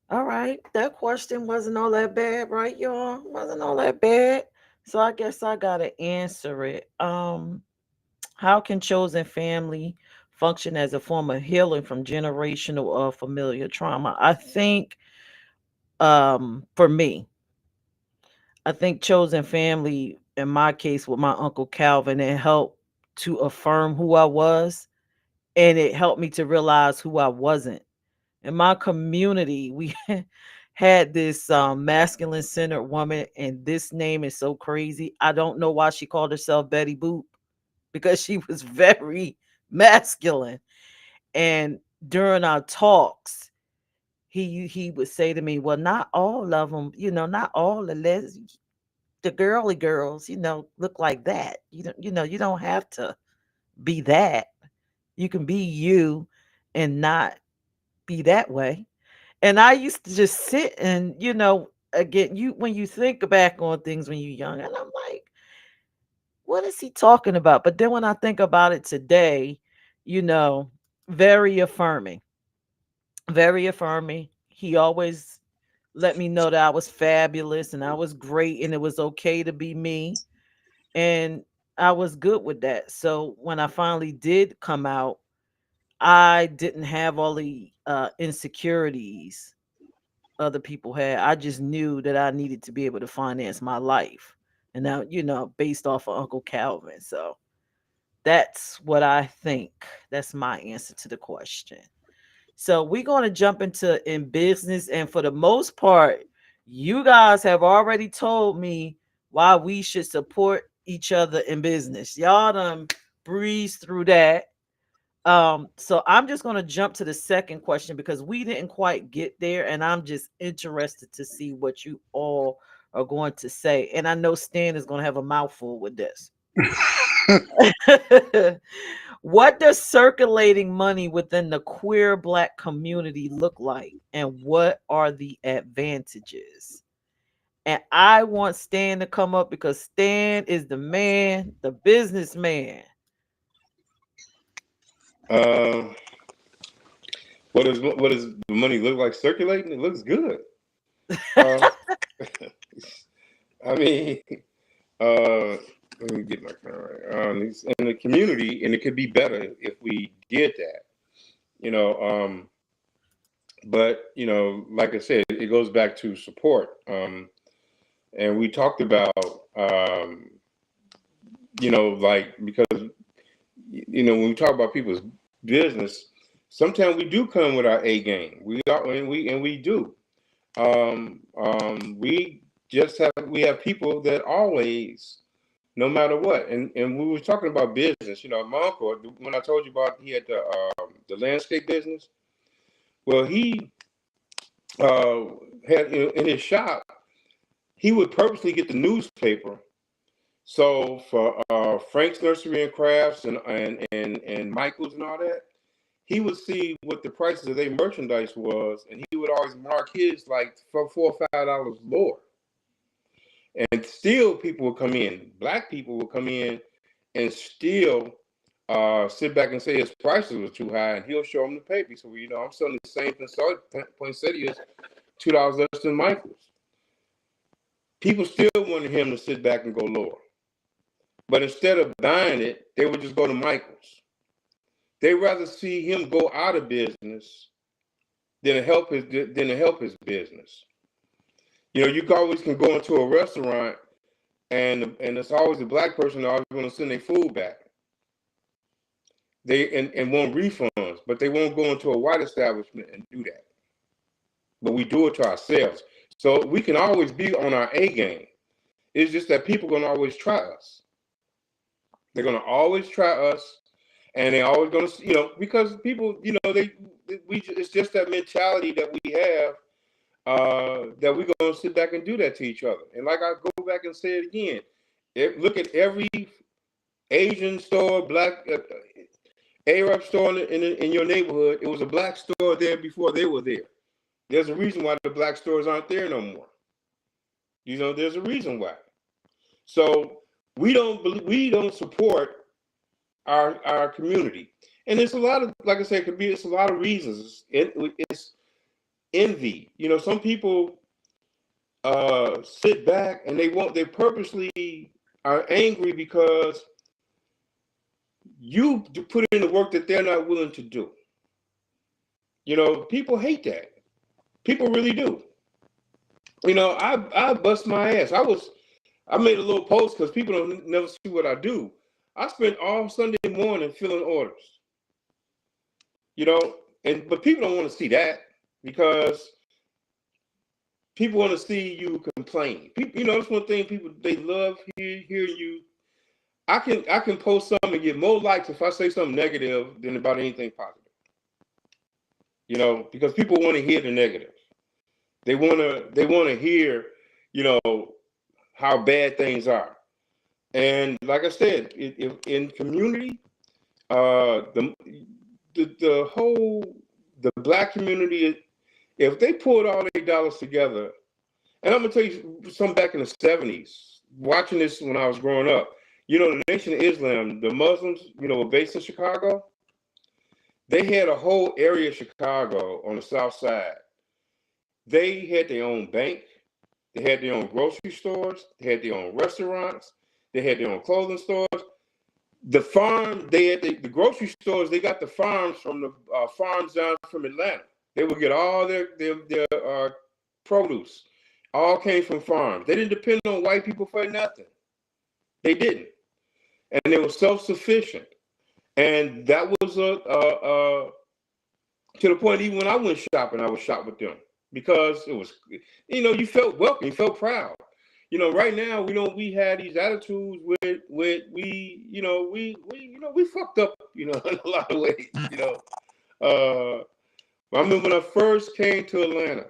All right, that question wasn't all that bad, right, y'all? Wasn't all that bad. So I guess I gotta answer it. How can chosen family function as a form of healing from generational or familiar trauma? I think, for me, I think chosen family, in my case with my uncle Calvin, it helped to affirm who I was, and it helped me to realize who I wasn't. In my community, we had this masculine centered woman, and this name is so crazy. I don't know why she called herself Betty Boop, because she was very masculine. And during our talks, he would say to me, "Well, not all of them, not all the girly girls, look like that. You don't have to be that. You can be you and not be that way." And I used to just sit and, again, when you think back on things when you're young, and I'm like, what is he talking about? But then when I think about it today, you know, very affirming, very affirming. He always let me know that I was fabulous and I was great and it was okay to be me. And I was good with that. So when I finally did come out, I didn't have all the insecurities other people had. I just knew that I needed to be able to finance my life. And now, based off of Uncle Calvin. So that's what I think. That's my answer to the question. So we're going to jump into in business. And for the most part, you guys have already told me why we should support each other in business. Y'all done breeze through that. So I'm just going to jump to the second question because we didn't quite get there, and I'm just interested to see what you all are going to say. And I know Stan is going to have a mouthful with this. What does circulating money within the queer Black community look like, and what are the advantages? And I want Stan to come up because Stan is the man, the businessman. Um, what does the money look like circulating? It looks good. Uh, I mean, let me get my camera right. It's in the community, and it could be better if we did that. You know, but like I said, it goes back to support. And we talked about, like because when we talk about people's business, sometimes we do come with our A game. We are, and we do. We have people that always, no matter what, and we were talking about business. My uncle, when I told you about he had the landscape business. Well, he had in his shop, he would purposely get the newspaper. So for Frank's Nursery and Crafts and Michael's and all that, he would see what the prices of their merchandise was, and he would always mark his like for $4 or $5 lower. And still, people would come in. Black people would come in and still sit back and say his prices were too high, and he'll show them the paper. So I'm selling the same poinsettias $2 less than Michael's. People still wanted him to sit back and go lower. But instead of buying it, they would just go to Michael's. They'd rather see him go out of business than to help his business. You always can go into a restaurant and it's always a Black person always going to send their food back. They and want refunds, but they won't go into a white establishment and do that. But we do it to ourselves. So we can always be on our A game. It's just that people are going to always try us. They're going to always try us, and they're always going to, because people, it's just that mentality that we have that we're going to sit back and do that to each other. And like I go back and say it again, look at every Asian store, black Arab store in your neighborhood. It was a black store there before they were there. There's a reason why the black stores aren't there no more. You know, there's a reason why. So we don't support our community, and it's a lot of, like I said, it's a lot of reasons. It's envy. You know, some people sit back and they purposely are angry because you put in the work that they're not willing to do. You know, people hate that. People really do. You know, I bust my ass. I made a little post because people don't never see what I do. I spent all Sunday morning filling orders. You know, but people don't want to see that because people want to see you complain. People, you know, that's one thing they love hearing you. I can post something and get more likes if I say something negative than about anything positive. You know, because people want to hear the negative. They want to hear, you know, how bad things are. And like I said, in community, the black community, if they pulled all their dollars together, and I'm gonna tell you something back in the 70s, watching this when I was growing up, you know, the Nation of Islam, the Muslims, you know, were based in Chicago. They had a whole area of Chicago on the south side. They had their own bank. They had their own grocery stores. They had their own restaurants. They had their own clothing stores. The farm, they had the grocery stores. They got the farms from the farms down from Atlanta. They would get all their produce. All came from farms. They didn't depend on white people for nothing. They didn't, and they were self-sufficient. And that was to the point even when I went shopping, I was shopped with them because it was, you know, you felt welcome, you felt proud. You know, right now we had these attitudes with we fucked up, you know, in a lot of ways. You know, I remember when I first came to Atlanta,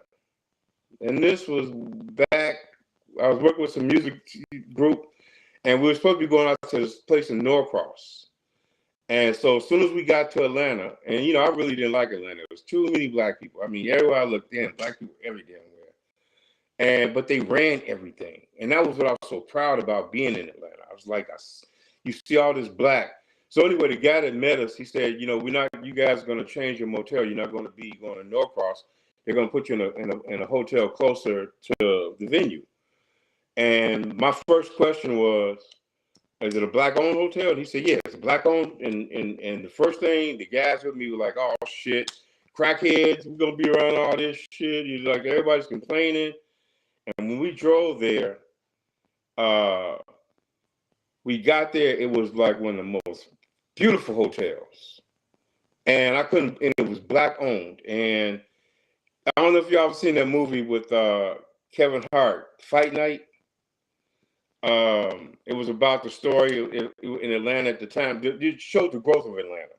and this was back. I was working with some music group, and we were supposed to be going out to this place in Norcross. And so as soon as we got to Atlanta, and you know, I really didn't like Atlanta. There was too many black people. I mean, everywhere I looked in, black people every damn where. But they ran everything, and that was what I was so proud about being in Atlanta. I was like, you see all this black. So anyway, the guy that met us, he said, you know, you guys are going to change your motel. You're not going to be going to Norcross. They're going to put you in a hotel closer to the venue. And my first question was, is it a black-owned hotel? And he said, yeah, it's a black-owned. And the first thing, the guys with me were like, oh, shit, crackheads, we're going to be around all this shit. He's like, everybody's complaining. And when we drove there, we got there, it was like one of the most beautiful hotels. And it was black-owned. And I don't know if y'all have seen that movie with Kevin Hart, Fight Night. It was about the story in Atlanta at the time. It showed the growth of Atlanta.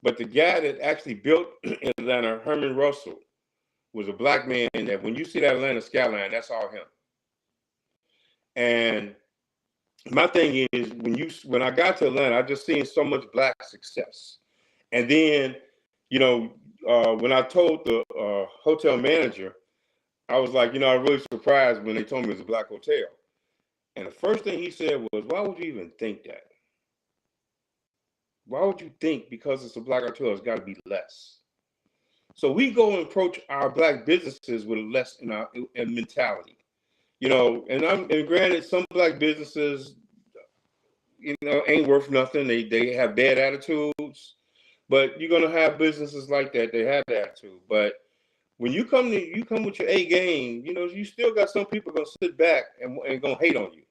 But the guy that actually built Atlanta, Herman Russell, was a black man that when you see that Atlanta skyline, that's all him. And my thing is, when I got to Atlanta, I just seen so much black success. And then, you know, when I told the hotel manager, I was like, you know, I was really surprised when they told me it was a black hotel. And the first thing he said was, why would you even think that? Why would you think because it's a black hotel, it's got to be less? So we go and approach our black businesses with less in our mentality, you know. And granted, some black businesses, you know, ain't worth nothing. They have bad attitudes, but you're gonna have businesses like that. They have the attitude, but when you come with your A game, you know, you still got some people gonna sit back and gonna hate on you.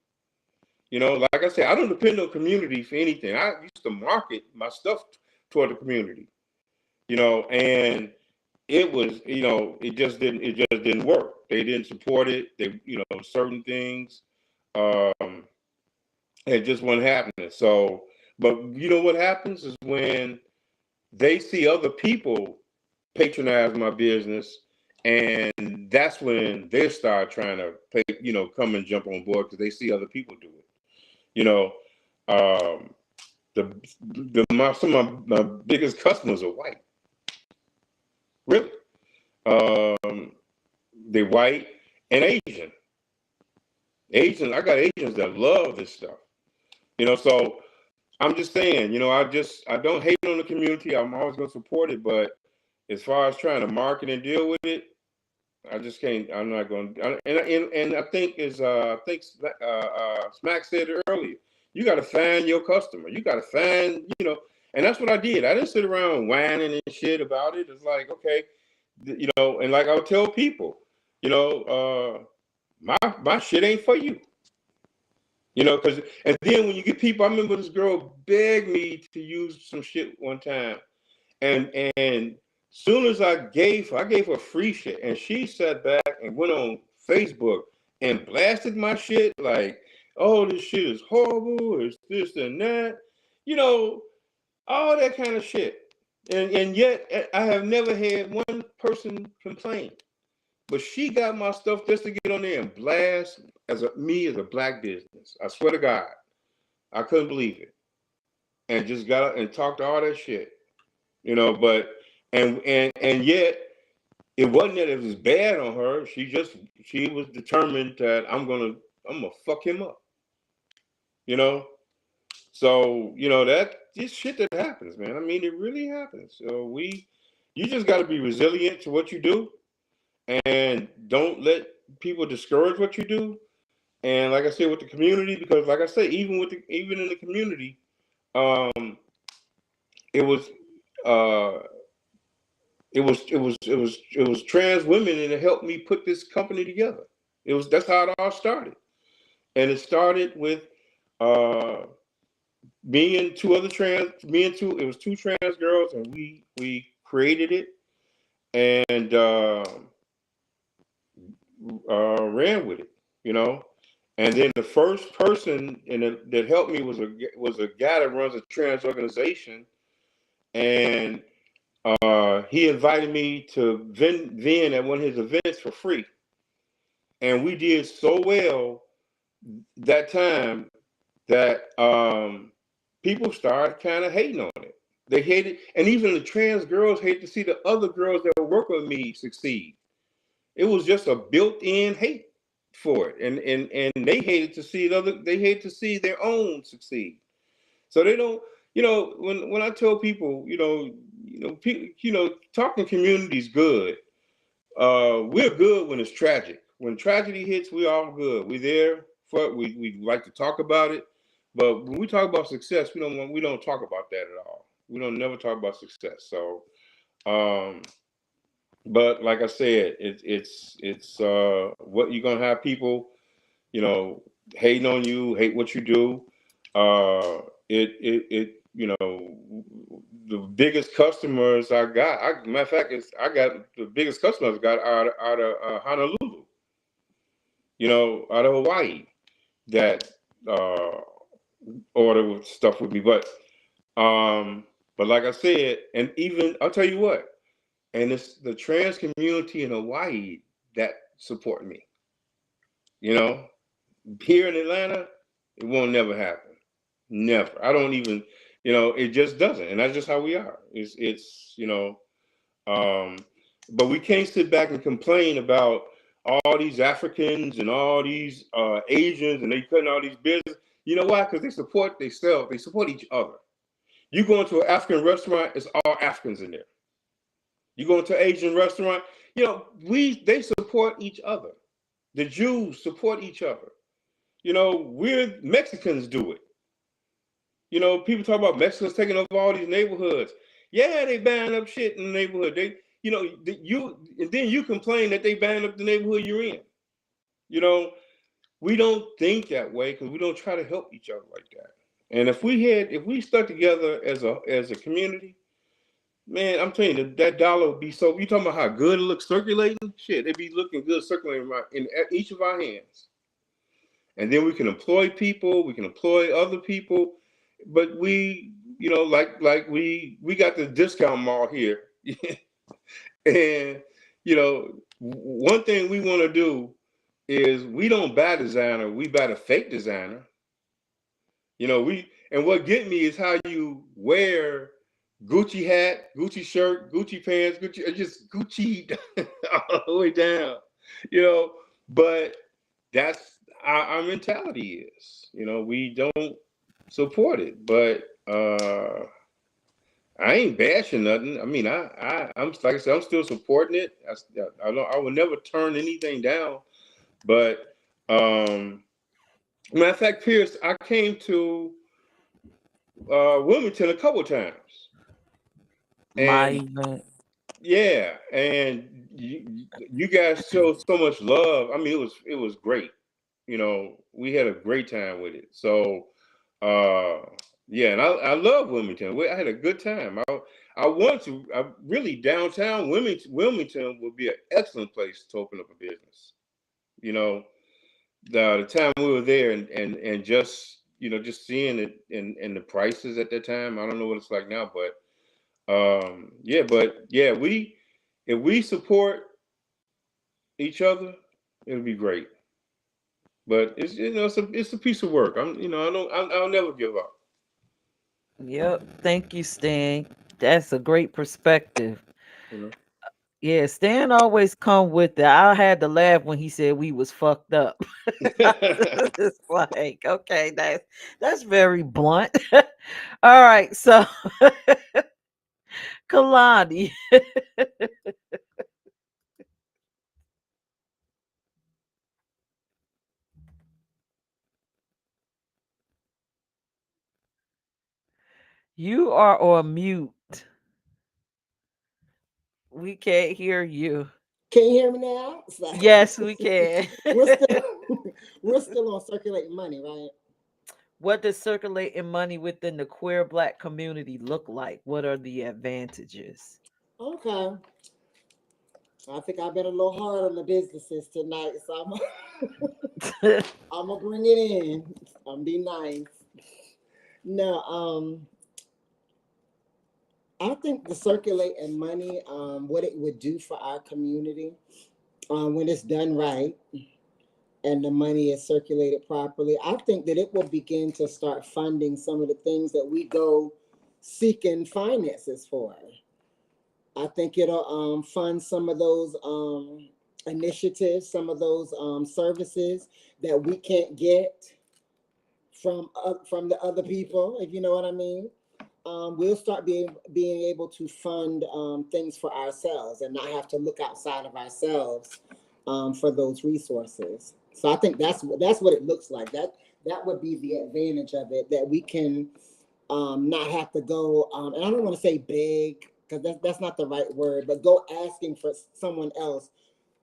You know, like I said, I don't depend on community for anything. I used to market my stuff toward the community, you know, and it was, you know, it just didn't work. They didn't support it. They, you know, certain things, it just wasn't happening. So, but you know what happens is when they see other people patronize my business And that's when they start trying to pay, come and jump on board because they see other people do it. Um, some of my biggest customers are white. Really. They're white and Asian. I got Asians that love this stuff. So I'm just saying, I don't hate on the community. I'm always going to support it. But as far as trying to market and deal with it, I just can't. I'm not going to. And I think Smack said it earlier. You got to find your customer. You got to find, and that's what I did. I didn't sit around whining and shit about it. It's like, okay, and like I would tell people, my shit ain't for you. Because, and then when you get people, I remember this girl begged me to use some shit one time. And soon as I gave her free shit, and she sat back and went on Facebook and blasted my shit like, oh, this shit is horrible, it's this and that, all that kind of shit. And yet I have never had one person complain. But she got my stuff just to get on there and blast me as a black business. I swear to God, I couldn't believe it. And just got up and talked all that shit, But and yet it wasn't that it was bad on her. She was determined that I'm gonna fuck him up, So that this shit that happens, man. I mean, it really happens. So you just got to be resilient to what you do. And don't let people discourage what you do. And like I said, with the community, because like I say, even in the community, it was trans women, and it helped me put this company together. That's how it all started, and it started with it was two trans girls, and we created it, and ran with it, And then the first person that helped me was a guy that runs a trans organization, and he invited me to vend at one of his events for free, and we did so well that time that people started kind of hating on it. They hated, and even the trans girls hate to see the other girls that were working with me succeed. It was just a built-in hate for it, and they hated to see they hate to see their own succeed. So they don't, when I tell people, talking community is good. We're good when it's tragic. When tragedy hits, we all good. We're there for it. We like to talk about it, but when we talk about success, we don't talk about that at all. We don't never talk about success. So, but like I said, it's what you're gonna have people, hating on you, hate what you do. The biggest customers I got. Matter of fact, I got the biggest customers I got out of Honolulu. Out of Hawaii, that order stuff with me. But like I said, and even I'll tell you what. And it's the trans community in Hawaii that support me. Here in Atlanta, it won't never happen. Never. I don't even, it just doesn't. And that's just how we are. But we can't sit back and complain about all these Africans and all these Asians, and they cutting all these business. You know why? Because they support themselves. They support each other. You go into an African restaurant, it's all Africans in there. You go into an Asian restaurant, they support each other. The Jews support each other. We're Mexicans do it. People talk about Mexicans taking over all these neighborhoods. Yeah, they buying up shit in the neighborhood. And then you complain that they buying up the neighborhood you're in. We don't think that way because we don't try to help each other like that. And if we stuck together as a community, man, I'm telling you, that dollar would be so. You talking about how good it looks circulating? Shit, it'd be looking good circulating in each of our hands. And then we can employ people. We can employ other people. But we, like we got the discount mall here, and one thing we want to do is we don't buy designer, we buy the fake designer. And what get me is how you wear Gucci hat, Gucci shirt, Gucci pants, Gucci, just Gucci all the way down, you know. But that's our mentality is, we don't support it. But I ain't bashing nothing. I mean, I'm like I said, I'm still supporting it. I will never turn anything down. But matter of fact, Peirrce, I came to Wilmington a couple times, My and event. yeah, and you guys showed so much love. I mean, it was great. We had a great time with it. So, uh, yeah, and I love Wilmington. I had a good time. I want to. Really downtown Wilmington would be an excellent place to open up a business. You know, the time we were there and just just seeing it and the prices at that time. I don't know what it's like now, but we if we support each other, it'll be great. But it's a piece of work. I'll never give up. Yep. Thank you, Stan. That's a great perspective. You Yeah, Stan always come with it. I had to laugh when he said we was fucked up. know. It's like, okay, that's very blunt. All right, so Kalani, you are on mute. We can't hear you. Can you hear me now? It's like, Yes, we can. we're still we're still on circulating money, right? What does circulating money within the queer black community look like? What are the advantages? Okay. I think I've been a little hard on the businesses tonight, so I'm gonna bring it in. I'm be nice. No, I think the circulating money, what it would do for our community, when it's done right and the money is circulated properly, I think that it will begin to start funding some of the things that we go seeking finances for. I think it'll fund some of those initiatives, some of those services that we can't get from the other people, if you know what I mean. We'll start being able to fund things for ourselves and not have to look outside of ourselves for those resources. So I think that's what it looks like. That would be the advantage of it, that we can not have to go, and I don't want to say beg because that's not the right word, but go asking for someone else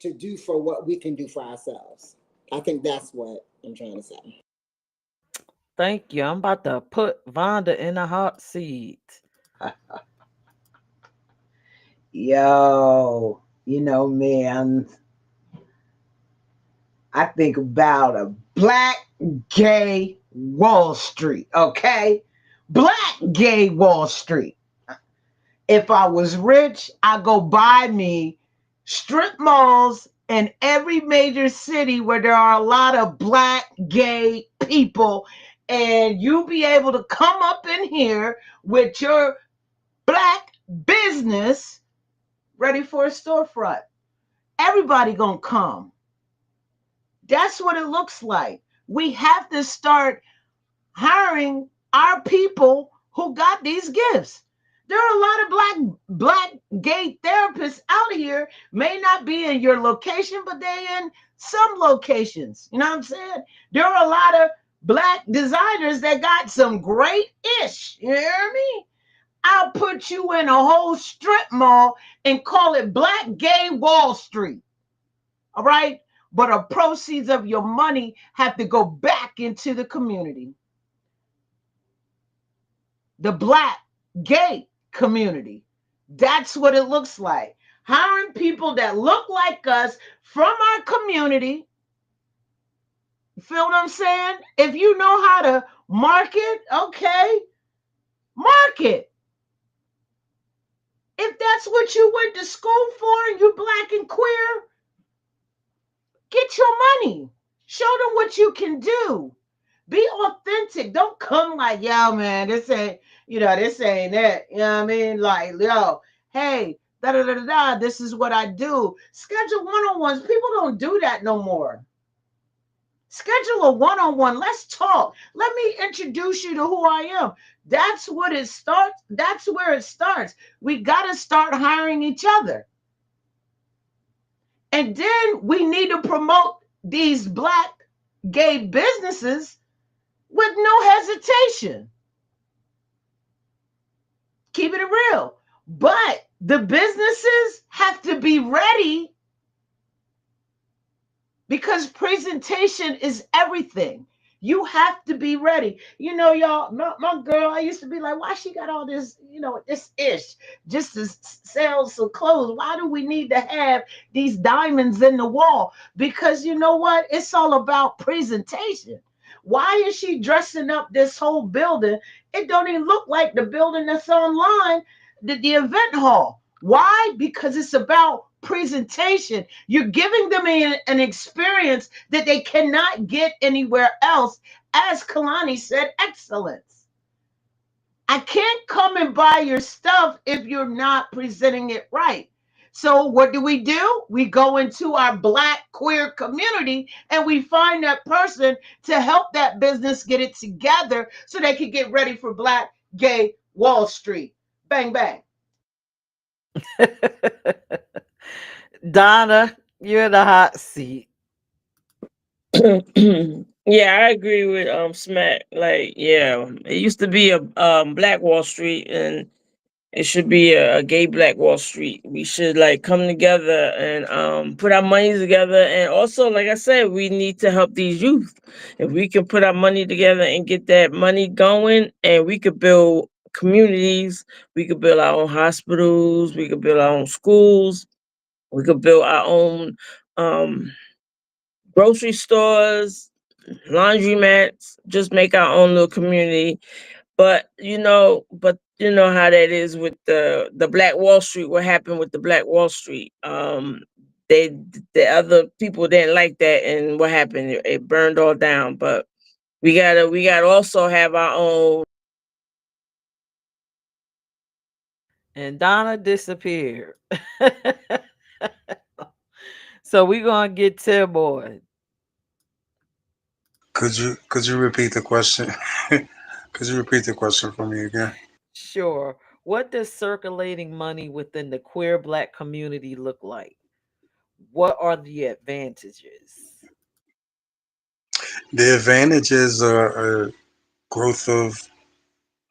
to do for what we can do for ourselves. I think that's what I'm trying to say. Thank you. I'm about to put Vonda in a hot seat. Yo, man, I think about a black gay Wall Street, okay? Black gay Wall Street. If I was rich, I'd go buy me strip malls in every major city where there are a lot of black gay people, and you be able to come up in here with your black business ready for a storefront. Everybody gonna come. That's what it looks like. We have to start hiring our people who got these gifts. There are a lot of black gay therapists out here, may not be in your location, but they in some locations. You know what I'm saying? There are a lot of black designers that got some great ish. You hear me? I'll put you in a whole strip mall and call it Black Gay Wall Street. All right? But the proceeds of your money have to go back into the community. The black gay community. That's what it looks like. Hiring people that look like us from our community. Feel what I'm saying? If you know how to market, okay, market. If that's what you went to school for and you're black and queer, get your money. Show them what you can do. Be authentic. Don't come like, yo, man, this ain't, this ain't it. You know what I mean? Like, yo, hey, da da da da da, this is what I do. Schedule one-on-ones. People don't do that no more. Schedule a one-on-one. Let's talk. Let me introduce you to who I am. That's what it starts. That's where it starts. We got to start hiring each other. And then we need to promote these black gay businesses with no hesitation. Keep it real. But the businesses have to be ready because presentation is everything. You have to be ready. Y'all, my girl, I used to be like, why she got all this, this ish just to sell some clothes? Why do we need to have these diamonds in the wall? Because you know what? It's all about presentation. Why is she dressing up this whole building? It don't even look like the building that's online, the event hall. Why? Because it's about presentation. You're giving them an experience that they cannot get anywhere else. As Kalani said, excellence. I can't come and buy your stuff if you're not presenting it right. So what do? We go into our black queer community and we find that person to help that business get it together so they can get ready for Black Gay Wall Street. Bang, bang. Donna, you're in the hot seat. Yeah, I agree with Smack. Like, yeah, it used to be a Black Wall Street, and it should be a gay Black Wall Street. We should like come together and put our money together, and also, like I said, we need to help these youth. If we can put our money together and get that money going, and we could build communities, we could build our own hospitals, we could build our own schools, we could build our own um grocery stores, laundromats, just make our own little community. But you know how that is with the Black Wall Street. What happened with the Black Wall Street? They the other people didn't like that, and what happened? It burned all down. But we gotta also have our own. And Donna disappeared. So we're gonna get Tim Boy. Could you repeat the question? Could you repeat the question for me again? Sure. What does circulating money within the queer black community look like? What are the advantages? The advantages are growth of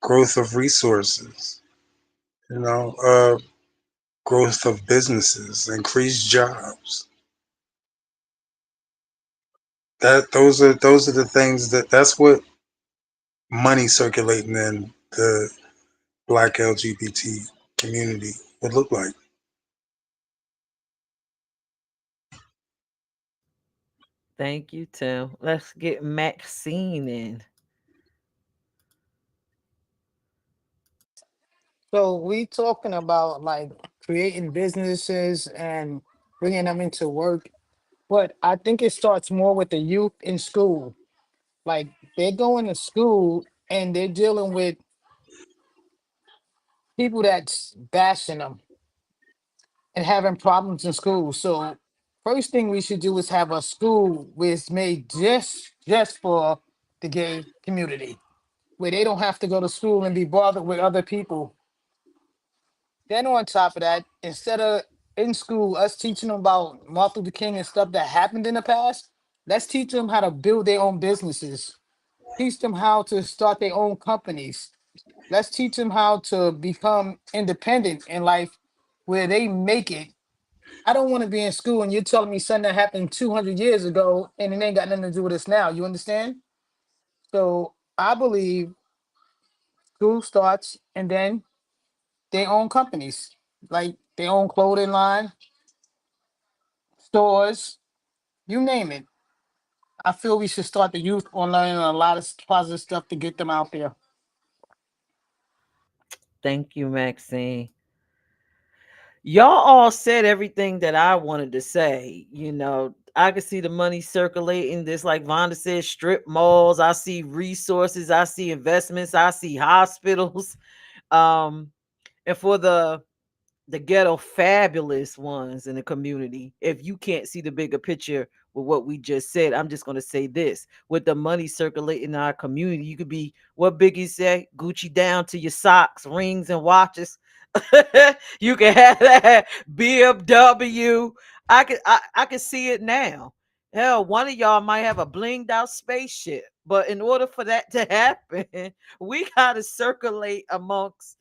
growth of resources. You know, growth of businesses, increased jobs. Those are the things that's what money circulating in the Black LGBT community would look like. Thank you, Tim. Let's get Maxine in. So we talking about like creating businesses and bringing them into work, but I think it starts more with the youth in school. Like they're going to school and they're dealing with people that's bashing them and having problems in school. So first thing we should do is have a school where it's made just for the gay community, where they don't have to go to school and be bothered with other people. Then on top of that, instead of in school us teaching them about Martin Luther King and stuff that happened in the past, let's teach them how to build their own businesses. Teach them how to start their own companies. Let's teach them how to become independent in life where they make it. I don't want to be in school and you're telling me something that happened 200 years ago and it ain't got nothing to do with us now. You understand? So I believe school starts and then they own companies, like they own clothing line, stores, you name it. I feel we should start the youth on learning a lot of positive stuff to get them out there. Thank you, Maxine. Y'all all said everything that I wanted to say. I could see the money circulating. This, like Vonda said, strip malls. I see resources. I see investments. I see hospitals. Um, and for the ghetto fabulous ones in the community, if you can't see the bigger picture with what we just said, I'm just going to say this: with the money circulating in our community, you could be, what Biggie say, Gucci down to your socks, rings, and watches. You can have that BMW. I can see it now. Hell, one of y'all might have a blinged out spaceship, but in order for that to happen, we got to circulate amongst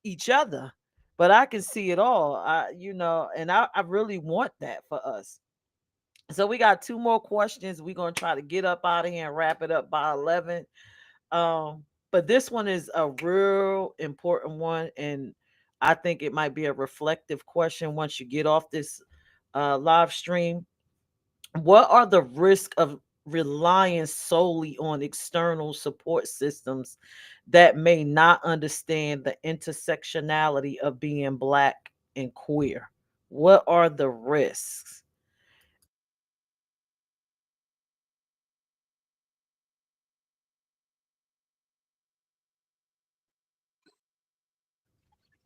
each other. But I can see it all. And I really want that for us. So we got two more questions. We're gonna try to get up out of here and wrap it up by 11. But this one is a real important one, and I think it might be a reflective question once you get off this live stream. What are the risks of relying solely on external support systems that may not understand the intersectionality of being black and queer? What are the risks?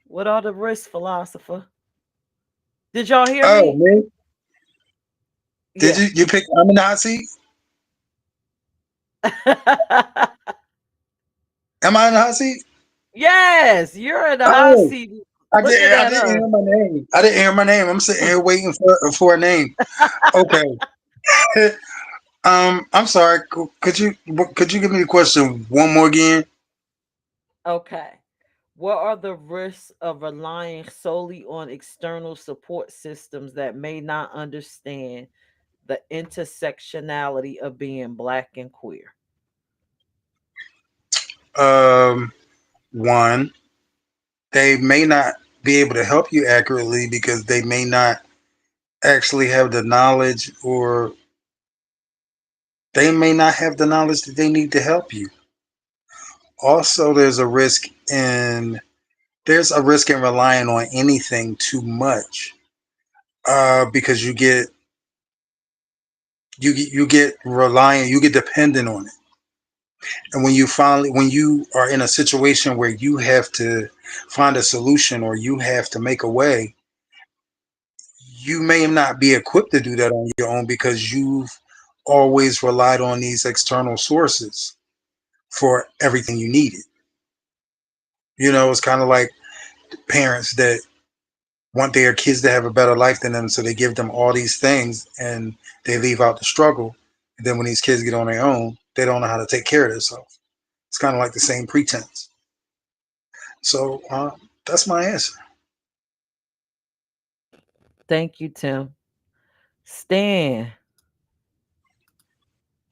What are the risks, philosopher? Did y'all hear Oh me? man, did Yeah. you pick? I'm a Nazi. Am I in the hot seat? Yes, you're in the hot Oh, seat I looking didn't. I at didn't us. hear my name. I didn't hear my name. I'm sitting here waiting for a name. Okay. I'm sorry. Could you give me the question one more again? Okay. What are the risks of relying solely on external support systems that may not understand the intersectionality of being black and queer? Um, One, they may not be able to help you accurately because they may not actually have the knowledge, or they may not have the knowledge that they need to help you. Also, there's a risk in relying on anything too much, because you get reliant, you get dependent on it. And when you are in a situation where you have to find a solution or you have to make a way, you may not be equipped to do that on your own because you've always relied on these external sources for everything you needed. It's kind of like parents that want their kids to have a better life than them, so they give them all these things and they leave out the struggle. And then when these kids get on their own, they don't know how to take care of themselves. It's kind of like the same pretense. So that's my answer. Thank you, Tim. Stan.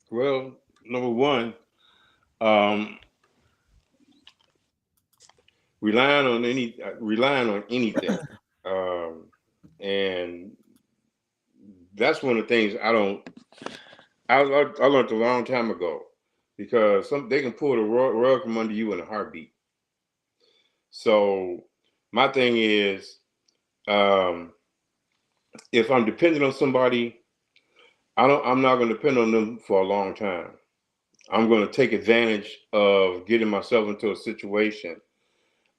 Well, number one, um, relying on anything, um, and that's one of the things I don't. I learned a long time ago, because they can pull the rug from under you in a heartbeat. So my thing is, um, if I'm dependent on somebody, I'm not going to depend on them for a long time. I'm going to take advantage of getting myself into a situation.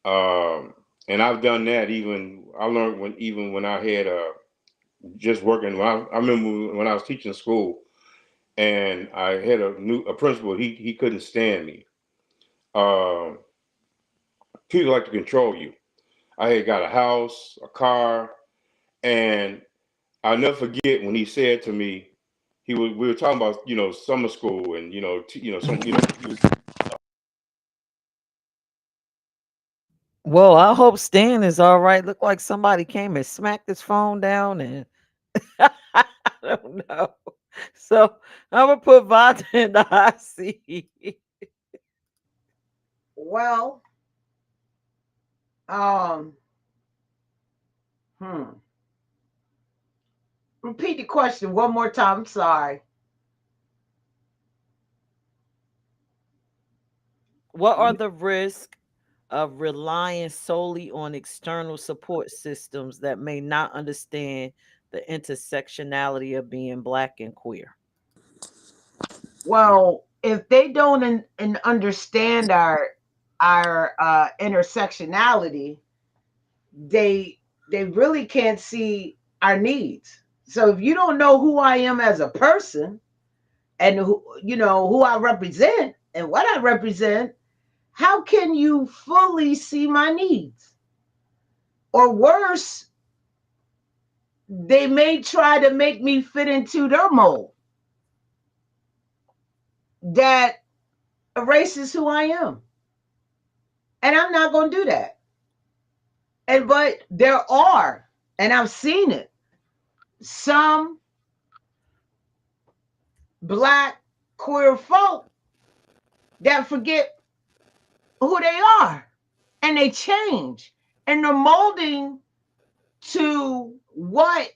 Um, and I've done that. I learned when I had just working. I remember when I was teaching school, and I had a principal. He couldn't stand me. Um, People like to control you. I had got a house, a car, and I'll never forget when he said to me, we were talking about summer school, and some he was. Well, I hope Stan is all right. Look like somebody came and smacked his phone down, and I don't know. So I'm gonna put Vata in the hot seat. Well, um, hmm. Repeat the question one more time. I'm sorry. What are the risks of relying solely on external support systems that may not understand the intersectionality of being black and queer? Well, if they don't understand our intersectionality, they they really can't see our needs. So if you don't know who I am as a person and who I represent and what I represent, how can you fully see my needs? Or worse, they may try to make me fit into their mold that erases who I am. And I'm not going to do that. But there are, and I've seen it, some black queer folk that forget who they are and they change and they're molding to what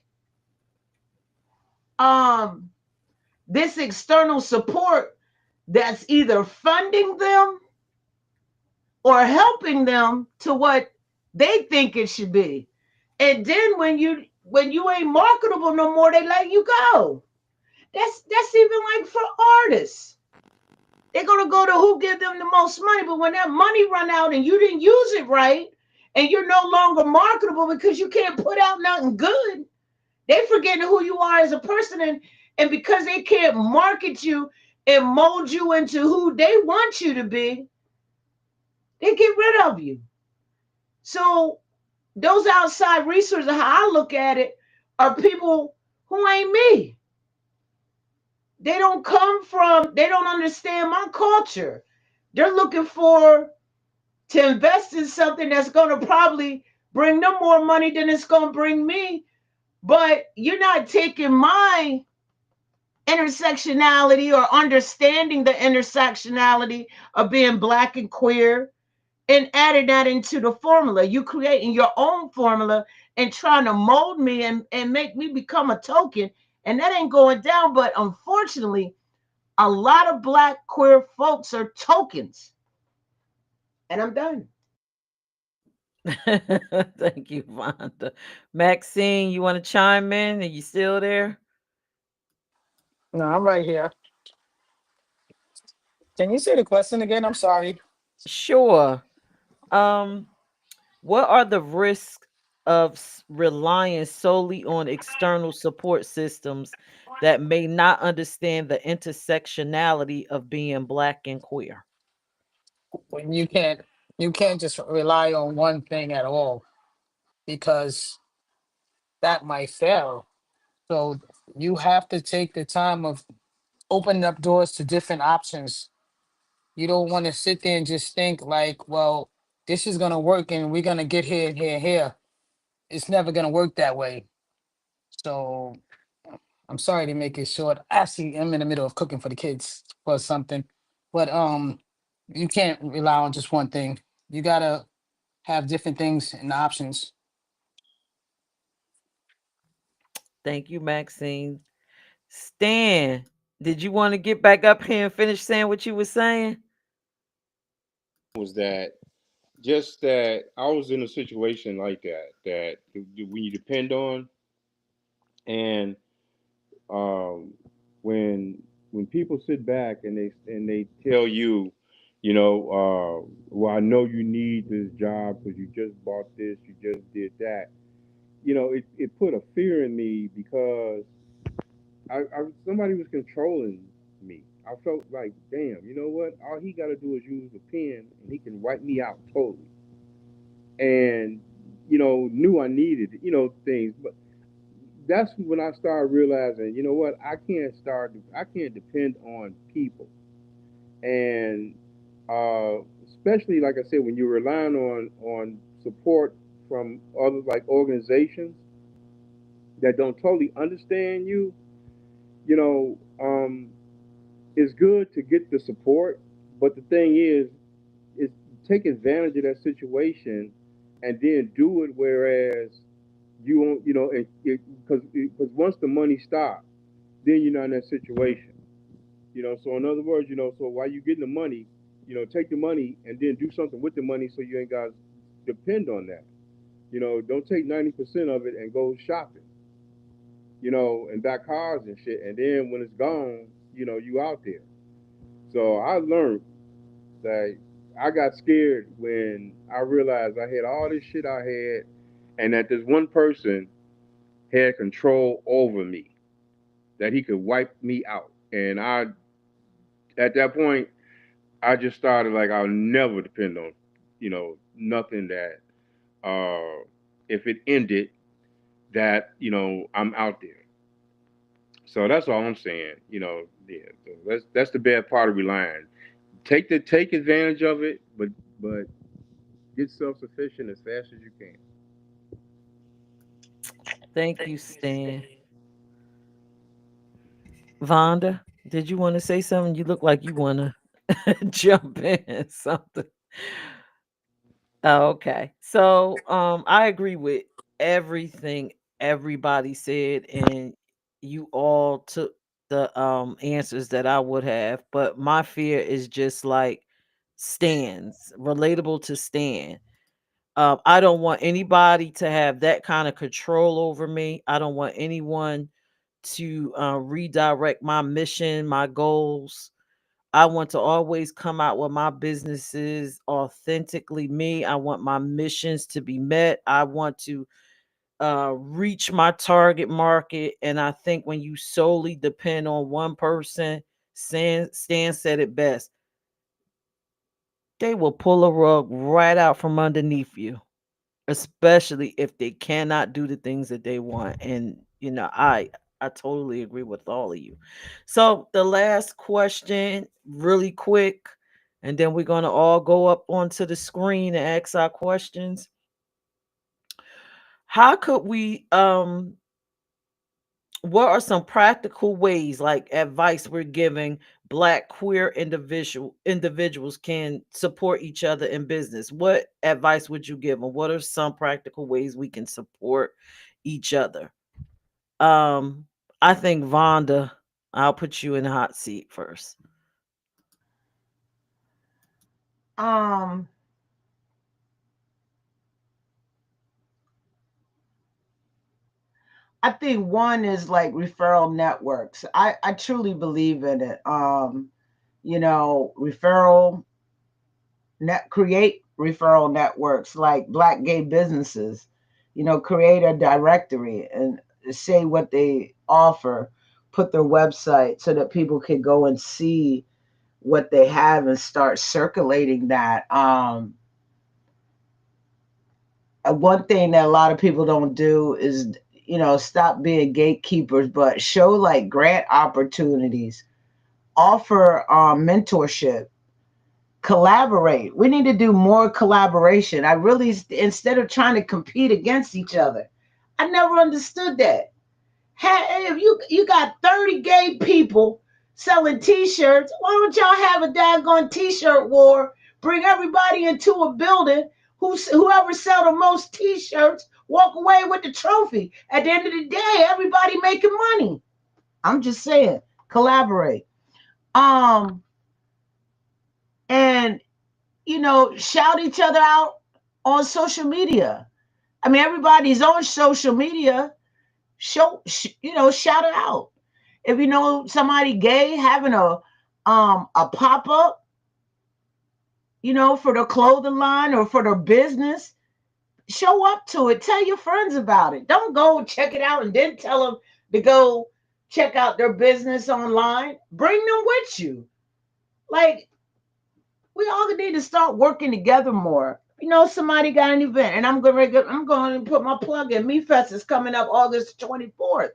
um this external support that's either funding them or helping them to what they think it should be. And then when you ain't marketable no more, they let you go. That's even like for artists. They're gonna go to who give them the most money, but when that money run out and you didn't use it right, and you're no longer marketable because you can't put out nothing good, they forgetting who you are as a person, and because they can't market you and mold you into who they want you to be, they get rid of you. So those outside resources, how I look at it, are people who ain't me. They don't understand my culture. They're looking for to invest in something that's going to probably bring them more money than it's going to bring me. But you're not taking my intersectionality or understanding the intersectionality of being black and queer and adding that into the formula. You creating your own formula and trying to mold me and make me become a token. And that ain't going down. But unfortunately, a lot of black queer folks are tokens. And I'm done. Thank you, Vonda. Maxine, you want to chime in? Are you still there? No, I'm right here. Can you say the question again? I'm sorry. Sure. Um, what are the risks of relying solely on external support systems that may not understand the intersectionality of being black and queer? When you can't just rely on one thing at all because that might fail. So you have to take the time of opening up doors to different options. You don't want to sit there and just think like, well, this is gonna work and we're gonna get here, here, here. It's never gonna work that way. So I'm sorry to make it short. Actually, I'm in the middle of cooking for the kids or something. But you can't rely on just one thing. You gotta have different things and options. Thank you, Maxine. Stan, did you want to get back up here and finish saying what you were saying? Was that just that I was in a situation like that when you depend on, and um, when people sit back and they tell you, well, I know you need this job because you just bought this, you just did that. It put a fear in me because somebody was controlling me. I felt like, damn, you know what? All he got to do is use a pen and he can wipe me out totally. And knew I needed things, but that's when I started realizing, you know what? I can't depend on people, and especially like I said, when you're relying on support from other like organizations that don't totally understand you. You know, it's good to get the support, but the thing is take advantage of that situation and then do it. Whereas you won't, because once the money stops, then you're not in that situation. So in other words, so while you're getting the money, take the money and then do something with the money so you ain't got to depend on that. Don't take 90% of it and go shopping, and buy cars and shit. And then when it's gone, you out there. So I learned that I got scared when I realized I had all this shit I had and that this one person had control over me, that he could wipe me out. And at that point, I just started like I'll never depend on, nothing that if it ended that, I'm out there. So that's all I'm saying. Yeah, so that's the bad part of relying. Take advantage of it, but get self sufficient as fast as you can. Thank you, Stan. Vonda, did you want to say something? You look like you want to jump in something. Oh, okay. So, I agree with everything everybody said, and you all took the answers that I would have. But my fear is just like Stan's, relatable to Stan. I don't want anybody to have that kind of control over me. I don't want anyone to redirect my mission, my goals. I want to always come out with my businesses authentically me. I want my missions to be met. I want to reach my target market. And I think when you solely depend on one person, Stan said it best. They will pull a rug right out from underneath you, especially if they cannot do the things that they want. And I totally agree with all of you. So the last question, really quick, and then we're going to all go up onto the screen and ask our questions. How could we what are some practical ways, like advice we're giving black queer individuals can support each other in business? What advice would you give them? What are some practical ways we can support each other? um I think Vonda, I'll put you in the hot seat first. Um, I think one is like referral networks. I truly believe in it. Referral create referral networks like black gay businesses, create a directory and say what they offer, put their website so that people can go and see what they have and start circulating that. One thing that a lot of people don't do is, stop being gatekeepers, but show like grant opportunities, offer mentorship, collaborate. We need to do more collaboration. I really, instead of trying to compete against each other, I never understood that. Hey, if you got 30 gay people selling t-shirts, why don't y'all have a daggone t-shirt war? Bring everybody into a building. Whoever sell the most t-shirts walk away with the trophy. At the end of the day, everybody making money. I'm just saying, collaborate. Um, and shout each other out on social media. I mean, everybody's on social media. Shout it out. If you know somebody gay having a pop up, for their clothing line or for their business, show up to it. Tell your friends about it. Don't go check it out and then tell them to go check out their business online. Bring them with you. Like, we all need to start working together more. Somebody got an event, and I'm going to put my plug in. Me Fest is coming up August 24th.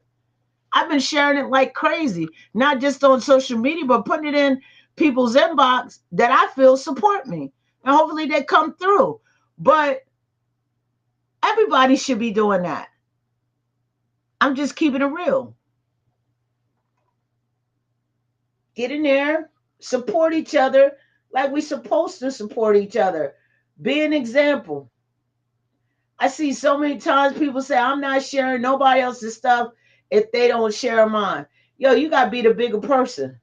I've been sharing it like crazy, not just on social media, but putting it in people's inbox that I feel support me. And hopefully they come through. But everybody should be doing that. I'm just keeping it real. Get in there, support each other like we're supposed to support each other. Be an example. I see so many times people say, I'm not sharing nobody else's stuff if they don't share mine. Yo, you got to be the bigger person.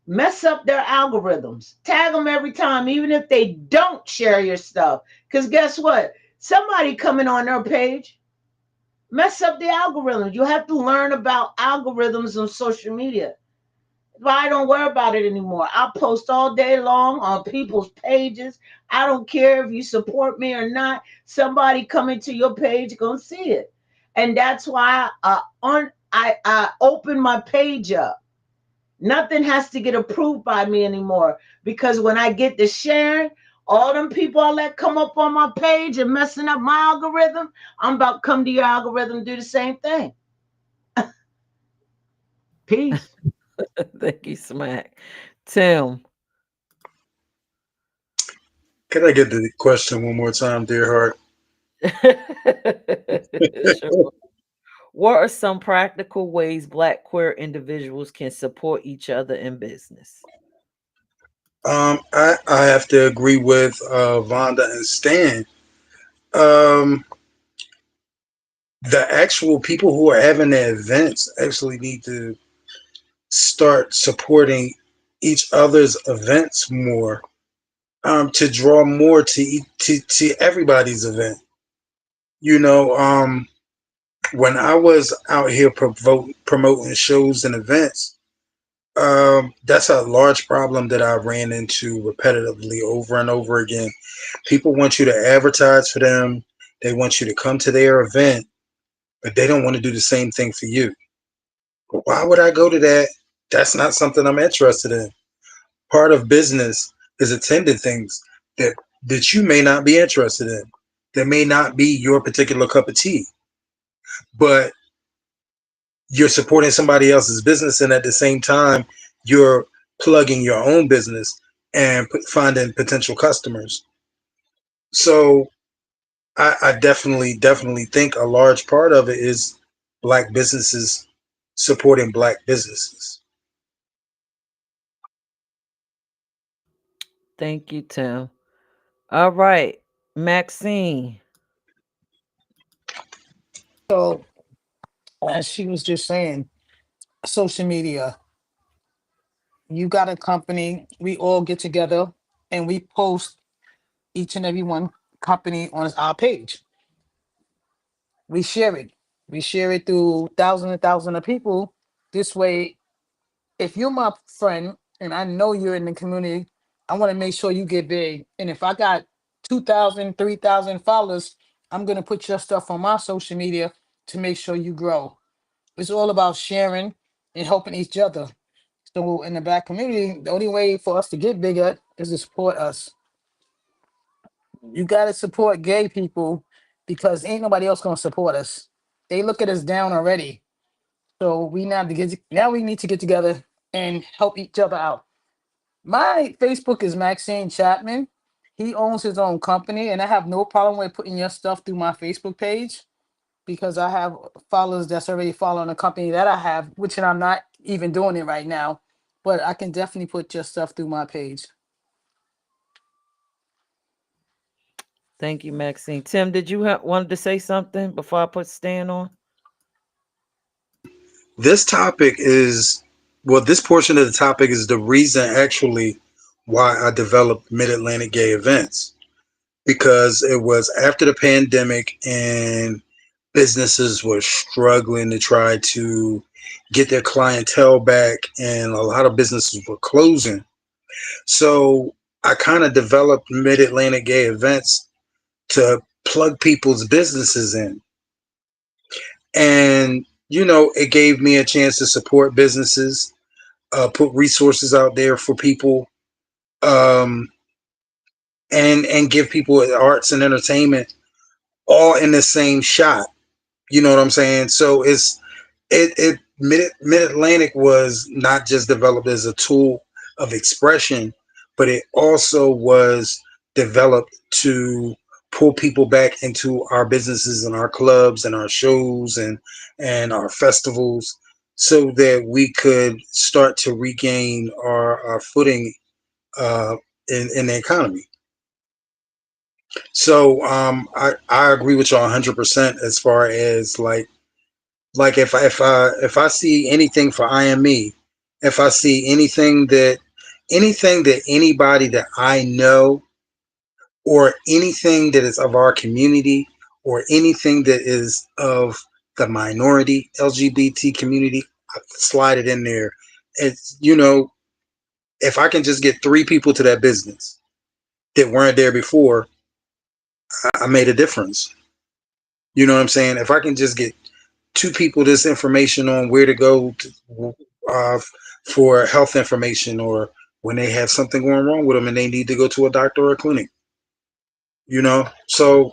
Mess up their algorithms. Tag them every time, even if they don't share your stuff. Because guess what? Somebody coming on their page mess up the algorithms. You have to learn about algorithms on social media. I don't worry about it anymore. I'll post all day long on people's pages. I don't care if you support me or not. Somebody coming to your page gonna see it, and that's why I open my page up. Nothing has to get approved by me anymore because when I get to sharing, all them people I let come up on my page and messing up my algorithm, I'm about to come to your algorithm and do the same thing. Peace. Thank you, Smack. Tim. Can I get the question one more time, dear heart? Sure. What are some practical ways Black queer individuals can support each other in business? I have to agree with Vonda and Stan. Um, the actual people who are having the events actually need to start supporting each other's events more, to draw more to everybody's event. You know, when I was out here promoting shows and events, that's a large problem that I ran into repetitively over and over again. People want you to advertise for them. They want you to come to their event, but they don't want to do the same thing for you. But why would I go to that? That's not something I'm interested in. Part of business is attending things that you may not be interested in. That may not be your particular cup of tea, but you're supporting somebody else's business, and at the same time, you're plugging your own business and finding potential customers. So I definitely think a large part of it is black businesses supporting black businesses. Thank you, Tim. All right, Maxine. So, as she was just saying, social media, you got a company, we all get together and we post each and every one company on our page. We share it. We share it through thousands and thousands of people. This way, if you're my friend and I know you're in the community, I want to make sure you get big. And if I got 2,000, 3,000 followers, I'm going to put your stuff on my social media to make sure you grow. It's all about sharing and helping each other. So in the black community, the only way for us to get bigger is to support us. You gotta support gay people because ain't nobody else gonna support us. They look at us down already. So now we need to get together and help each other out. My Facebook is Maxine Chapman. He owns his own company, and I have no problem with putting your stuff through my Facebook page because I have followers that's already following the company that I have, which I'm not even doing it right now. But I can definitely put your stuff through my page. Thank you, Maxine. Tim, did you wanted to say something before I put Stan on? This topic is, well, this portion of the topic is the reason actually why I developed Mid Atlantic Gay Events, because it was after the pandemic and businesses were struggling to try to get their clientele back, and a lot of businesses were closing. So I kind of developed Mid Atlantic Gay Events to plug people's businesses in. And, you know, it gave me a chance to support businesses, put resources out there for people, um, and give people arts and entertainment all in the same shot. You know what I'm saying? So it Mid Atlantic was not just developed as a tool of expression, but it also was developed to pull people back into our businesses and our clubs and our shows and our festivals, so that we could start to regain our footing, uh, in the economy. So I agree with y'all 100% as far as like if I see anything for IME, If I see anything that anybody that I know, or anything that is of our community, or anything that is of the minority LGBT community, I slide it in there. It's, if I can just get three people to that business that weren't there before, I made a difference. You know what I'm saying? If I can just get two people this information on where to go uh, for health information, or when they have something going wrong with them and they need to go to a doctor or a clinic. So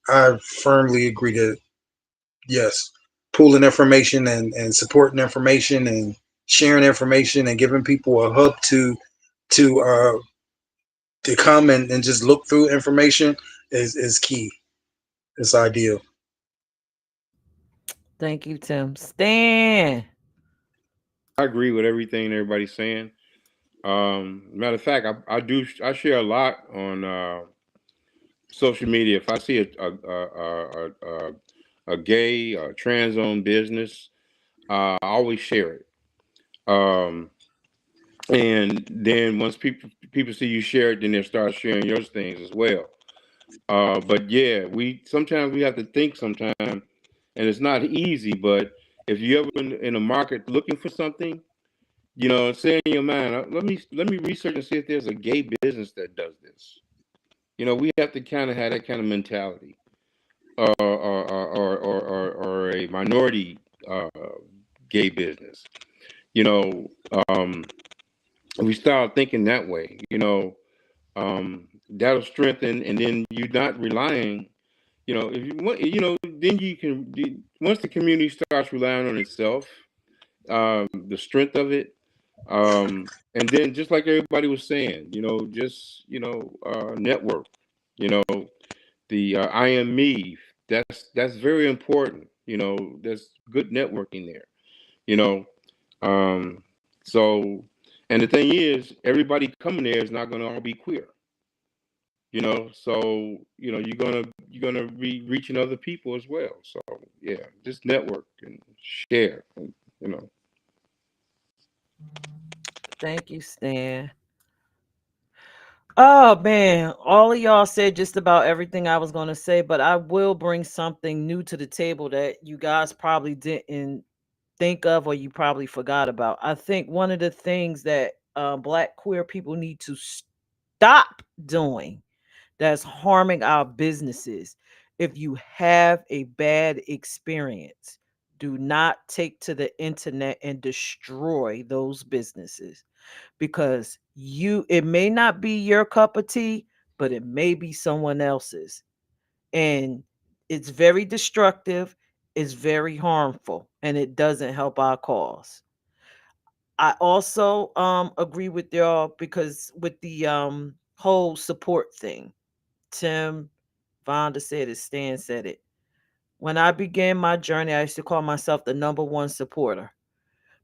I firmly agree that yes, pooling information and supporting information and sharing information and giving people a hub to come and just look through information is key. It's ideal. Thank you, Tim. Stan. I agree with everything everybody's saying. Matter of fact, I share a lot on social media. If I see a gay or trans owned business, I always share it. Um, and then once people see you share it, then they start sharing your things as well. But yeah, we sometimes we have to think sometimes, and it's not easy. But if you ever in a market looking for something, say in your mind, let me research and see if there's a gay business that does this. We have to kind of have that kind of mentality, or a minority gay business. You know, um, we start thinking that way. That'll strengthen, and then you're not relying. If you want, then you can. Once the community starts relying on itself, the strength of it, and then just like everybody was saying, just network. You know, the I am me. That's very important. There's good networking there. You know, um, so and the thing is, everybody coming there is not going to all be queer. So you're gonna be reaching other people as well. So yeah, just network and share. And, you know, Thank you, Stan. Oh man, all of y'all said just about everything I was going to say, but I will bring something new to the table that you guys probably didn't think of or you probably forgot about. I think one of the things that black queer people need to stop doing that's harming our businesses. If you have a bad experience, do not take to the internet and destroy those businesses, because it may not be your cup of tea, but it may be someone else's. And it's very destructive, it's very harmful, and it doesn't help our cause. I also agree with y'all because with the whole support thing. Tim, Vonda said it, Stan said it. When I began my journey, I used to call myself the number one supporter.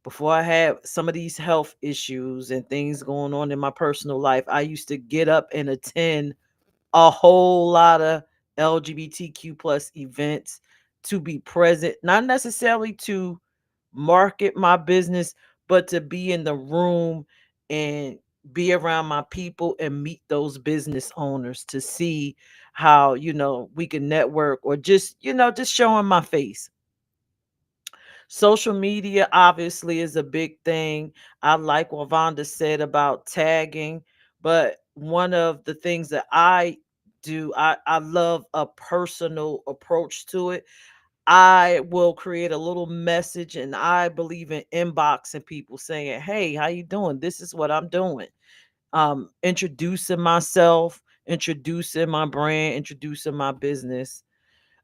Before I had some of these health issues and things going on in my personal life, I used to get up and attend a whole lot of LGBTQ plus events to be present, not necessarily to market my business, but to be in the room and be around my people and meet those business owners to see how, we can network, or just, just showing my face. Social media obviously is a big thing. I like what Vonda said about tagging, but one of the things that I do, I love a personal approach to it. I will create a little message, and I believe in inboxing people saying, "Hey, how you doing? This is what I'm doing." Introducing myself, introducing my brand, introducing my business.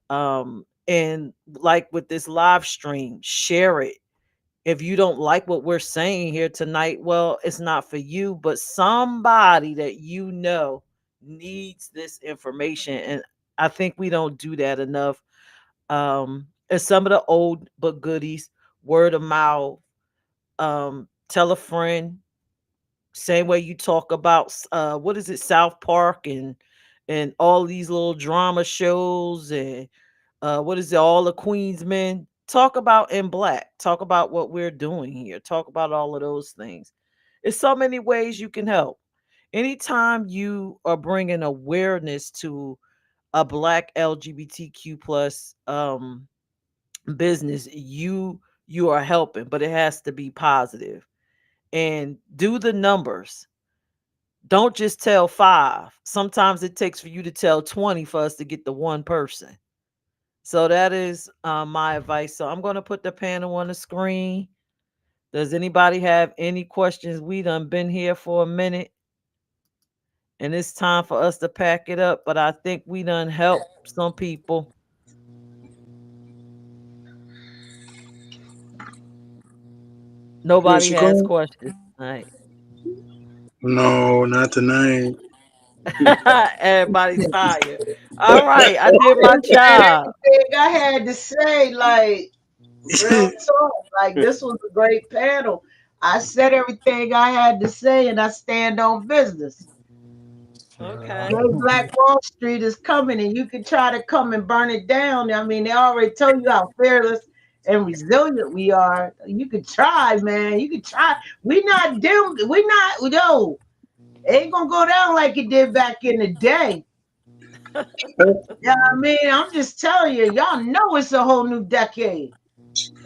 And like with this live stream, share it. If you don't like what we're saying here tonight, well, it's not for you, but somebody that needs this information. And I think we don't do that enough. And some of the old but goodies, word of mouth, tell a friend. Same way you talk about what is it, South Park and all these little drama shows, and what is it, all the Queens men. talk about in black, talk about what we're doing here, talk about all of those things. There's so many ways you can help. Anytime you are bringing awareness to a black LGBTQ plus business, you are helping, but it has to be positive. And do the numbers. Don't just tell 5. Sometimes it takes for you to tell 20 for us to get the one person. So that is my advice. So I'm going to put the panel on the screen. Does anybody have any questions? We done been here for a minute, and it's time for us to pack it up. But I think we done helped some people. Nobody Peirce, you has go? questions tonight. No, not tonight. Everybody's tired. All right, I did I my done said job. everything I had to say, like real talk. Like this was a great panel. I said everything I had to say, and I stand on business. Okay. Gay Black Wall Street is coming, and you can try to come and burn it down. I mean, they already told you how fearless and resilient we are. You could try, man. You could try. We not doomed. We not. No, it ain't gonna go down like it did back in the day. Yeah, I mean, I'm just telling you, y'all know it's a whole new decade.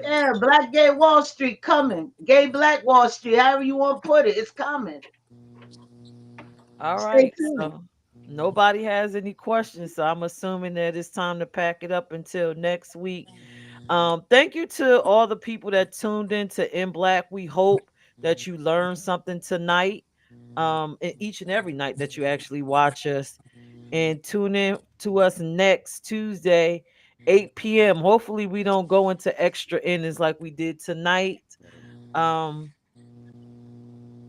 Yeah, Black Gay Wall Street coming. Gay Black Wall Street, however you want to put it, it's coming. All Stay right. tuned. So nobody has any questions. So I'm assuming that it's time to pack it up until next week. Thank you to all the people that tuned in to In Black. We hope that you learned something tonight. And each and every night that you actually watch us. And tune in to us next Tuesday, 8 p.m. Hopefully we don't go into extra innings like we did tonight. Um,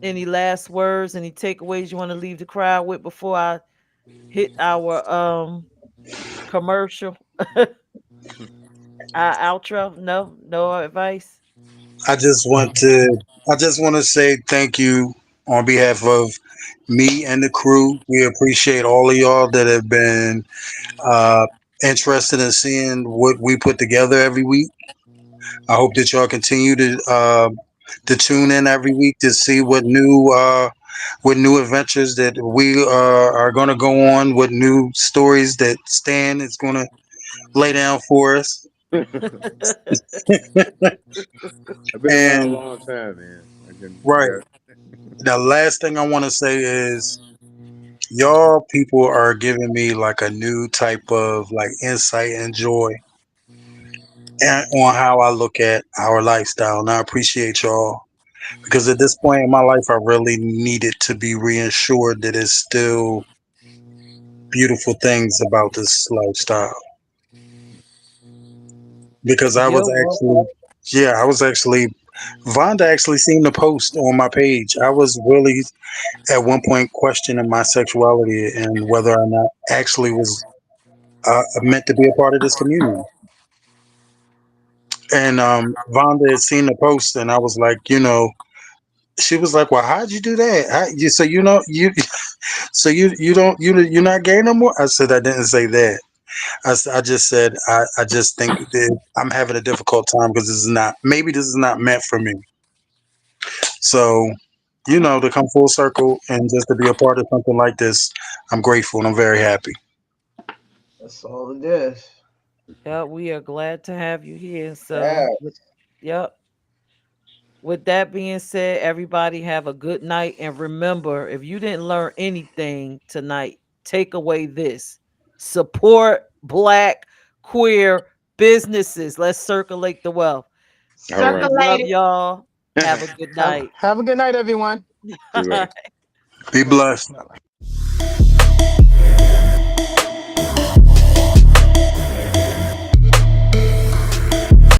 any last words, any takeaways you want to leave the crowd with before I hit our commercial outro? No advice. I just want to I just want to say thank you on behalf of me and the crew. We appreciate all of y'all that have been uh, interested in seeing what we put together every week. I hope that y'all continue to tune in every week to see what new adventures that we are going to go on, what new stories that Stan is going to lay down for us. I've been around a And long time, man. I right, got the last thing I want to say is y'all people are giving me like a new type of like insight and joy and on how I look at our lifestyle. And I appreciate y'all because at this point in my life, I really needed to be reassured that it's still beautiful things about this lifestyle. Because I was You're welcome. actually, yeah, I was actually, Vonda actually seen the post on my page. I was really at one point questioning my sexuality and whether or not actually was meant to be a part of this community. And Vonda had seen the post, and I was like, she was like, "Well, how'd you do that? So so you don't you're not gay no more?" I said, "I didn't say that. I just said I just think that I'm having a difficult time because this is not meant for me. So." To come full circle and just to be a part of something like this, I'm grateful and I'm very happy. That's all it is. Yeah, we are glad to have you here. Yeah. Yep. With that being said, everybody have a good night. And remember, if you didn't learn anything tonight, take away this: support black queer businesses. Let's circulate the wealth. All right. We love Circulated. y'all. Have a good Have night. have a good night, everyone. See you later. Be blessed. Bye.